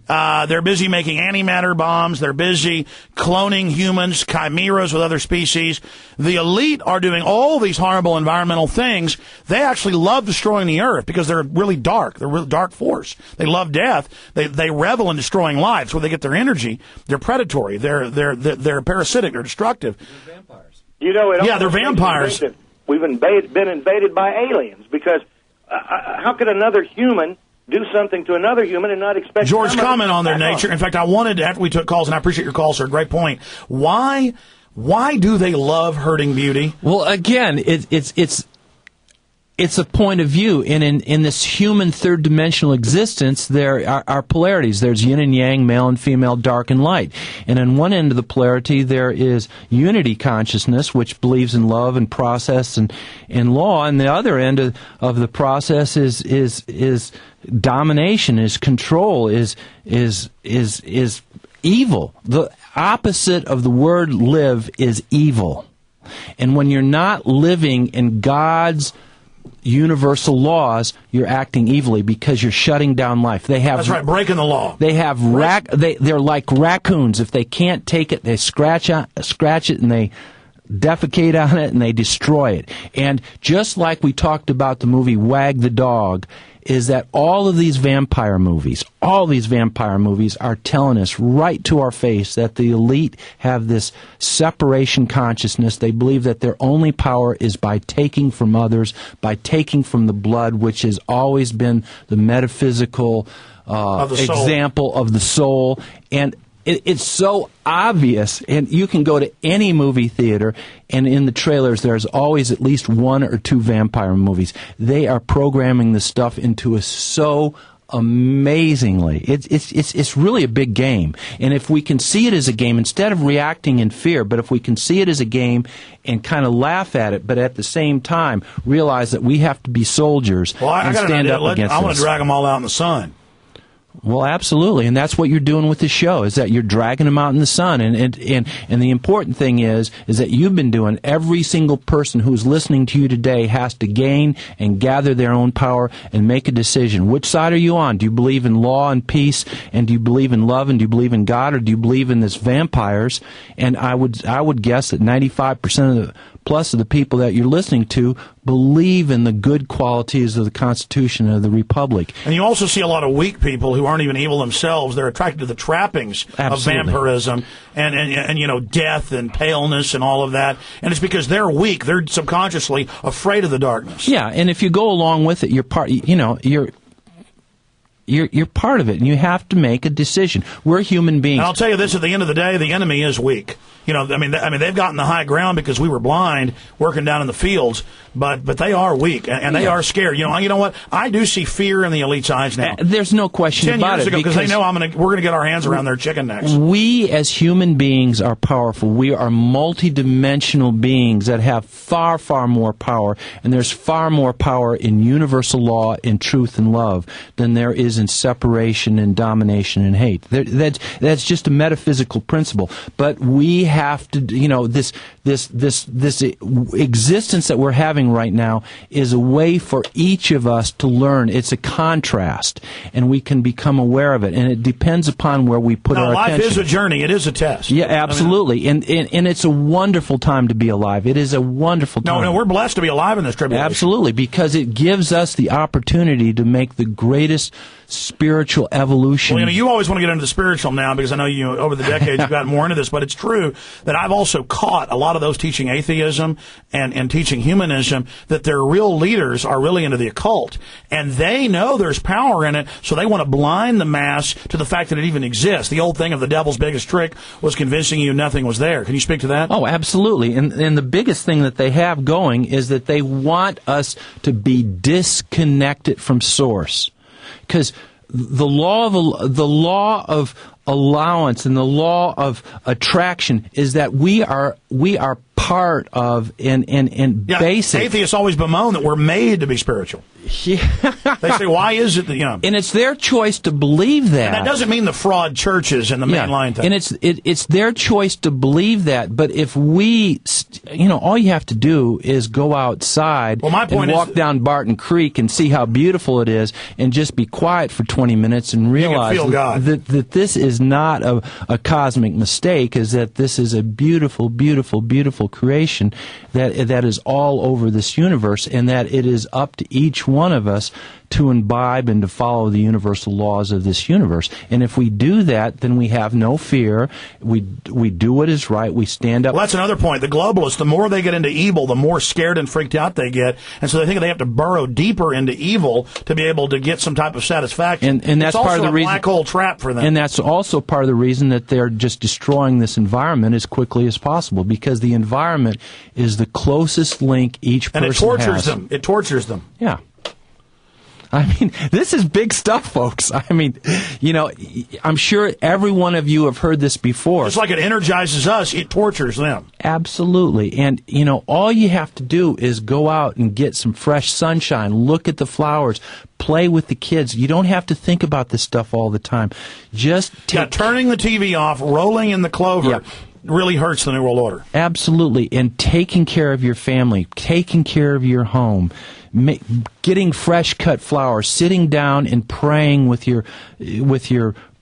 Speaker 5: They're busy making antimatter bombs. They're busy cloning humans, chimeras with other species. The elite are doing all these horrible environmental things. They actually love destroying the earth because they're really dark. They're a really dark force. They love death. They revel in destroying lives where they get their energy. They're predatory. They're parasitic. They're destructive.
Speaker 18: They're vampires. You know,
Speaker 5: they're vampires.
Speaker 18: We've been invaded by aliens because how could another human do something to another human and not expect...
Speaker 5: George, comment on their nature. In fact, I wanted, after we took calls, and I appreciate your calls, sir, great point. Why do they love hurting beauty?
Speaker 6: Well, again, it's a point of view. And in this human third-dimensional existence, there are polarities. There's yin and yang, male and female, dark and light. And on one end of the polarity, there is unity consciousness, which believes in love and process and law. And the other end of the process is domination, is control, is evil. The opposite of the word live is evil. And when you're not living in God's universal laws, you're acting evilly because you're shutting down life.
Speaker 5: That's right, breaking the law.
Speaker 6: They have they're like raccoons. If they can't take it, they scratch it and they defecate on it and they destroy it. And just like we talked about the movie Wag the Dog, is that all of these vampire movies are telling us right to our face that the elite have this separation consciousness. They believe that their only power is by taking from others, by taking from the blood, which has always been the metaphysical example of the soul. And it's so obvious, and you can go to any movie theater, and in the trailers there's always at least one or two vampire movies. They are programming the stuff into us so amazingly. It's really a big game. And if we can see it as a game, instead of reacting in fear, but if we can see it as a game and kind of laugh at it, but at the same time realize that we have to be soldiers and stand up against it.
Speaker 5: I want to drag them all out in the sun.
Speaker 6: Well, absolutely, and that's what you're doing with the show, is that you're dragging them out in the sun. And the important thing is that you've been doing, every single person who's listening to you today has to gain and gather their own power and make a decision. Which side are you on? Do you believe in law and peace, and do you believe in love, and do you believe in God, or do you believe in this vampires? And I would guess that 95% of the people that you're listening to believe in the good qualities of the Constitution of the Republic.
Speaker 5: And you also see a lot of weak people who aren't even evil themselves. They're attracted to the trappings of vampirism and death and paleness and all of that. And it's because they're weak. They're subconsciously afraid of the darkness.
Speaker 6: Yeah, and if you go along with it, you're part of it, and you have to make a decision. We're human beings.
Speaker 5: And I'll tell you this: at the end of the day, the enemy is weak. They've gotten the high ground because we were blind working down in the fields, but they are weak and they are scared. You know what? I do see fear in the elite's eyes now.
Speaker 6: There's no question about it.
Speaker 5: 10 years ago, because they know we're gonna get our hands around their chicken necks.
Speaker 6: We as human beings are powerful. We are multidimensional beings that have far, far more power, and there's far more power in universal law, in truth and love than there is in separation and domination and hate. That's just a metaphysical principle. But we have to, this existence that we're having right now is a way for each of us to learn. It's a contrast, and we can become aware of it. And it depends upon where we put our attention.
Speaker 5: Life is a journey. It is a test.
Speaker 6: Yeah, absolutely. And it's a wonderful time to be alive. It is a wonderful time.
Speaker 5: No, we're blessed to be alive in this tribulation.
Speaker 6: Absolutely, because it gives us the opportunity to make the greatest spiritual evolution.
Speaker 5: Well, you always want to get into the spiritual now because I know over the decades you've gotten more into this, but it's true that I've also caught a lot of those teaching atheism and teaching humanism that their real leaders are really into the occult, and they know there's power in it, so they want to blind the mass to the fact that it even exists. The old thing of the devil's biggest trick was convincing you nothing was there. Can you speak to that?
Speaker 6: Oh, absolutely. And the biggest thing that they have going is that they want us to be disconnected from source. Because the law allowance and the law of attraction is that we are part of and basic.
Speaker 5: Atheists always bemoan that we're made to be spiritual.
Speaker 6: Yeah.
Speaker 5: They say, why is it that,
Speaker 6: And it's their choice to believe that.
Speaker 5: And that doesn't mean the fraud churches and the mainline thing.
Speaker 6: And it's their choice to believe that. But if we, all you have to do is go outside and walk down Barton Creek and see how beautiful it is and just be quiet for 20 minutes and realize that this is not a cosmic mistake, is that this is a beautiful, beautiful, beautiful creation that is all over this universe, and that it is up to each one of us to imbibe and to follow the universal laws of this universe. And if we do that, then we have no fear. We do what is right. We stand up.
Speaker 5: Well, that's another point. The globalists, the more they get into evil, the more scared and freaked out they get. And so they think they have to burrow deeper into evil to be able to get some type of satisfaction.
Speaker 6: And that's
Speaker 5: it's
Speaker 6: part of the
Speaker 5: a
Speaker 6: reason.
Speaker 5: Black hole trap for them.
Speaker 6: And that's also part of the reason that they're just destroying this environment as quickly as possible, because the environment is the closest link each person has.
Speaker 5: And it tortures them. It tortures them.
Speaker 6: Yeah. I mean, this is big stuff, folks. I mean, I'm sure every one of you have heard this before.
Speaker 5: Just like it energizes us, it tortures them.
Speaker 6: Absolutely. And, all you have to do is go out and get some fresh sunshine, look at the flowers, play with the kids. You don't have to think about this stuff all the time. Just
Speaker 5: turning the TV off, rolling in the clover. Really hurts the New World Order.
Speaker 6: Absolutely. And taking care of your family, taking care of your home, getting fresh cut flowers, sitting down and praying with your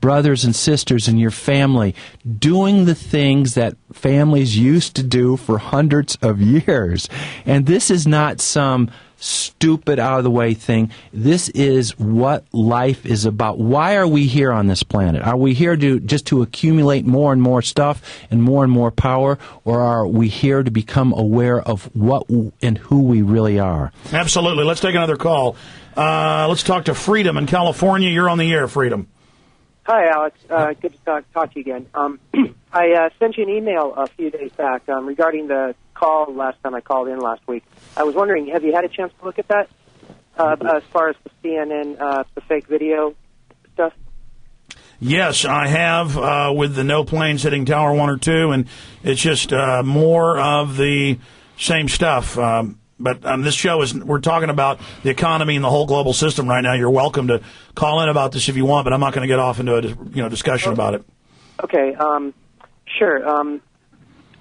Speaker 6: brothers and sisters and your family, doing the things that families used to do for hundreds of years. And this is not some stupid, out-of-the-way thing. This is what life is about. Why are we here on this planet? Are we here to accumulate more and more stuff and more power, or are we here to become aware of what and who we really are?
Speaker 5: Absolutely. Let's take another call. Let's talk to Freedom in California. You're on the air, Freedom.
Speaker 10: Hi, Alex. Good to talk to you again. I sent you an email a few days back regarding the call last time I called in last week. I was wondering, have you had a chance to look at that as far as the CNN, the fake video stuff?
Speaker 5: Yes, I have, with the no planes hitting Tower 1 or 2, and it's just more of the same stuff. But this show we're talking about the economy and the whole global system right now. You're welcome to call in about this if you want, but I'm not going to get off into a discussion about it.
Speaker 10: Okay, sure.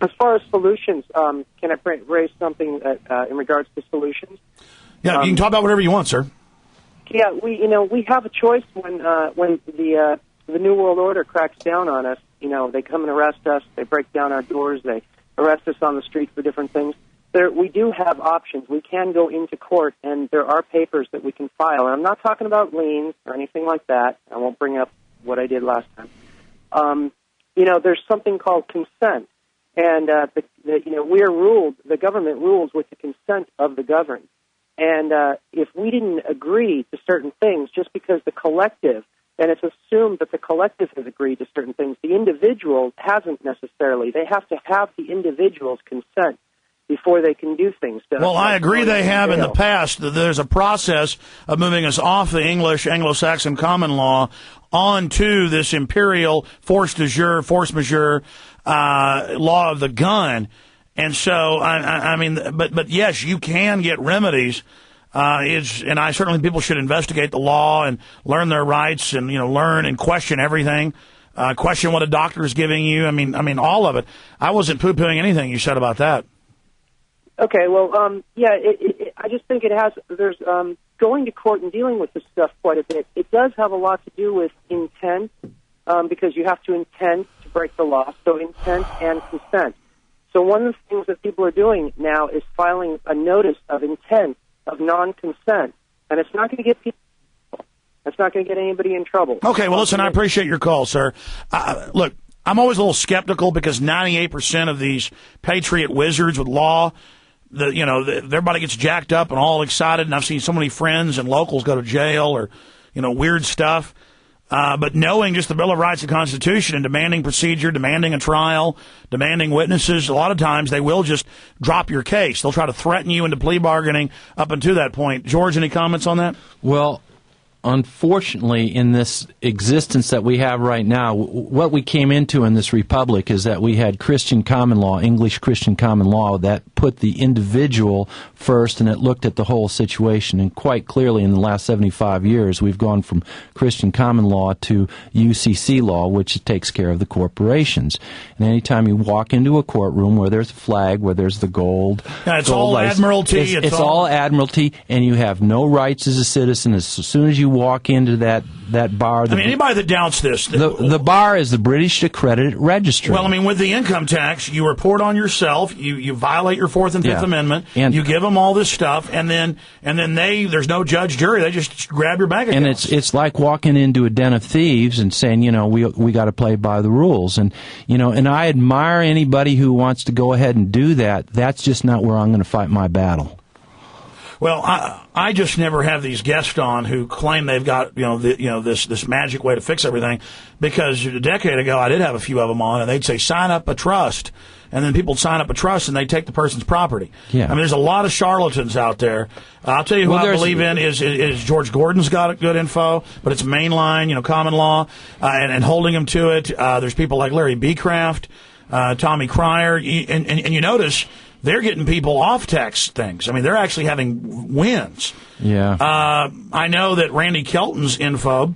Speaker 10: As far as solutions, can I raise something in regards to solutions?
Speaker 5: Yeah, you can talk about whatever you want, sir.
Speaker 10: Yeah, we have a choice when the New World Order cracks down on us. They come and arrest us, they break down our doors, they arrest us on the street for different things. We do have options. We can go into court, and there are papers that we can file. And I'm not talking about liens or anything like that. I won't bring up what I did last time. There's something called consent, and we are ruled. The government rules with the consent of the governed. And if we didn't agree to certain things, just because the collective, and it's assumed that the collective has agreed to certain things, the individual hasn't necessarily. They have to have the individual's consent before they can do things.
Speaker 5: Well, I agree they have in the past. There's a process of moving us off the English Anglo-Saxon common law onto this imperial force majeure law of the gun. And so, I mean, but yes, you can get remedies. And I certainly people should investigate the law and learn their rights and, learn and question everything. Question what a doctor is giving you. I mean, all of it. I wasn't poo-pooing anything you said about that.
Speaker 10: Okay, well, I just think there's going to court and dealing with this stuff quite a bit. It does have a lot to do with intent, because you have to intend to break the law, so intent and consent. So one of the things that people are doing now is filing a notice of intent of non-consent, and it's not going to get people. It's not going to get anybody in trouble.
Speaker 5: Okay, well, listen, I appreciate your call, sir. Look, I'm always a little skeptical because 98% of these patriot wizards with law, everybody gets jacked up and all excited, and I've seen so many friends and locals go to jail or, weird stuff. But knowing just the Bill of Rights and Constitution and demanding procedure, demanding a trial, demanding witnesses, a lot of times they will just drop your case. They'll try to threaten you into plea bargaining up until that point. George, any comments on that?
Speaker 6: Well, unfortunately, in this existence that we have right now, what we came into in this republic is that we had Christian common law, English Christian common law, that put the individual first, and it looked at the whole situation. And quite clearly, in the last 75 years, we've gone from Christian common law to UCC law, which takes care of the corporations. And anytime you walk into a courtroom where there's a flag, where there's the gold,
Speaker 5: it's
Speaker 6: gold
Speaker 5: all
Speaker 6: lights,
Speaker 5: admiralty.
Speaker 6: It's all admiralty, and you have no rights as a citizen. As soon as you walk into that bar,
Speaker 5: anybody that doubts this,
Speaker 6: the bar is the British Accredited Registry.
Speaker 5: Well, with the income tax, you report on yourself, you violate your Fourth and Fifth Amendment, and you give them all this stuff, and then there's no judge, jury, they just grab your bank account.
Speaker 6: And it's like walking into a den of thieves and saying, we got to play by the rules, and I admire anybody who wants to go ahead and do that. That's just not where I'm going to fight my battle.
Speaker 5: Well, I just never have these guests on who claim they've got this magic way to fix everything, because a decade ago I did have a few of them on, and they'd say sign up a trust, and then people would sign up a trust and they take the person's property.
Speaker 6: Yeah.
Speaker 5: There's a lot of charlatans out there. I'll tell you who I believe in is George Gordon's got good info, but it's mainline, common law, and holding them to it. There's people like Larry Beecraft, Tommy Cryer, and you notice they're getting people off tax things. They're actually having wins.
Speaker 6: Yeah.
Speaker 5: I know that Randy Kelton's info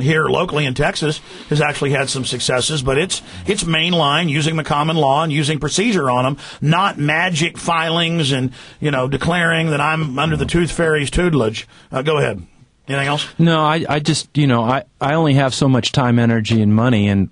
Speaker 5: here locally in Texas has actually had some successes, but it's mainline, using the common law and using procedure on them, not magic filings and, declaring that I'm under the tooth fairy's tutelage. Go ahead. Anything else?
Speaker 6: No, I just, I only have so much time, energy, and money, and,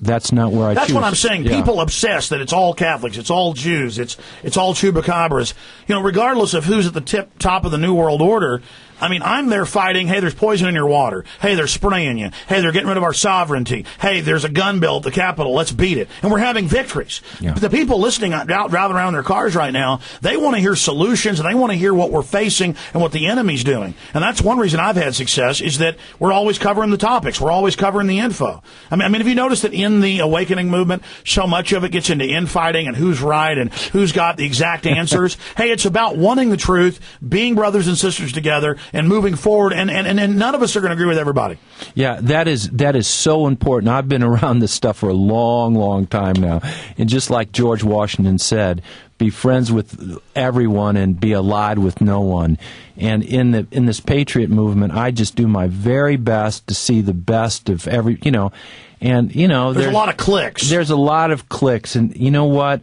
Speaker 6: that's not where I choose.
Speaker 5: That's what I'm saying.
Speaker 6: Yeah.
Speaker 5: People obsess that it's all Catholics, it's all Jews, it's all chupacabras. Regardless of who's at the top of the New World Order, I'm there fighting, hey, there's poison in your water. Hey, they're spraying you. Hey, they're getting rid of our sovereignty. Hey, there's a gun bill at the Capitol. Let's beat it. And we're having victories.
Speaker 6: Yeah.
Speaker 5: But the people listening out driving around in their cars right now, they want to hear solutions, and they want to hear what we're facing and what the enemy's doing. And that's one reason I've had success, is that we're always covering the topics. We're always covering the info. Have you noticed that in the awakening movement, so much of it gets into infighting and who's right and who's got the exact answers? Hey, it's about wanting the truth, being brothers and sisters together, and moving forward, and none of us are going to agree with everybody.
Speaker 6: Yeah, that is so important. I've been around this stuff for a long, long time now. And just like George Washington said, be friends with everyone and be allied with no one. And in this patriot movement, I just do my very best to see the best of every, and there's
Speaker 5: a lot of cliques.
Speaker 6: There's a lot of cliques, and you know what?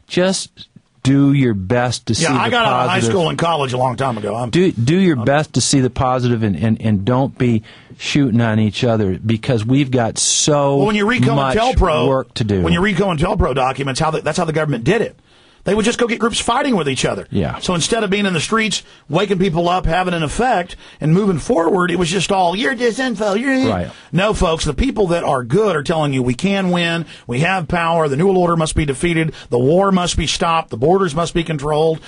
Speaker 6: Just do your best to see the positive.
Speaker 5: Yeah, I got out of high school and college a long time ago.
Speaker 6: Do your best to see the positive, and don't be shooting on each other, because we've got
Speaker 5: when you read
Speaker 6: much work to do.
Speaker 5: When you read COINTELPRO documents, that's how the government did it. They would just go get groups fighting with each other.
Speaker 6: Yeah.
Speaker 5: So instead of being in the streets, waking people up, having an effect, and moving forward, it was just all, you're disinfo, you're...
Speaker 6: Right.
Speaker 5: No, folks, the people that are good are telling you we can win, we have power, the New World Order must be defeated, the war must be stopped, the borders must be controlled.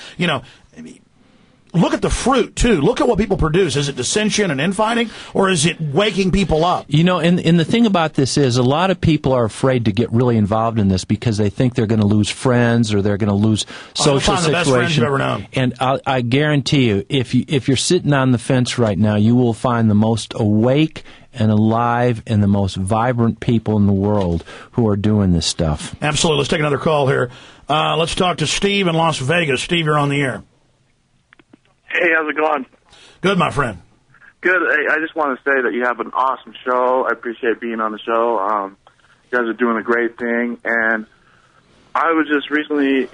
Speaker 5: Look at the fruit, too. Look at what people produce. Is it dissension and infighting, or is it waking people up?
Speaker 6: And the thing about this is, a lot of people are afraid to get really involved in this because they think they're going to lose friends, or they're going to lose social situation. The best friends you've ever known. And I guarantee you, if you're sitting on the fence right now, you will find the most awake and alive and the most vibrant people in the world who are doing this stuff.
Speaker 5: Absolutely. Let's take another call here. Let's talk to Steve in Las Vegas. Steve, you're on the air.
Speaker 2: Hey, how's it going?
Speaker 5: Good, my friend.
Speaker 2: Good. Hey, I just want to say that you have an awesome show. I appreciate being on the show. You guys are doing a great thing. And I was just recently,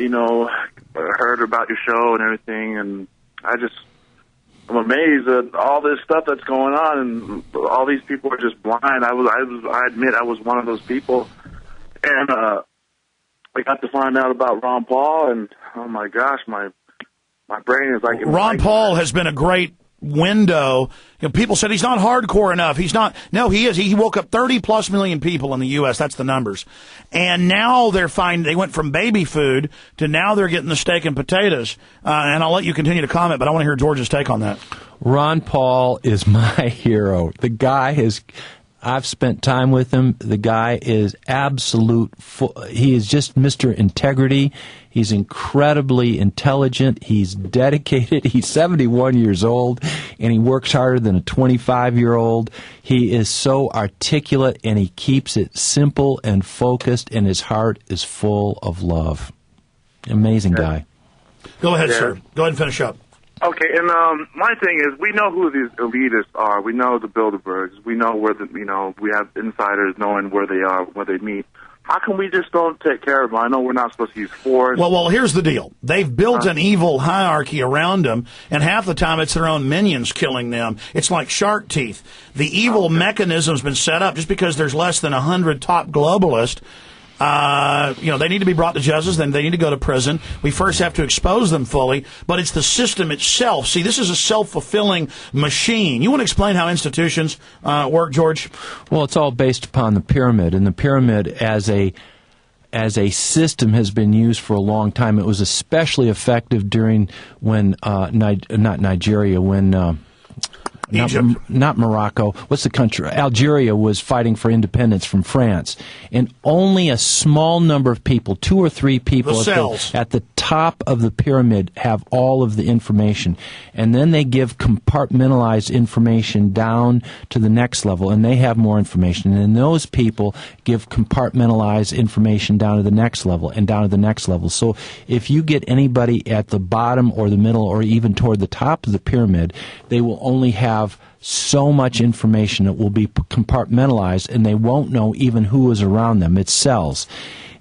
Speaker 2: heard about your show and everything, and I'm amazed at all this stuff that's going on, and all these people are just blind. I admit I was one of those people. And I got to find out about Ron Paul, and oh my gosh, my brain is like...
Speaker 5: Ron Paul has been a great window. People said he's not hardcore enough. He's not. No, he is. He woke up 30+ million people in the U.S. That's the numbers. And now they went from baby food to now they're getting the steak and potatoes. And I'll let you continue to comment, but I want to hear George's take on that.
Speaker 6: Ron Paul is my hero. The guy is... I've spent time with him. The guy is he is just Mr. Integrity. He's incredibly intelligent. He's dedicated. He's 71 years old, and he works harder than a 25-year-old. He is so articulate, and he keeps it simple and focused, and his heart is full of love. Amazing guy.
Speaker 5: Go ahead, sir. Go ahead and finish up.
Speaker 2: Okay, and my thing is, we know who these elitists are. We know the Bilderbergs. We know where we have insiders knowing where they are, where they meet. How come we just don't take care of them? I know we're not supposed to use force.
Speaker 5: Well, here's the deal. They've built an evil hierarchy around them, and half the time it's their own minions killing them. It's like shark teeth. The evil mechanism's been set up just because there's less than 100 top globalists. They need to be brought to justice, then they need to go to prison. We first have to expose them fully, but it's the system itself. See, this is a self-fulfilling machine. You want to explain how institutions work, George?
Speaker 6: Well, it's all based upon the pyramid, and the pyramid as a system has been used for a long time. It was especially effective during when not Morocco. What's the country? Algeria was fighting for independence from France. And only a small number of people, 2 or 3 people at the top of the pyramid have all of the information. And then they give compartmentalized information down to the next level, and they have more information. And then those people give compartmentalized information down to the next level and down to the next level. So if you get anybody at the bottom or the middle or even toward the top of the pyramid, they will only have so much information that will be compartmentalized, and they won't know even who is around them. It's cells.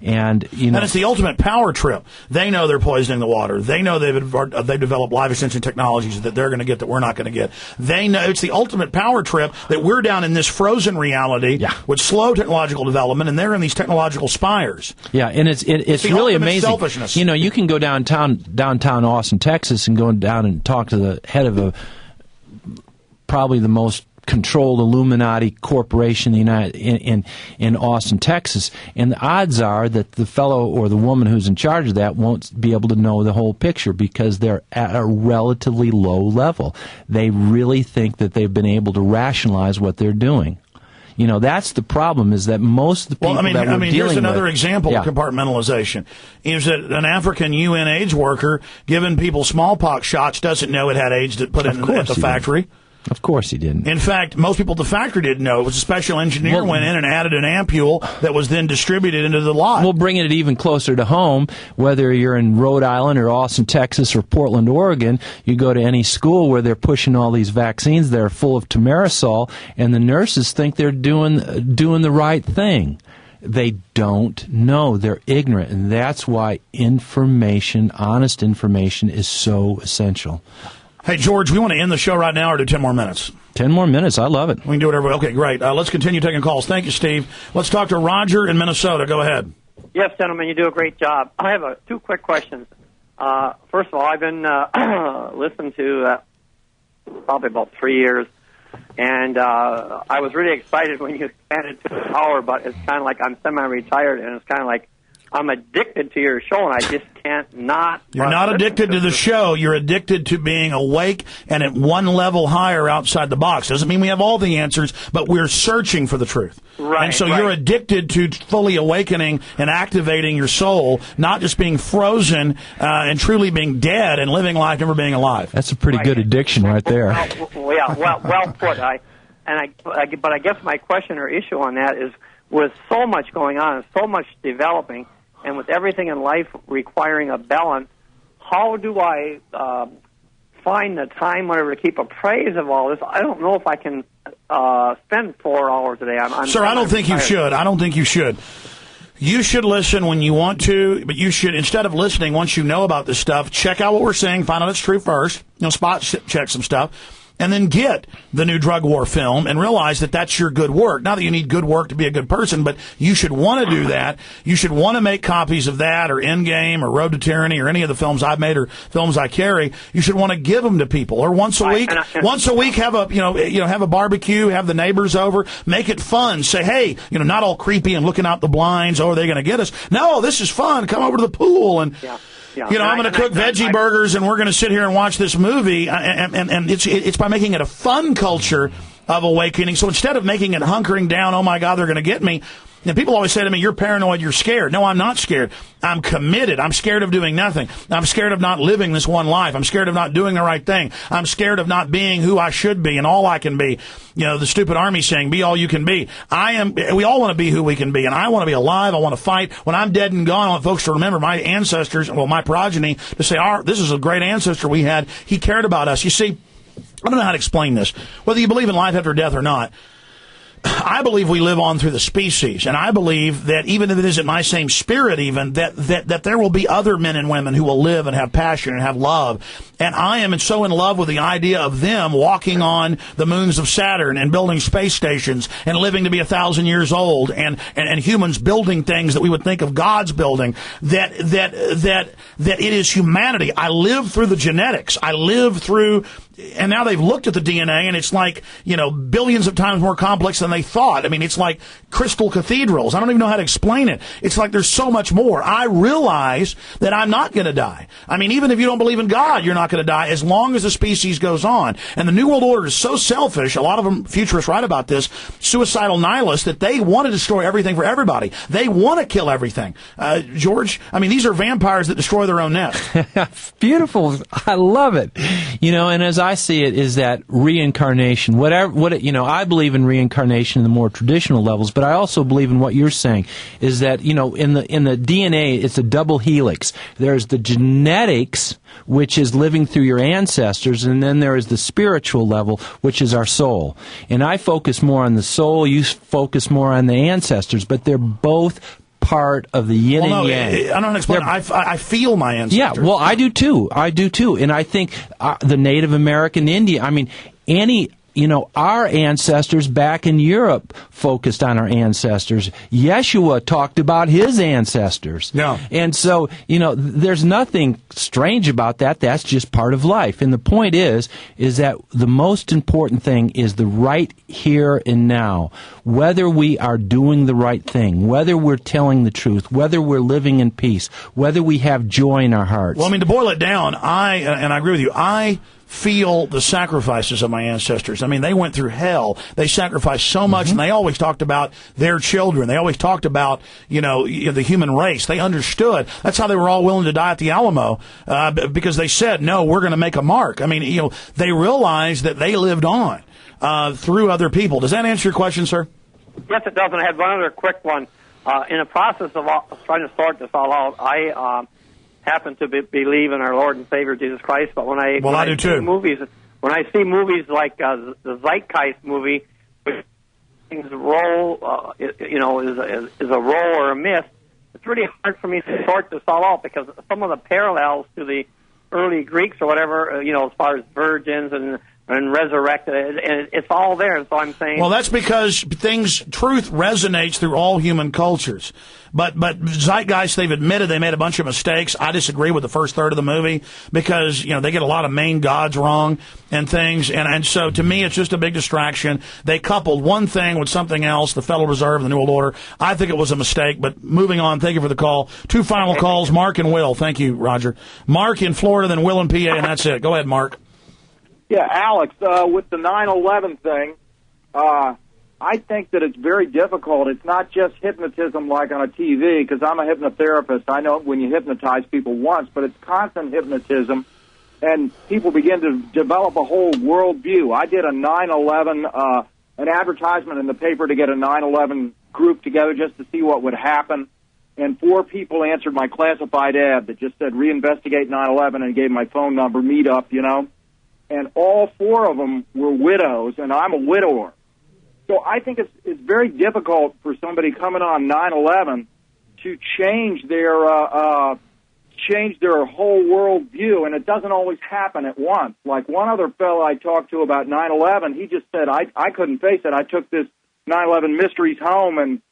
Speaker 6: And
Speaker 5: it's the ultimate power trip. They know they're poisoning the water. They know they've developed life extension technologies that they're going to get that we're not going to get. They know it's the ultimate power trip that we're down in this frozen reality with slow technological development, and they're in these technological spires.
Speaker 6: Yeah, and it's really amazing.
Speaker 5: Selfishness.
Speaker 6: You can go downtown Austin, Texas, and go down and talk to the head of probably the most controlled Illuminati corporation in Austin, Texas, and the odds are that the fellow or the woman who's in charge of that won't be able to know the whole picture because they're at a relatively low level. They really think that they've been able to rationalize what they're doing. That's the problem, is that most of the people that we're dealing with...
Speaker 5: here's another example of compartmentalization. Is that an African UN AIDS worker giving people smallpox shots doesn't know it had AIDS to put in at the factory.
Speaker 6: Of course he didn't.
Speaker 5: In fact, most people at the factory didn't know. It was a special engineer went in and added an ampule that was then distributed into the lot.
Speaker 6: Well, bringing it even closer to home, whether you're in Rhode Island or Austin, Texas, or Portland, Oregon, you go to any school where they're pushing all these vaccines that are full of thimerosal, and the nurses think they're doing the right thing. They don't know. They're ignorant, and that's why honest information is so essential.
Speaker 5: Hey, George, we want to end the show right now or do 10 more minutes?
Speaker 6: 10 more minutes. I love it.
Speaker 5: We can do whatever. Okay, great. Let's continue taking calls. Thank you, Steve. Let's talk to Roger in Minnesota. Go ahead.
Speaker 19: Yes, gentlemen, you do a great job. I have 2 quick questions. First of all, I've been listening to probably about 3 years, and I was really excited when you expanded to the hour, but it's kind of like I'm semi-retired, and it's kind of like I'm addicted to your show, and I just can't not.
Speaker 5: You're not addicted to the show. You're addicted to being awake and at one level higher outside the box. Doesn't mean we have all the answers, but we're searching for the truth.
Speaker 19: Right.
Speaker 5: And so you're addicted to fully awakening and activating your soul, not just being frozen and truly being dead and living life never being alive.
Speaker 6: That's a pretty good addiction right there.
Speaker 19: Well put. But I guess my question or issue on that is, with so much going on and so much developing, and with everything in life requiring a balance, how do I find the time, whatever, to keep appraised of all this? I don't know if I can spend 4 hours a day.
Speaker 5: Sir, I don't think you should. I don't think you should. You should listen when you want to, but you should, instead of listening, once you know about this stuff, check out what we're saying, find out it's true first, spot check some stuff, and then get the new drug war film and realize that that's your good work. Not that you need good work to be a good person, but you should want to do that. You should want to make copies of that or Endgame or Road to Tyranny or any of the films I've made or films I carry. You should want to give them to people. Or once a week have a barbecue, have the neighbors over, make it fun. Say, hey, not all creepy and looking out the blinds. Oh, are they going to get us? No, this is fun. Come over to the pool and. Yeah. I'm going to cook veggie burgers, and we're going to sit here and watch this movie. And it's by making it a fun culture of awakening. So instead of making it hunkering down, oh my God, they're going to get me. And people always say to me, you're paranoid, you're scared. No, I'm not scared. I'm committed. I'm scared of doing nothing. I'm scared of not living this one life. I'm scared of not doing the right thing. I'm scared of not being who I should be and all I can be. You know, the stupid army saying, be all you can be. We all want to be who we can be, and I want to be alive. I want to fight. When I'm dead and gone, I want folks to remember my ancestors, well, my progeny, to say, this is a great ancestor we had. He cared about us. You see, I don't know how to explain this. Whether you believe in life after death or not, I believe we live on through the species, and I believe that even if it isn't my same spirit, even that there will be other men and women who will live and have passion and have love. And I am so in love with the idea of them walking on the moons of Saturn and building space stations and living to be 1,000 years old, and humans building things that we would think of God's building. That it is humanity. I live through the genetics. I live through. And now they've looked at the DNA, and it's like, billions of times more complex than they thought. I mean, it's like crystal cathedrals. I don't even know how to explain it. It's like there's so much more. I realize that I'm not going to die. I mean, even if you don't believe in God, you're not going to die as long as the species goes on. And the New World Order is so selfish, a lot of them, futurists write about this, suicidal nihilists, that they want to destroy everything for everybody. They want to kill everything. George, I mean, these are vampires that destroy their own nest.
Speaker 6: Beautiful. I love it. And as I see it, is that reincarnation. I believe in reincarnation in the more traditional levels, but I also believe in what you're saying, is that, in the DNA, it's a double helix. There's the genetics, which is living through your ancestors, and then there is the spiritual level, which is our soul. And I focus more on the soul, you focus more on the ancestors, but they're both part of the yin and yang.
Speaker 5: I don't explain. I feel my ancestors.
Speaker 6: Yeah, well, I do too. And I think the Native American Indian, I mean, our ancestors back in Europe focused on our ancestors. Yeshua talked about his ancestors.
Speaker 5: Yeah.
Speaker 6: And so, there's nothing strange about that. That's just part of life. And the point is that the most important thing is the right here and now. Whether we are doing the right thing, whether we're telling the truth, whether we're living in peace, whether we have joy in our hearts.
Speaker 5: Well, I mean, to boil it down, I agree with you, I feel the sacrifices of my ancestors. I mean, they went through hell. They sacrificed so much, and they always talked about their children. They always talked about, the human race. They understood. That's how they were all willing to die at the Alamo, because they said, no, we're going to make a mark. I mean, they realized that they lived on through other people. Does that answer your question, sir?
Speaker 19: Yes, it does. And I had one other quick one. In the process of trying to sort this all out, I happen to believe in our Lord and Savior Jesus Christ, but when I
Speaker 5: do too.
Speaker 19: When I see movies like the Zeitgeist movie, which things roll, is a roll or a myth, it's really hard for me to sort this all out, because some of the parallels to the early Greeks or whatever, as far as virgins and resurrected, and it's all there. And so I'm saying,
Speaker 5: well, that's because truth resonates through all human cultures. But Zeitgeist, they've admitted they made a bunch of mistakes. I disagree with the first third of the movie, because they get a lot of main gods wrong and things, and so to me it's just a big distraction. They coupled one thing with something else, the Federal Reserve and the New World Order. I think it was a mistake. But moving on, thank you for the call. Two final calls, Mark and Will. Thank you, Roger. Mark in Florida, then Will in PA, and that's it. Go ahead, Mark.
Speaker 3: Yeah, Alex, with the 9/11 thing, I think that it's very difficult. It's not just hypnotism like on a TV, because I'm a hypnotherapist. I know when you hypnotize people once, but it's constant hypnotism, and people begin to develop a whole worldview. I did a 9/11, an advertisement in the paper to get a 9/11 group together just to see what would happen, and 4 people answered my classified ad that just said reinvestigate 9/11 and gave my phone number, meet up, and all 4 of them were widows, and I'm a widower. So I think it's very difficult for somebody coming on 9/11 to change their whole world view, and it doesn't always happen at once. Like one other fellow I talked to about 9/11, he just said, I couldn't face it. I took this 9/11 mysteries home, and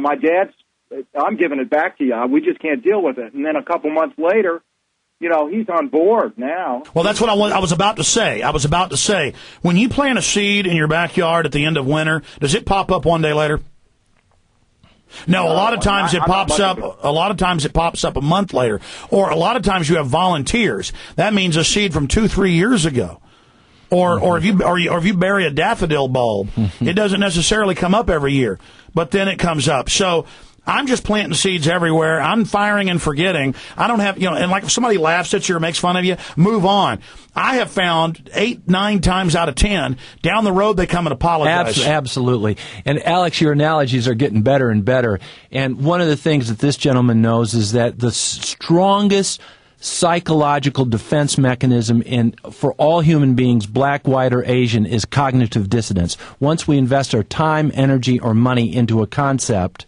Speaker 3: my dad's, I'm giving it back to you. We just can't deal with it. And then a couple months later, he's on board now.
Speaker 5: Well, that's what I was about to say. I was about to say, when you plant a seed in your backyard at the end of winter, does it pop up one day later? No, a lot of times it pops up. A lot of times it pops up a month later, or a lot of times you have volunteers. That means a seed from 2-3 years ago. or if you bury a daffodil bulb, it doesn't necessarily come up every year, but then it comes up. So I'm just planting seeds everywhere. I'm firing and forgetting. I don't have, and like if somebody laughs at you or makes fun of you, move on. I have found 8, 9 times out of 10 down the road they come and apologize.
Speaker 6: Absolutely. And Alex, your analogies are getting better and better. And one of the things that this gentleman knows is that the strongest psychological defense mechanism for all human beings, black, white, or Asian, is cognitive dissonance. Once we invest our time, energy, or money into a concept,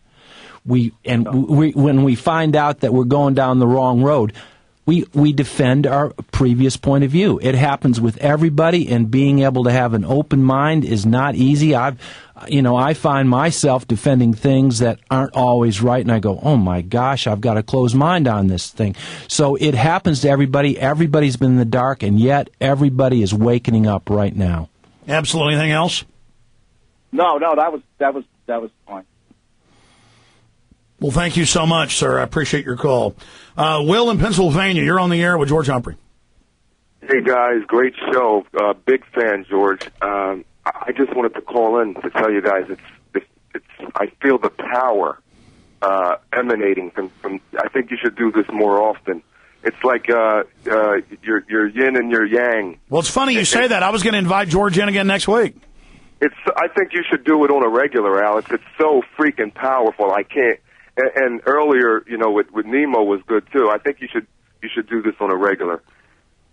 Speaker 6: when we find out that we're going down the wrong road, we defend our previous point of view. It happens with everybody, and being able to have an open mind is not easy. I find myself defending things that aren't always right, and I go, oh my gosh, I've got a closed mind on this thing. So it happens to everybody. Everybody's been in the dark, and yet everybody is wakening up right now.
Speaker 5: Absolutely. Anything else?
Speaker 3: No, that was fine.
Speaker 5: Well, thank you so much, sir. I appreciate your call. Will in Pennsylvania, you're on the air with George Humphrey.
Speaker 20: Hey, guys, great show. Big fan, George. I just wanted to call in to tell you guys I feel the power emanating from. I think you should do this more often. It's like your yin and your yang.
Speaker 5: Well, it's funny you say that. I was going to invite George in again next week.
Speaker 20: I think you should do it on a regular, Alex. It's so freaking powerful. I can't. And earlier, with Nemo was good too. I think you should do this on a regular.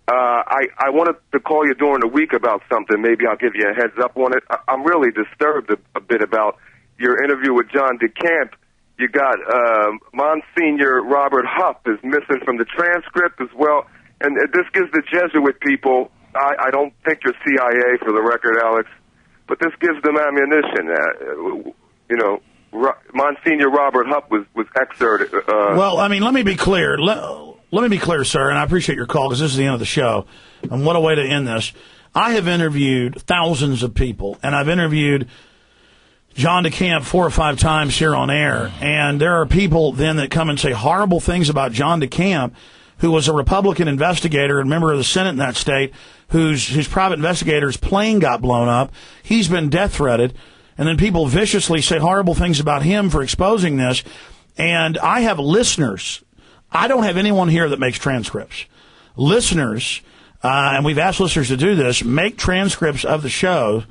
Speaker 20: I wanted to call you during the week about something. Maybe I'll give you a heads up on it. I'm really disturbed a bit about your interview with John DeCamp. You got Monsignor Robert Hupp is missing from the transcript as well. And this gives the Jesuit people, I don't think you're CIA for the record, Alex, but this gives them ammunition. Monsignor Robert Hupp was excerpted.
Speaker 5: Well, I mean, let me be clear. Let me be clear, sir, and I appreciate your call because this is the end of the show. And what a way to end this. I have interviewed thousands of people, and I've interviewed John DeCamp 4 or 5 times here on air. And there are people then that come and say horrible things about John DeCamp, who was a Republican investigator and member of the Senate in that state, whose private investigator's plane got blown up. He's been death threatened. And then people viciously say horrible things about him for exposing this. And I have listeners. I don't have anyone here that makes transcripts. Listeners, and we've asked listeners to do this, make transcripts of the show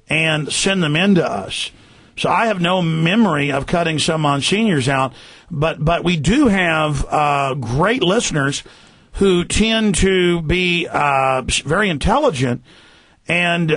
Speaker 5: and send them in to us. So I have no memory of cutting some Monsignors out, but we do have great listeners who tend to be very intelligent. And,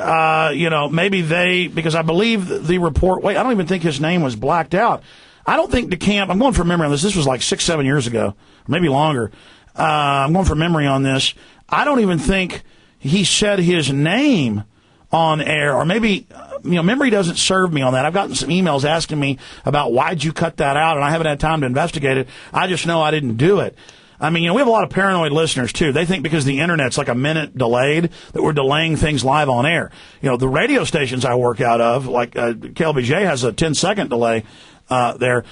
Speaker 5: maybe because I believe the report, I don't even think his name was blacked out. I don't think DeCamp, I'm going from memory on this. This was like 6-7 years ago, maybe longer. I'm going from memory on this. I don't even think he said his name on air, or maybe, memory doesn't serve me on that. I've gotten some emails asking me about why'd you cut that out, and I haven't had time to investigate it. I just know I didn't do it. I mean, we have a lot of paranoid listeners, too. They think because the Internet's like a minute delayed that we're delaying things live on air. The radio stations I work out of, like KLBJ has a 10-second delay there.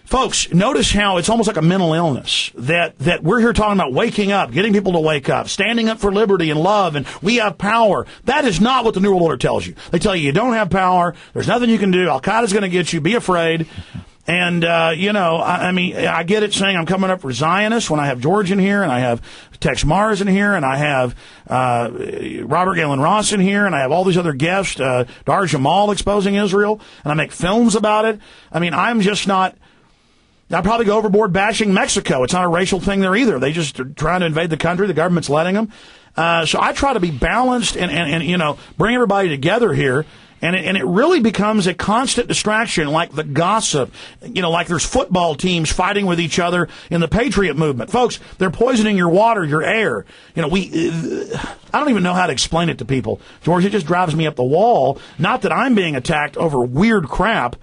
Speaker 5: Folks, notice how it's almost like a mental illness that we're here talking about waking up, getting people to wake up, standing up for liberty and love, and we have power. That is not what the New World Order tells you. They tell you don't have power, there's nothing you can do, Al-Qaeda's going to get you, be afraid. And, I get it saying I'm coming up for Zionists when I have George in here, and I have Tex Mars in here, and I have Robert Galen Ross in here, and I have all these other guests, Dar Jamal exposing Israel, and I make films about it. I mean, I'm just not... I'd probably go overboard bashing Mexico. It's not a racial thing there either. They just are trying to invade the country. The government's letting them. So I try to be balanced and bring everybody together here. And it really becomes a constant distraction, like the gossip, like there's football teams fighting with each other in the Patriot movement. Folks, they're poisoning your water, your air. I don't even know how to explain it to people. George, it just drives me up the wall. Not that I'm being attacked over weird crap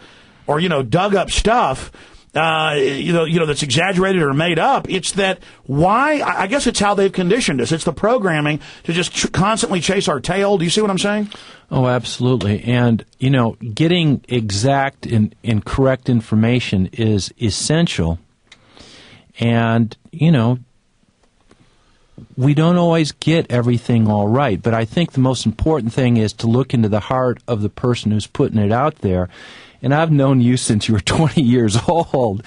Speaker 5: or, dug up stuff. That's exaggerated or made up. It's that I guess it's how they've conditioned us. It's the programming to just constantly chase our tail. Do you see what I'm saying?
Speaker 6: Oh, absolutely. And, getting exact and correct information is essential. And, we don't always get everything all right. But I think the most important thing is to look into the heart of the person who's putting it out there. And I've known you since you were 20 years old.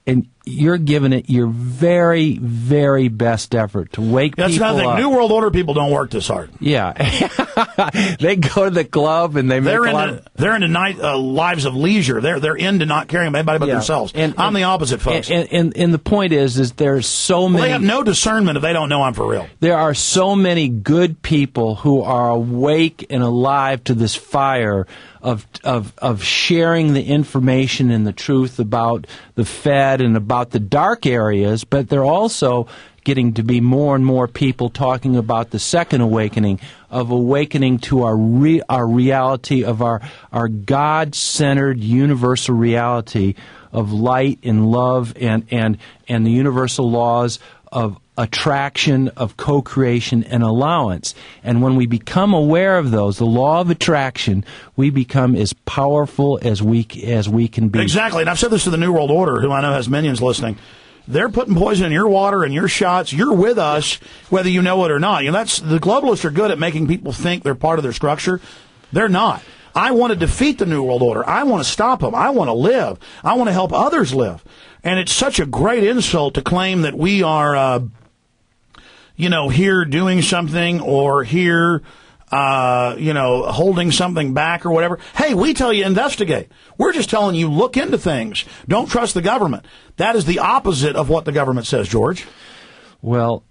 Speaker 6: And you're giving it your very, very best effort to wake people up.
Speaker 5: That's another thing. New World Order people don't work this hard.
Speaker 6: Yeah. They go to the club and they're
Speaker 5: into night lives of leisure. They're into not caring about anybody but themselves. And I'm the opposite, folks.
Speaker 6: And the point is there's so many.
Speaker 5: They have no discernment if they don't know I'm for real.
Speaker 6: There are so many good people who are awake and alive to this fire of sharing the information and the truth about the Fed and about the dark areas, but they're also getting to be more and more people talking about the second awakening, of awakening to our reality of our God-centered universal reality of light and love and the universal laws of attraction, of co-creation, and allowance. And when we become aware of those, the law of attraction, we become as powerful as we can be.
Speaker 5: Exactly. And I've said this to the New World Order, who I know has minions listening. They're putting poison in your water and your shots. You're with us, whether you know it or not. The globalists are good at making people think they're part of their structure. They're not. I want to defeat the New World Order. I want to stop them. I want to live. I want to help others live. And it's such a great insult to claim that we are, here doing something or here, holding something back or whatever. Hey, we tell you investigate. We're just telling you look into things. Don't trust the government. That is the opposite of what the government says, George.
Speaker 6: Well,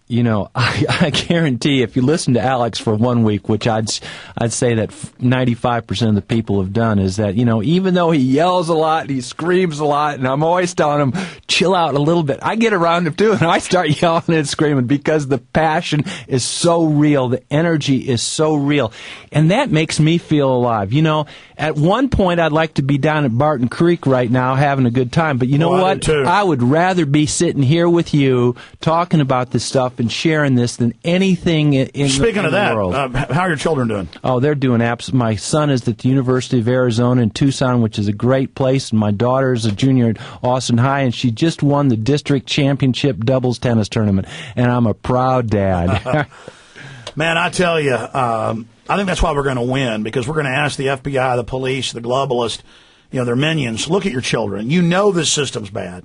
Speaker 6: I guarantee if you listen to Alex for 1 week, which I'd say that 95% of the people have done, is that, even though he yells a lot and he screams a lot, and I'm always telling him, chill out a little bit, I get around him too, and I start yelling and screaming because the passion is so real, the energy is so real, and that makes me feel alive. At one point I'd like to be down at Barton Creek right now having a good time, but you know what? I would rather be sitting here with you talking about this stuff and sharing this than anything in the world.
Speaker 5: Speaking of that, how are your children doing?
Speaker 6: Oh, they're doing my son is at the University of Arizona in Tucson, which is a great place, and my daughter is a junior at Austin High, and she just won the district championship doubles tennis tournament, and I'm a proud dad.
Speaker 5: Man, I tell you, I think that's why we're going to win, because we're going to ask the FBI, the police, the globalists, their minions, look at your children. You know this system's bad.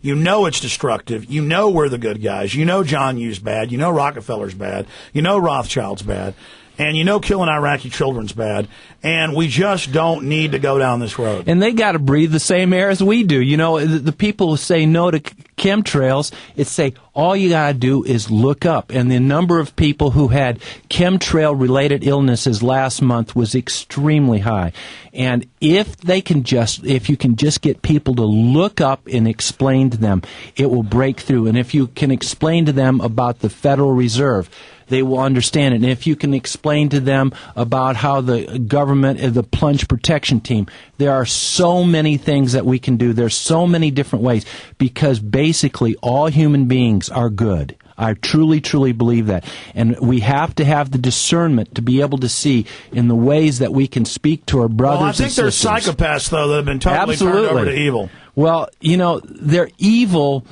Speaker 5: You know it's destructive. You know we're the good guys. You know John Yu's bad. You know Rockefeller's bad. You know Rothschild's bad. And you know killing Iraqi children's bad. And we just don't need to go down this road.
Speaker 6: And they got to breathe the same air as we do. The people who say no to chemtrails, say all you got to do is look up. And the number of people who had chemtrail-related illnesses last month was extremely high. And if you can just get people to look up and explain to them, it will break through. And if you can explain to them about the Federal Reserve, they will understand it. And if you can explain to them about how the government, the plunge protection team, there are so many things that we can do. There's so many different ways, because basically all human beings are good. I truly, truly believe that. And we have to have the discernment to be able to see in the ways that we can speak to our brothers and sisters.
Speaker 5: I think there's psychopaths, though, that have been totally turned over to evil.
Speaker 6: Well, they're evil,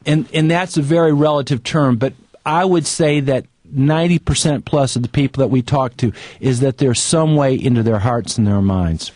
Speaker 6: and that's a very relative term, but I would say that 90% plus of the people that we talk to is that there's some way into their hearts and their minds.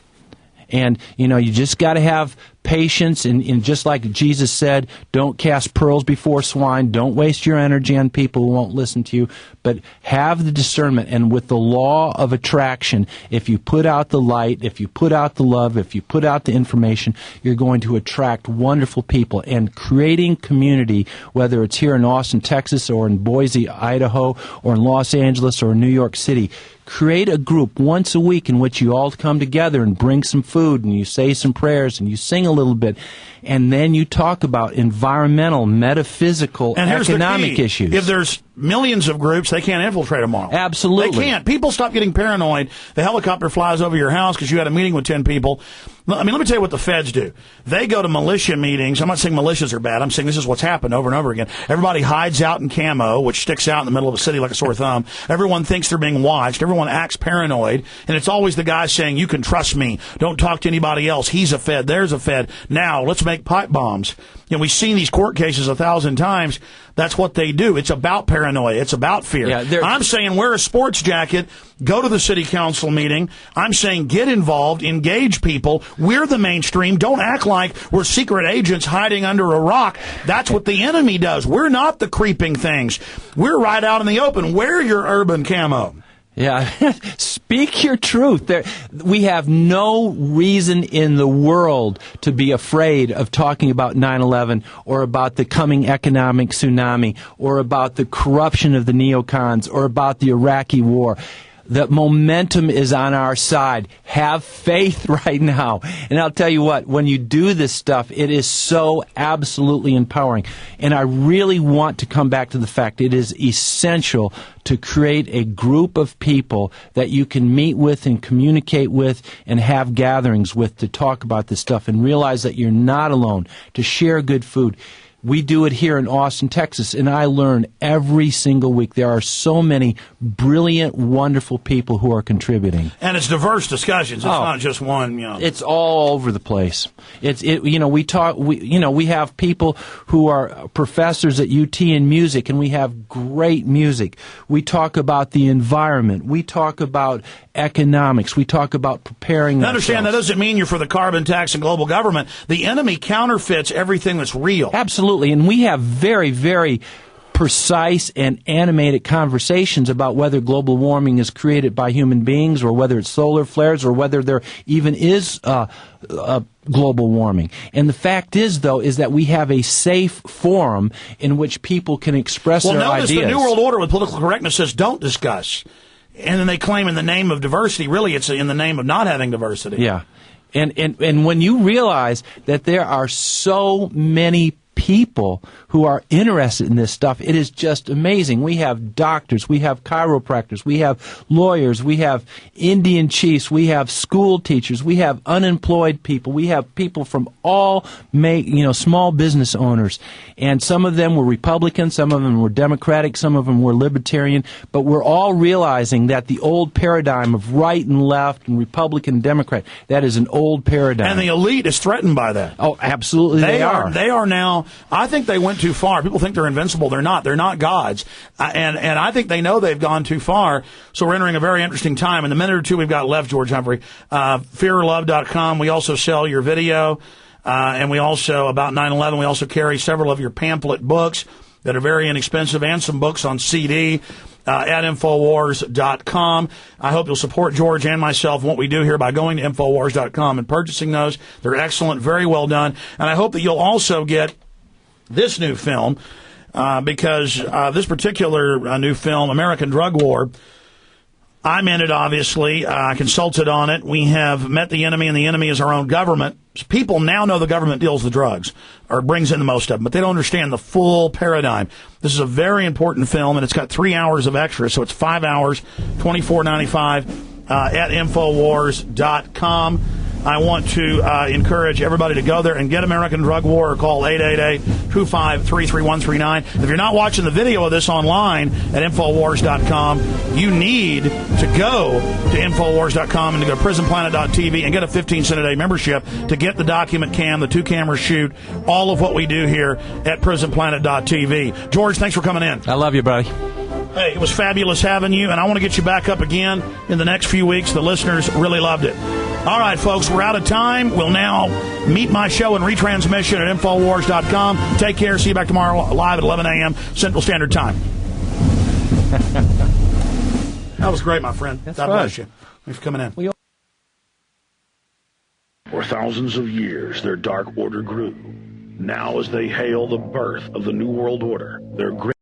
Speaker 6: And, you just got to have patience, and just like Jesus said, don't cast pearls before swine, don't waste your energy on people who won't listen to you, but have the discernment. And with the law of attraction, if you put out the light, if you put out the love, if you put out the information, you're going to attract wonderful people. And creating community, whether it's here in Austin, Texas, or in Boise, Idaho, or in Los Angeles, or in New York City, create a group once a week in which you all come together and bring some food, and you say some prayers, and you sing a little bit, and then you talk about environmental, metaphysical,
Speaker 5: and
Speaker 6: economic issues.
Speaker 5: If there's millions of groups, they can't infiltrate them all.
Speaker 6: Absolutely.
Speaker 5: They can't. People stop getting paranoid. The helicopter flies over your house because you had a meeting with 10 people. Let me tell you what the feds do. They go to militia meetings. I'm not saying militias are bad. I'm saying this is what's happened over and over again. Everybody hides out in camo, which sticks out in the middle of a city like a sore thumb. Everyone thinks they're being watched. Everyone acts paranoid. And it's always the guy saying, you can trust me. Don't talk to anybody else. He's a Fed. There's a Fed. Now, let's make pipe bombs. We've seen these court cases 1,000 times. That's what they do. It's about paranoia. It's about fear.
Speaker 6: Yeah,
Speaker 5: I'm saying wear a sports jacket, go to the city council meeting. I'm saying get involved, engage people. We're the mainstream. Don't act like we're secret agents hiding under a rock. That's what the enemy does. We're not the creeping things. We're right out in the open. Wear your urban camo.
Speaker 6: Yeah, speak your truth. We have no reason in the world to be afraid of talking about 9/11 or about the coming economic tsunami or about the corruption of the neocons or about the Iraqi war. The momentum is on our side. Have faith right now. And I'll tell you what, when you do this stuff, it is so absolutely empowering. And I really want to come back to the fact it is essential to create a group of people that you can meet with and communicate with and have gatherings with to talk about this stuff and realize that you're not alone, to share good food. We do it here in Austin, Texas, and I learn every single week. There are so many brilliant, wonderful people who are contributing.
Speaker 5: And it's diverse discussions. It's not just one,
Speaker 6: It's all over the place. We have people who are professors at UT in music, and we have great music. We talk about the environment. We talk about economics. We talk about preparing ourselves.
Speaker 5: Understand, that doesn't mean you're for the carbon tax and global government. The enemy counterfeits everything that's real.
Speaker 6: Absolutely. And we have very, very precise and animated conversations about whether global warming is created by human beings or whether it's solar flares or whether there even is global warming. And the fact is, though, is that we have a safe forum in which people can express their
Speaker 5: notice
Speaker 6: ideas.
Speaker 5: The New World Order with political correctness says don't discuss. And then they claim in the name of diversity, really it's in the name of not having diversity.
Speaker 6: Yeah. And when you realize that there are so many people who are interested in this stuff, it is just amazing. We have doctors, we have chiropractors, we have lawyers, we have Indian chiefs, we have school teachers, we have unemployed people, we have people from all small business owners, and some of them were Republican, some of them were Democratic, some of them were Libertarian, but we're all realizing that the old paradigm of right and left and Republican and Democrat, that is an old paradigm.
Speaker 5: And the elite is threatened by that.
Speaker 6: Oh, absolutely they are.
Speaker 5: They are now. I think they went too far. People think they're invincible. They're not. They're not gods. And I think they know they've gone too far. So we're entering a very interesting time. In the minute or two we've got left, George Humphrey, fearlove.com. We also sell your video. And we also, about 9/11, we also carry several of your pamphlet books that are very inexpensive and some books on CD at Infowars.com. I hope you'll support George and myself and what we do here by going to Infowars.com and purchasing those. They're excellent, very well done. And I hope that you'll also get this new film because this particular new film, American Drug War, I'm in it, obviously. I consulted on it. We have met the enemy, and the enemy is our own government. People now know the government deals the drugs, or brings in the most of them, but they don't understand the full paradigm. This is a very important film, and it's got 3 hours of extras, so it's 5 hours, $24.95 at Infowars.com. I want to encourage everybody to go there and get American Drug War or call 888-253-3139. If you're not watching the video of this online at Infowars.com, you need to go to Infowars.com and to go to PrisonPlanet.tv and get a 15-cent-a-day membership to get the document cam, the 2-camera shoot, all of what we do here at PrisonPlanet.tv. George, thanks for coming in.
Speaker 6: I love you, buddy.
Speaker 5: Hey, it was fabulous having you, and I want to get you back up again in the next few weeks. The listeners really loved it. All right, folks, we're out of time. We'll now meet my show in retransmission at Infowars.com. Take care. See you back tomorrow live at 11 a.m. Central Standard Time. That was great, my friend. God bless you. Thanks for coming in.
Speaker 1: For thousands of years, their dark order grew. Now, as they hail the birth of the New World Order, their great